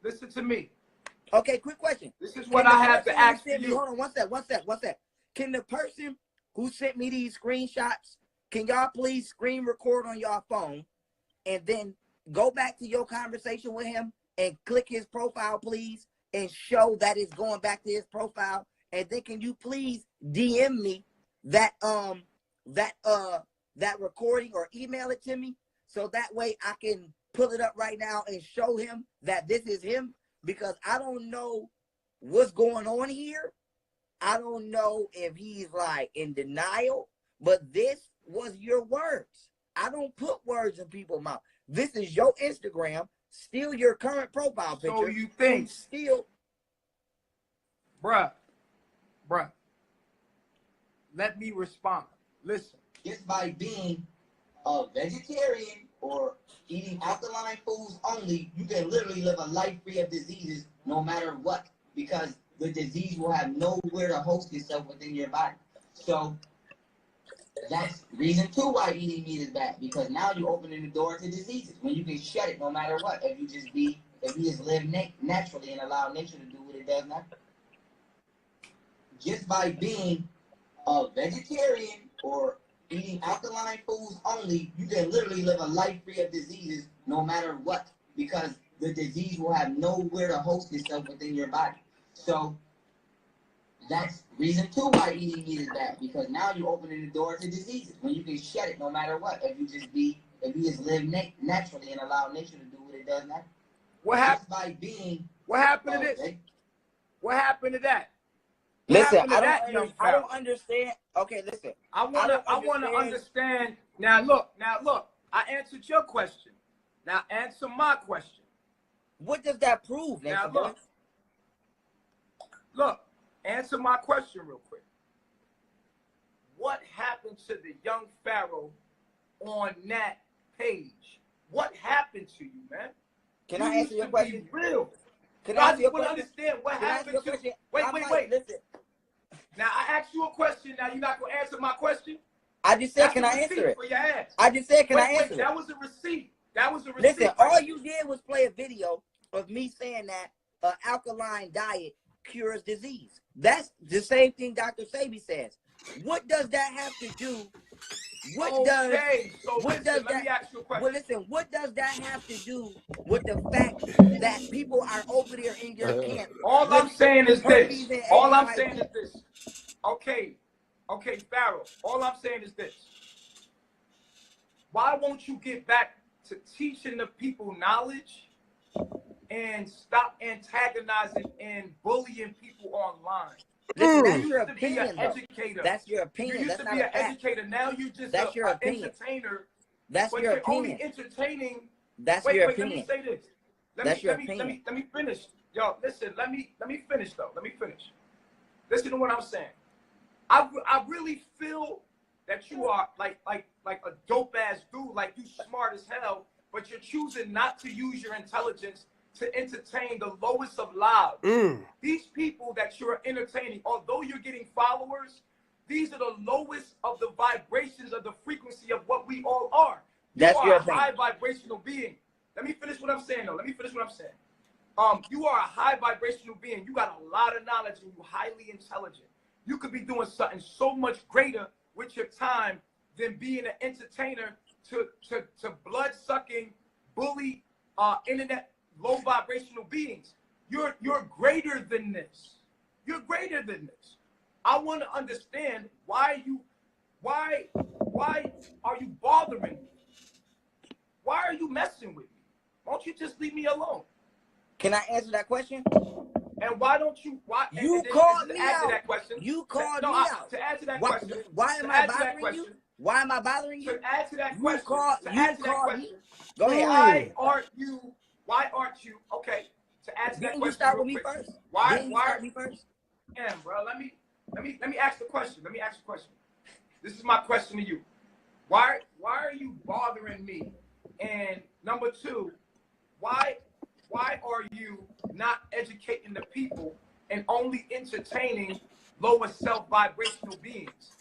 Listen to me. Okay, quick question. This is what I have to ask you. Hold on, one sec. Can the person who sent me these screenshots, can y'all please screen record on your phone and then go back to your conversation with him and click his profile, please, and show that it's going back to his profile? And then can you please DM me that that recording or email it to me so that way I can pull it up right now and show him that this is him? Because I don't know what's going on here. I don't know if he's like in denial, but this was your words. I don't put words in people's mouth. This is your Instagram, still your current profile picture. So you think still, bruh, let me respond. Listen. Just by being a vegetarian or eating alkaline foods only, you can literally live a life free of diseases no matter what, because the disease will have nowhere to host itself within your body. So that's reason 2 why eating meat is bad, because now you're opening the door to diseases when you can shut it no matter what. If you just live naturally and allow nature to do what it does now. Just by being a vegetarian or eating alkaline foods only, you can literally live a life free of diseases no matter what, because the disease will have nowhere to host itself within your body. So that's reason 2 why eating meat is bad, because now you're opening the door to diseases when you can shut it no matter what. If you just live naturally and allow nature to do what it does now. What happened? What happened to this? What happened to that? Listen, I don't understand. Okay, listen. I want to understand. Now look. I answered your question. Now answer my question. What does that prove? Now look. Answer my question real quick. What happened to the young Pharaoh on that page? What happened to you, man? Can I answer your question? Real. Can I answer your question? Understand what happened to you? Wait. Listen. Now I asked you a question. Now you're not gonna answer my question. I just said, can I answer it? For your ass. I just said, can I answer it? That was a receipt. That was a receipt. Listen, all you did was play a video of me saying that an alkaline diet cures disease. That's the same thing Dr. Sabi says. What does that have to do? Let me ask you a question. Well, listen, what does that have to do with the fact that people are over there in your camp? All I'm saying is this. Okay, Pharaoh. All I'm saying is this. Why won't you get back to teaching the people knowledge and stop antagonizing and bullying people online? Listen, that's your opinion, That's your opinion. You used to be an educator. Now you're just an entertainer. That's your opinion. Only entertaining. That's your Let me opinion. say this. Let me finish. Yo, listen. Let me finish though. Let me finish. Listen to what I'm saying. I really feel that you are like a dope ass dude. Like you smart as hell, but you're choosing not to use your intelligence to entertain the lowest of lives. These people that you're entertaining, although you're getting followers, these are the lowest of the vibrations of the frequency of what we all are. You are a high vibrational being. Let me finish what I'm saying though. You are a high vibrational being. You got a lot of knowledge and you're highly intelligent. You could be doing something so much greater with your time than being an entertainer to blood-sucking, bully, internet low vibrational beings. You're greater than this. You're greater than this. I want to understand why are you bothering me? Why are you messing with me? Why don't you just leave me alone? Can I answer that question? And why don't you? Why you called me out? That question, you called me out. To answer that why, question. Why am I bothering you? Why am I bothering you? To answer that you question. You called me. Go ahead. Why aren't you? Okay. To answer that question. Didn't you start with me first? Why? Didn't you start me first? Damn, bro. Let me ask the question. Let me ask the question. This is my question to you. Why are you bothering me? And number two, why are you not educating the people and only entertaining lower self vibrational beings?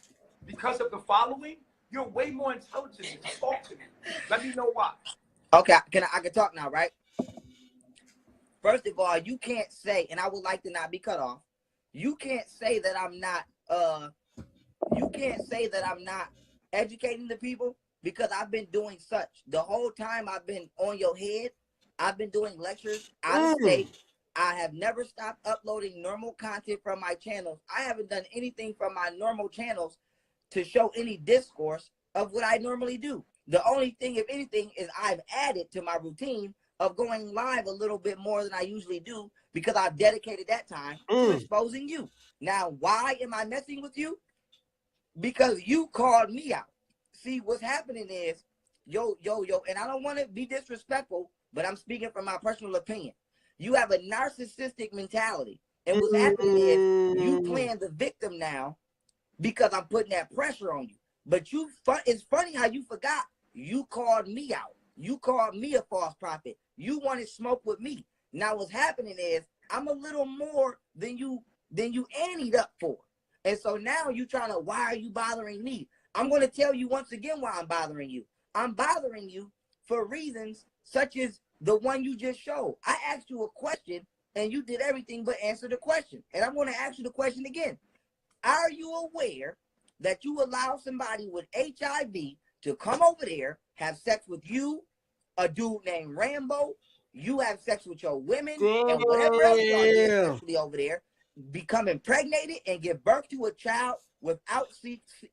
Because of the following, you're way more intelligent than this. Talk to me. Let me know why. Okay, I can talk now, right? First of all, you can't say, and I would like to not be cut off. You can't say that I'm not educating the people, because I've been doing such. The whole time I've been on your head, I've been doing lectures out of state. I have never stopped uploading normal content from my channels. I haven't done anything from my normal channels to show any discourse of what I normally do. The only thing, if anything, is I've added to my routine of going live a little bit more than I usually do, because I've dedicated that time to exposing you. Now, why am I messing with you? Because you called me out. See, what's happening is, yo, and I don't want to be disrespectful, but I'm speaking from my personal opinion. You have a narcissistic mentality. And what's happening is, you playing the victim now because I'm putting that pressure on you. But it's funny how you forgot. You called me out. You called me a false prophet. You wanted smoke with me. Now what's happening is, I'm a little more than you anteed up for. And so now you trying to, why are you bothering me? I'm going to tell you once again why I'm bothering you. I'm bothering you for reasons such as the one you just showed. I asked you a question and you did everything but answer the question. And I'm going to ask you the question again. Are you aware that you allow somebody with HIV to come over there, have sex with you, a dude named Rambo, you have sex with your women, and whatever else y'all did sexually over there, become impregnated and give birth to a child without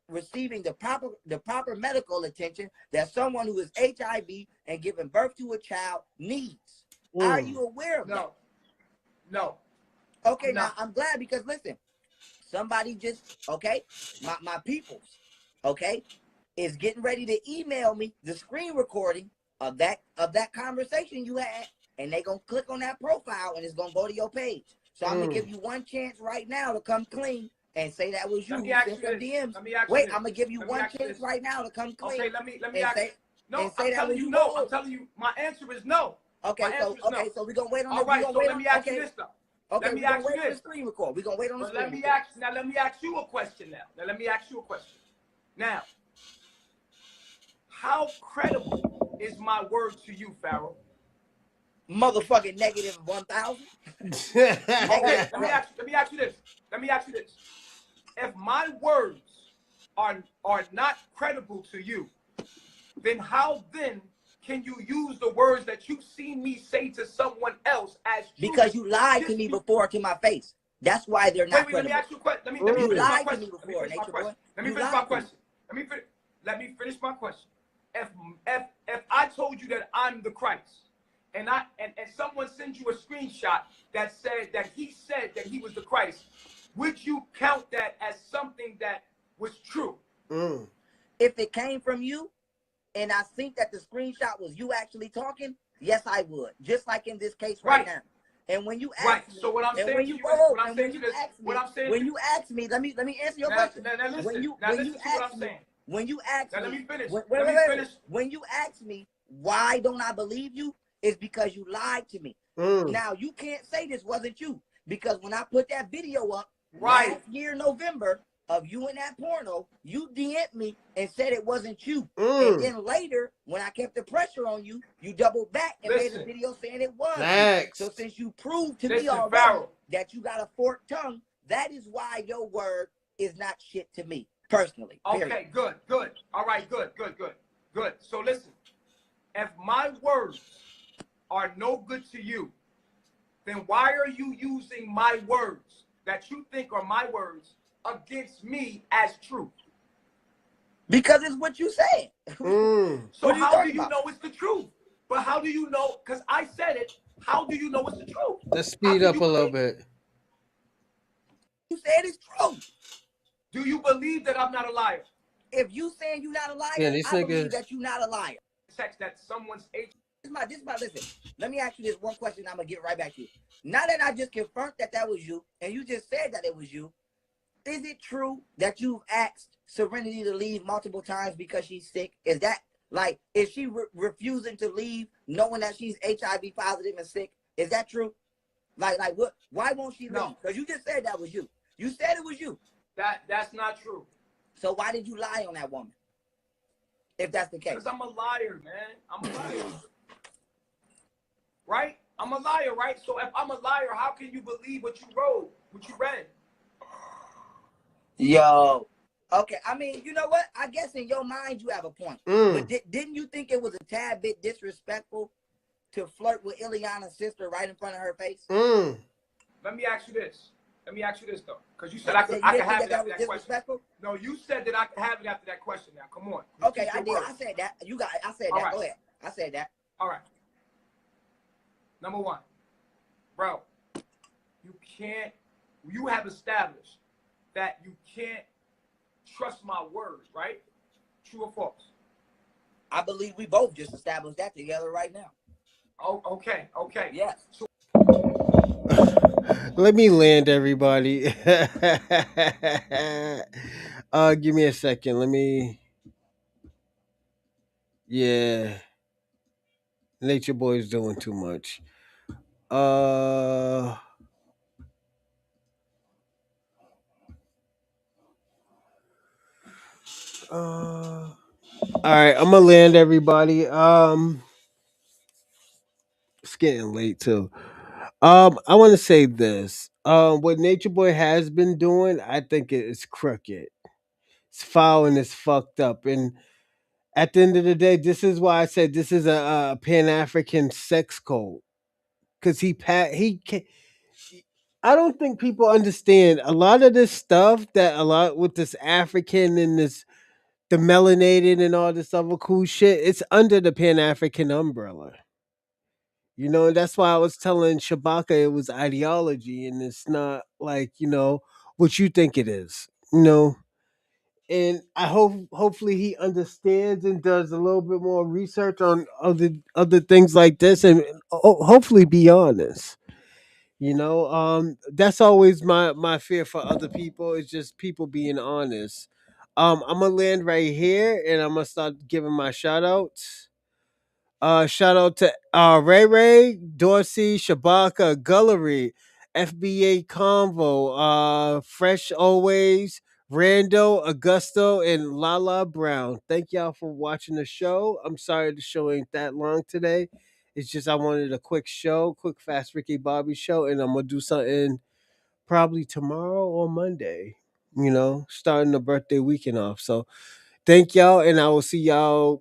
receiving the proper medical attention that someone who is HIV and giving birth to a child needs? Are you aware of that? No. Okay, now I'm glad, because listen, somebody just, okay, my peoples, okay, is getting ready to email me the screen recording of that conversation you had, and they gonna click on that profile and it's gonna go to your page. So I'm gonna give you one chance right now to come clean and say that was you who sent them DMs. Wait, I'm gonna give you one chance right now to come clean. Okay, let me ask. No, I'm telling you no. I'm telling you, my answer is no. Okay, so we're gonna wait on All right, so let me ask you this though. Okay, let me ask you this. Screen record. We're gonna wait on the screen. Let me ask you a question now. Let me ask you a question. Now, how credible is my word to you, Pharaoh? Motherfucking negative 1,000. Okay, let me ask you this. If my words are not credible to you, then how then can you use the words that you've seen me say to someone else as true? Because you lied to me before to my face. That's why they're not credible. Let me ask you a question. Let me finish my question. Let me finish my question. If I told you that I'm the Christ, and someone sends you a screenshot that said that he was the Christ, would you count that as something that was true? If it came from you, and I think that the screenshot was you actually talking, yes, I would. Just like in this case right now. And when you ask me, so what I'm saying when you ask me, let me answer your question. When you ask me, why don't I believe you? It's because you lied to me. Now you can't say this wasn't you, because when I put that video up last year November, of you in that porno, you DM'd me and said it wasn't you. Mm. And then later, when I kept the pressure on you, you doubled back and made a video saying it was Facts. you. So since you proved to me already that you got a forked tongue, that is why your word is not shit to me, personally. Period. Okay, good. All right, good. So listen, if my words are no good to you, then why are you using my words that you think are my words against me as truth? Because it's what you said. So how do you know it's the truth? But how do you know? Because I said it. How do you know it's the truth? Let's speed up a little bit. You said it's true. Do you believe that I'm not a liar? If you saying you're not a liar, Yeah, I believe that you're not a liar. Text that someone's age. Listen, let me ask you this one question. I'm going to get right back to you. Now that I just confirmed that was you, and you just said that it was you, is it true that you've asked Serenity to leave multiple times because she's sick? Is that, like, is she refusing to leave knowing that she's HIV positive and sick? Is that true? Like what? Why won't she leave? No. Because you just said that was you. You said it was you. That's not true. So why did you lie on that woman? If that's the case. Because I'm a liar, man. I'm a liar. Right? I'm a liar, right? So if I'm a liar, how can you believe what you wrote, what you read? Yo. Okay, I mean, you know what? I guess in your mind you have a point. But didn't you think it was a tad bit disrespectful to flirt with Ileana's sister right in front of her face? Let me ask you this. Though, because you said I could have it after that question. No, you said that I could have it after that question. Now, come on. Okay, I did. I said that. You got it. I said that. Right. Go ahead. I said that. All right. Number one, bro, you have established that you can't trust my words, right? True or false? I believe we both just established that together right now. Oh, okay. Yes. So let me land, everybody. Give me a second. Let me. Yeah. Natureboy is doing too much. All right, I'm gonna land, everybody. It's getting late too. I want to say this. What Nature Boy has been doing, I think it is crooked. It's foul and it's fucked up. And at the end of the day, this is why I said this is a Pan African sex code. Because he can. I don't think people understand a lot of this stuff with this African and the melanated and all this other cool shit. It's under the Pan African umbrella. You know, and that's why I was telling Shabaka it was ideology and it's not like, what you think it is. And I hopefully he understands and does a little bit more research on other things like this and hopefully be honest. That's always my fear for other people is just people being honest. I'm gonna land right here and I'm gonna start giving my shout outs. Shout out to Ray Ray, Dorsey, Shabaka, Gullery, FBA Convo, Fresh Always, Rando, Augusto, and Lala Brown. Thank y'all for watching the show. I'm sorry the show ain't that long today. It's just I wanted a quick show, quick fast Ricky Bobby show, and I'm gonna do something probably tomorrow or Monday. Starting the birthday weekend off. So thank y'all, and I will see y'all